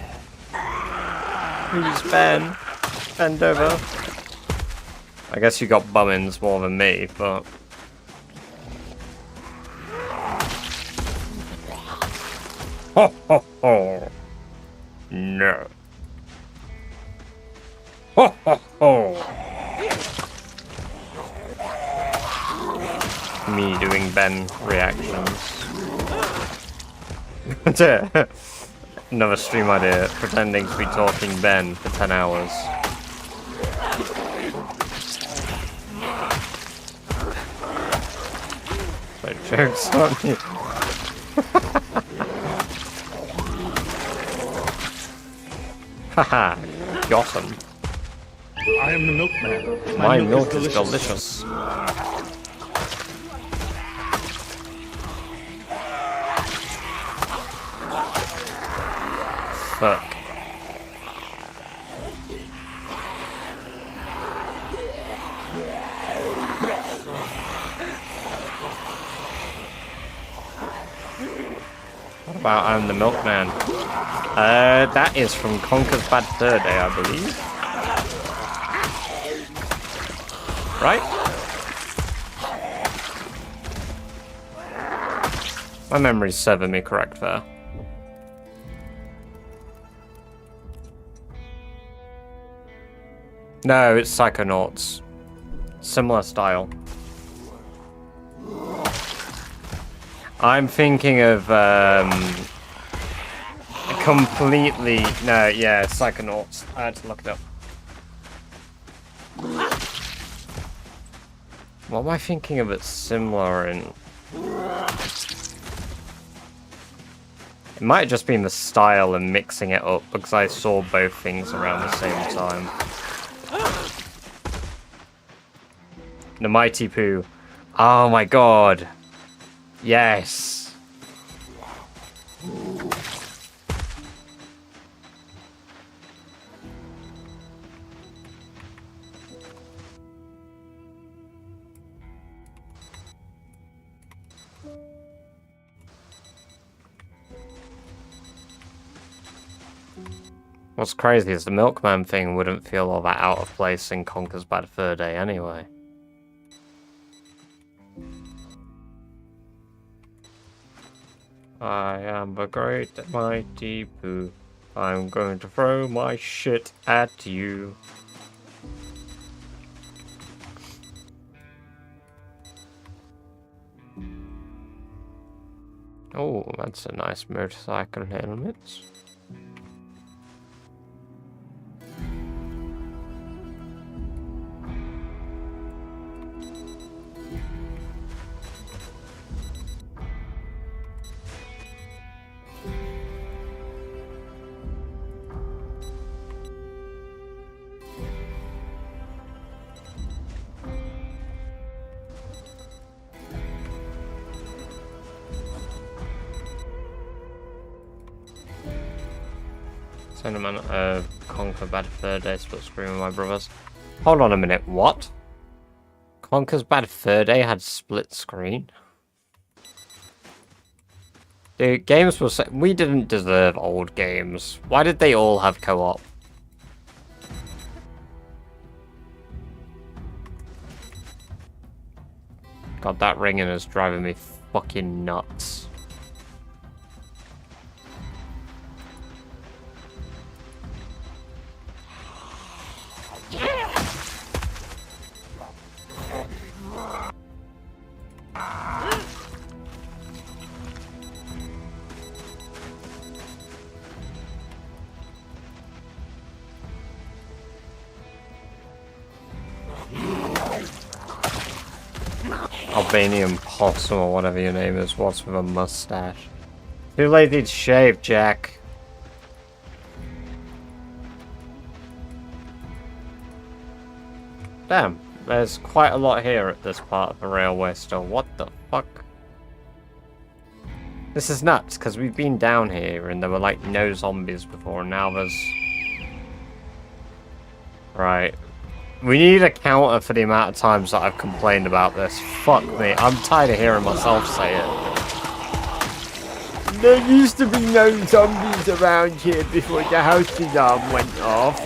Who's Ben? Bend over. I guess you got bummins more than me, but. Ho ho ho! No. Ho ho ho! Me doing Ben reactions. Another stream idea, pretending to be talking Ben for 10 hours. So jokes on you. Haha, got him. I am the milkman. My milk is delicious. Fuck. What about I'm the Milkman? That is from Conker's Bad Fur Day, I believe. Right? My memory's serving me correct there. No, it's Psychonauts. Similar style. I'm thinking of completely no, yeah, Psychonauts. I had to look it up. What am I thinking of? It's similar in. It might have just been the style and mixing it up because I saw both things around the same time. The Mighty Pooh. Oh my god. Yes. What's crazy is the Milkman thing wouldn't feel all that out of place in Conker's Bad Fur Day anyway. I am the great mighty Pooh. I'm going to throw my shit at you. Oh, that's a nice motorcycle helmet. Cinnamon, Conker Bad Fur Day split screen with my brothers. Hold on a minute, what? Conker's Bad Fur Day had split screen? Dude, games were so... We didn't deserve old games. Why did they all have co-op? God, that ringing is driving me fucking nuts. Albanian possum or whatever your name is, what's with a mustache? Too lazy to shave, Jack. Damn, there's quite a lot here at this part of the railway still. What the fuck? This is nuts, because we've been down here and there were like no zombies before, and now there's... Right. We need a counter for the amount of times that I've complained about this. Fuck me, I'm tired of hearing myself say it. There used to be no zombies around here before the house alarm went off.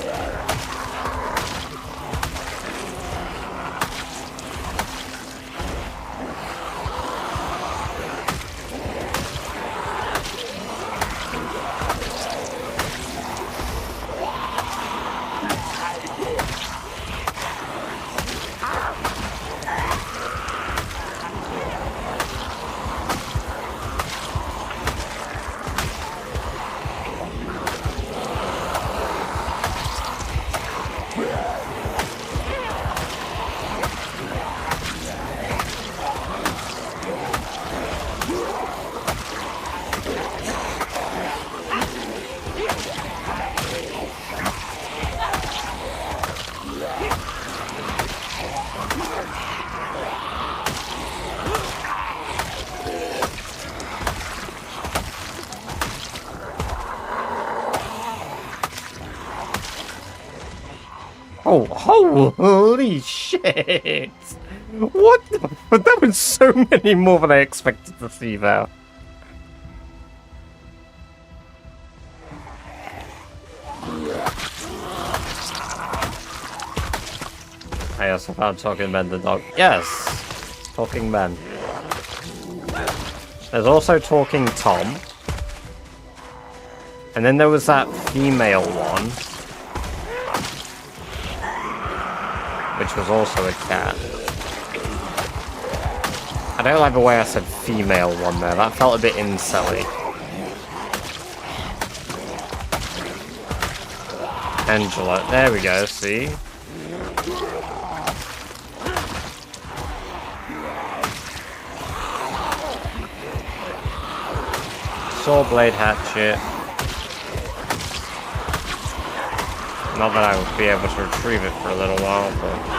Oh, holy shit! What the? That was so many more than I expected to see there. I also found Talking Ben the dog. Yes! Talking Ben. There's also Talking Tom. And then there was that female one. Which was also a cat. I don't like the way I said female one there. That felt a bit incelly. Angela. There we go, see? Saw blade hatchet. Not that I would be able to retrieve it for a little while, but...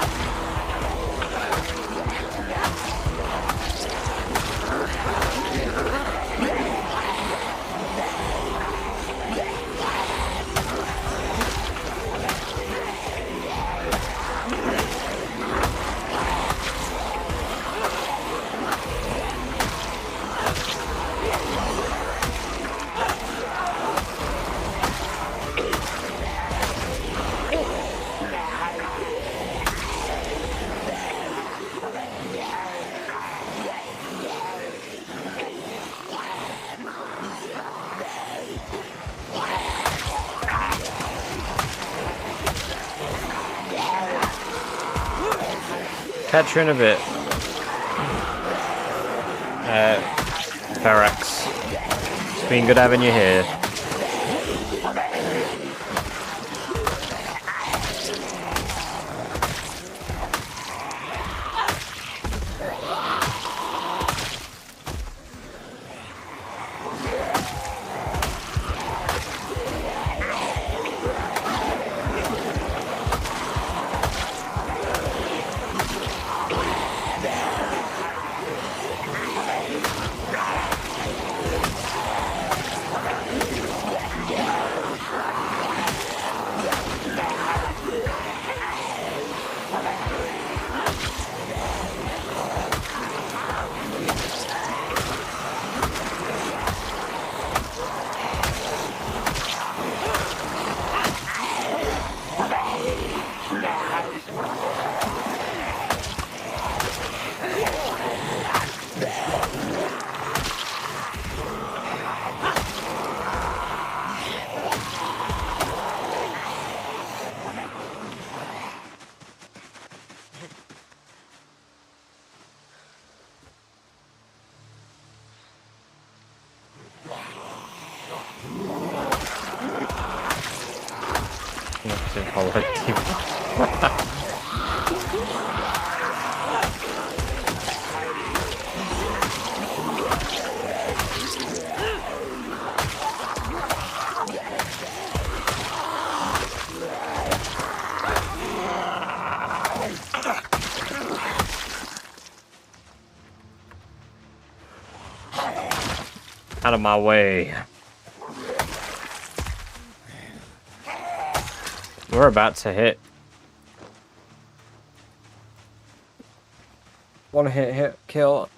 Catch you in a bit. Ferex. It's been good having you here. collective. Out of my way. We're about to hit. One hit, kill.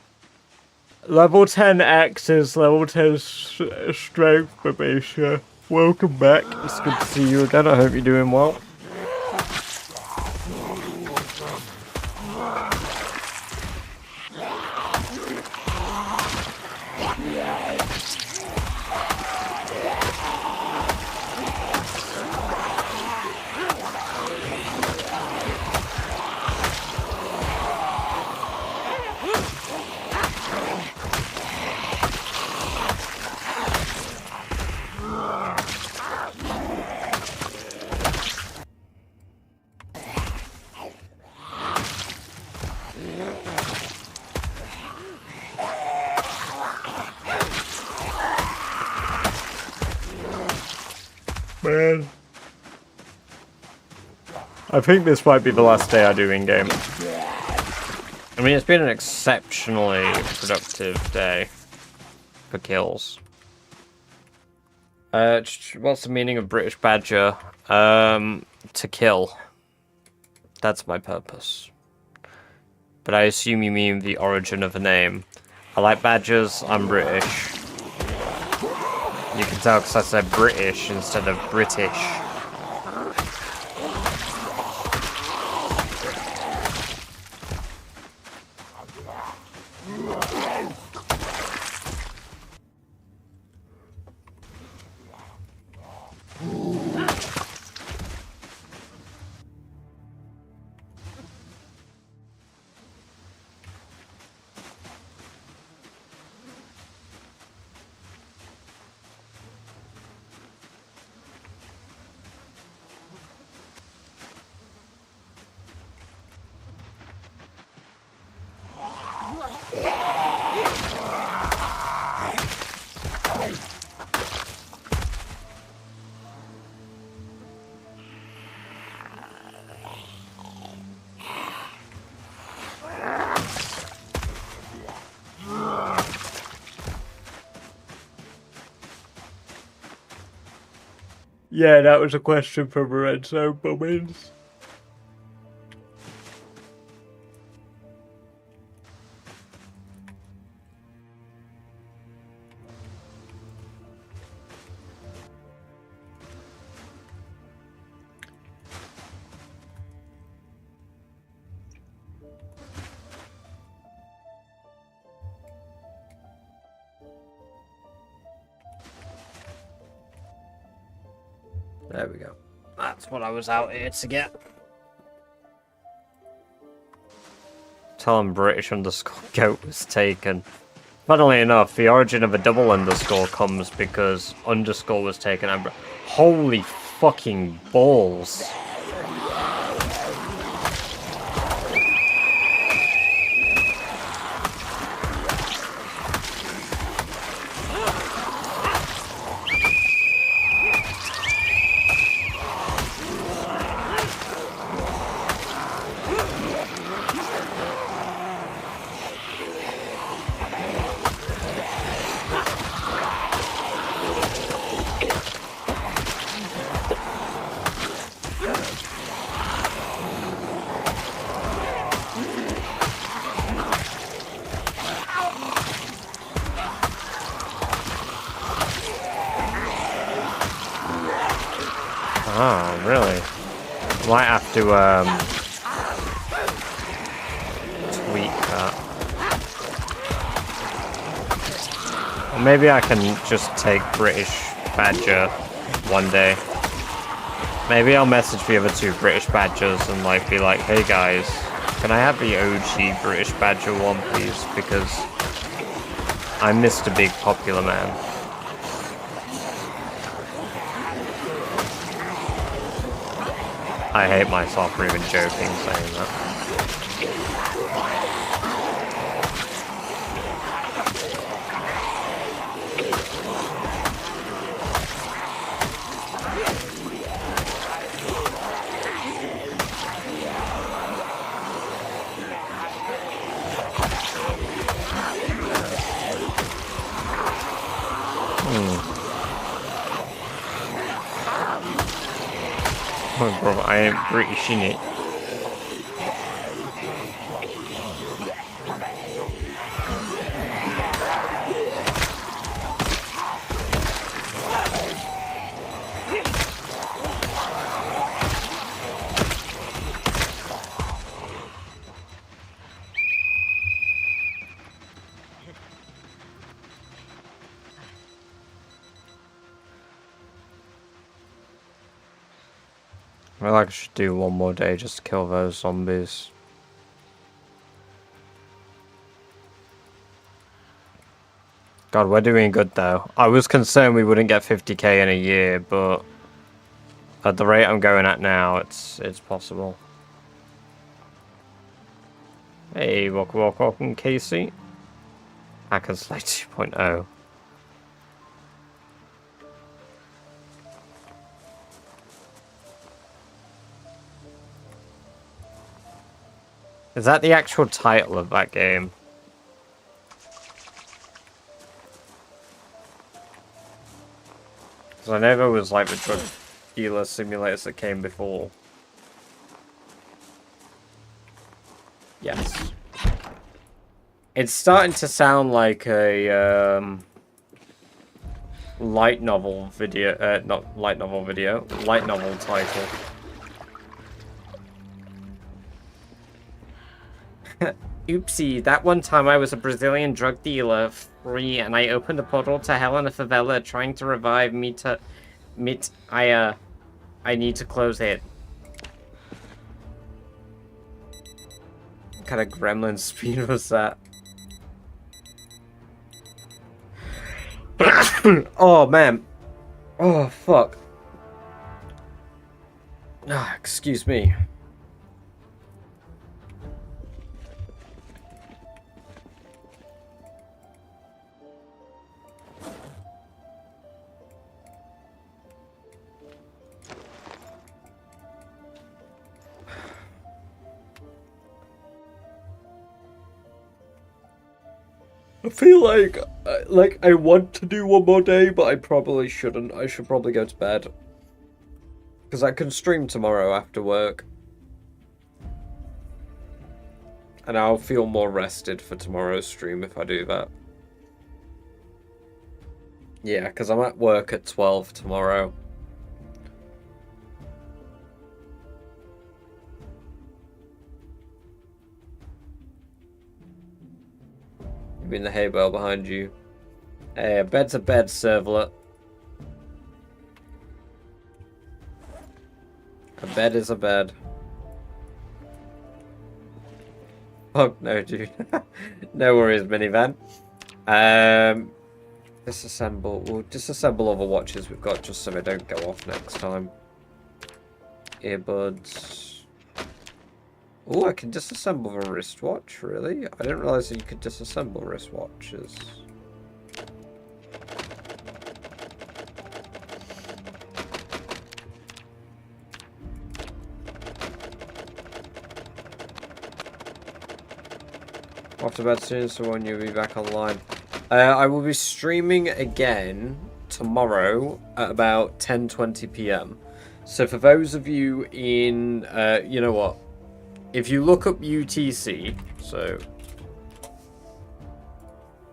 Level 10 axes, level 10 strength for me, sure. Welcome back. It's good to see you again. I hope you're doing well. Man. I think this might be the last day I do in-game. I mean, it's been an exceptionally productive day for kills. What's the meaning of British Badger? To kill. That's my purpose. But I assume you mean the origin of the name. I like badgers, I'm British. You can tell because I said British instead of British. Yeah, that was a question from Lorenzo Bummins. There we go. That's what I was out here to get. Tell him British underscore goat was taken. Funnily enough, the origin of a double underscore comes because underscore was taken. Holy fucking balls. Oh, really? Might have to, tweak that. Or maybe I can just take British Badger one day. Maybe I'll message the other two British Badgers and, like, be like, hey guys, can I have the OG British Badger one, please? Because I'm Mr. Big Popular Man. I hate myself for even joking saying that. Oh, bro, I ain't British in it. I feel like I should do one more day just to kill those zombies. God, we're doing good though. I was concerned we wouldn't get 50k in a year, but at the rate I'm going at now, it's possible. Hey, welcome, Casey. Hack and Slay 2.0. Is that the actual title of that game? Because I know there was like the drug dealer simulators that came before. Yes. It's starting to sound like a light novel video, not light novel video, light novel title. Oopsie, that one time I was a Brazilian drug dealer, free, and I opened a portal to hell in a favela trying to revive me to... I need to close it. What kind of gremlin speed was that? Oh, man. Oh, fuck. Ah, excuse me. I feel like I want to do one more day, but I probably shouldn't. I should probably go to bed. Because I can stream tomorrow after work. And I'll feel more rested for tomorrow's stream if I do that. Yeah, because I'm at work at 12 tomorrow. You mean the hay bale behind you? Hey, a bed's a bed, servlet. A bed is a bed. Oh, no, dude. No worries, minivan. Disassemble. We'll disassemble all the watches we've got just so they don't go off next time. Earbuds. Oh, I can disassemble the wristwatch, really? I didn't realize that you could disassemble wristwatches. Off to bed soon, so when you'll be back online. I will be streaming again tomorrow at about 10:20 p.m. So for those of you in, you know what? If you look up UTC, so...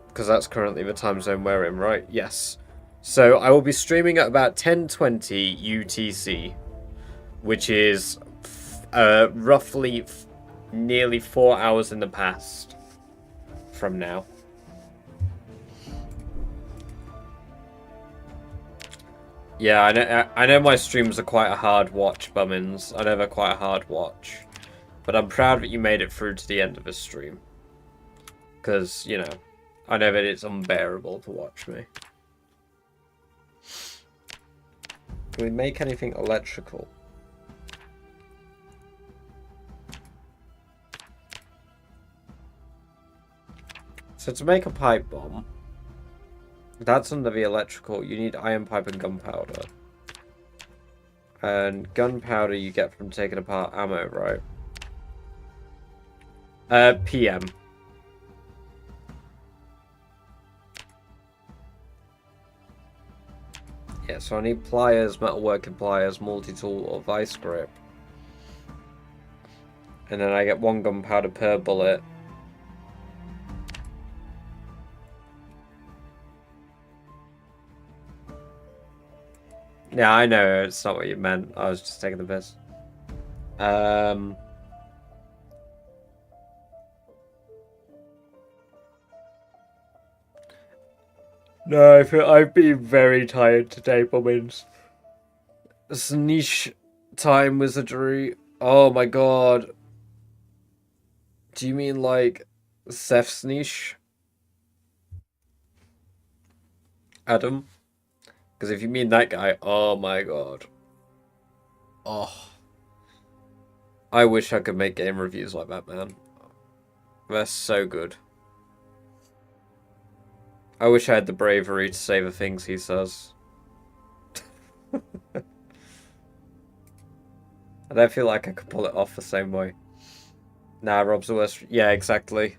because that's currently the time zone we're in, right? Yes. So I will be streaming at about 10:20 UTC, which is roughly nearly 4 hours in the past from now. Yeah, I know my streams are quite a hard watch, Bummins. I know they're quite a hard watch. But I'm proud that you made it through to the end of the stream. Because, you know, I know that it's unbearable to watch me. Can we make anything electrical? So to make a pipe bomb, that's under the electrical. You need iron pipe and gunpowder. And gunpowder you get from taking apart ammo, right? PM. Yeah, so I need pliers, metalworking pliers, multi-tool, or vice grip. And then I get 1 gunpowder per bullet. Yeah, I know, it's not what you meant. I was just taking the piss. No, I've been very tired today, Bobbins. Niche time wizardry. Oh my god. Do you mean like Seth's niche? Adam? Because if you mean that guy, oh my god. Oh. I wish I could make game reviews like that, man. They're so good. I wish I had the bravery to say the things he says. I don't feel like I could pull it off the same way. Nah, Rob's the worst. Yeah, exactly.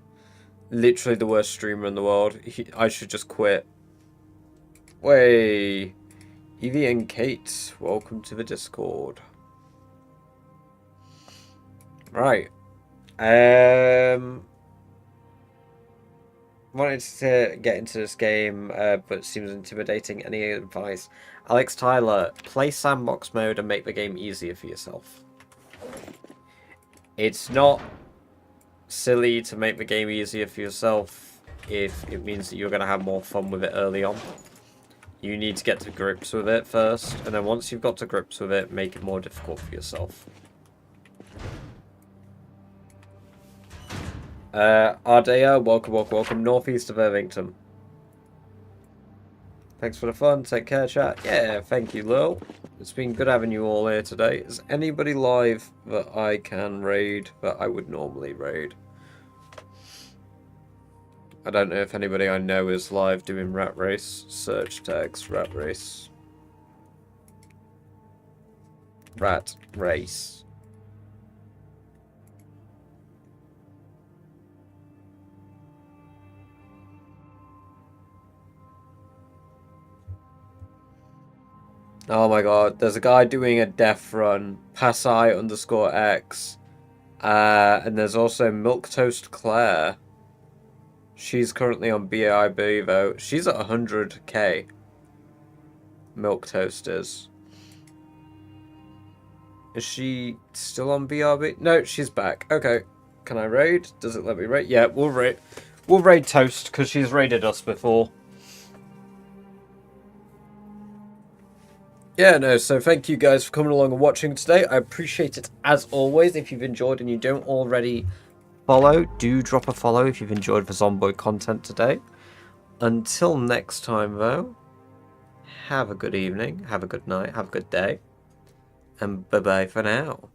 Literally the worst streamer in the world. I should just quit. Way. Evie and Kate, welcome to the Discord. Right. Wanted to get into this game, but seems intimidating. Any advice? Alex Tyler, play sandbox mode and make the game easier for yourself. It's not silly to make the game easier for yourself if it means that you're going to have more fun with it early on. You need to get to grips with it first, and then once you've got to grips with it, make it more difficult for yourself. Ardea, welcome, northeast of Irvington. Thanks for the fun, take care, chat. Yeah, thank you, Lil. It's been good having you all here today. Is anybody live that I can raid, that I would normally raid? I don't know if anybody I know is live doing Rat Race. Search tags, Rat Race. Rat Race. Oh my god, there's a guy doing a death run, Passai_X, and there's also Milk Toast Claire. She's currently on BIB though. She's at 100k. Milk Toast is. Is she still on BRB? No, she's back. Okay. Can I raid? Does it let me raid? Yeah, we'll raid. We'll raid Toast because she's raided us before. Yeah, no, so thank you guys for coming along and watching today. I appreciate it as always. If you've enjoyed and you don't already follow, do drop a follow if you've enjoyed the Zomboid content today. Until next time, though, have a good evening, have a good night, have a good day, and bye-bye for now.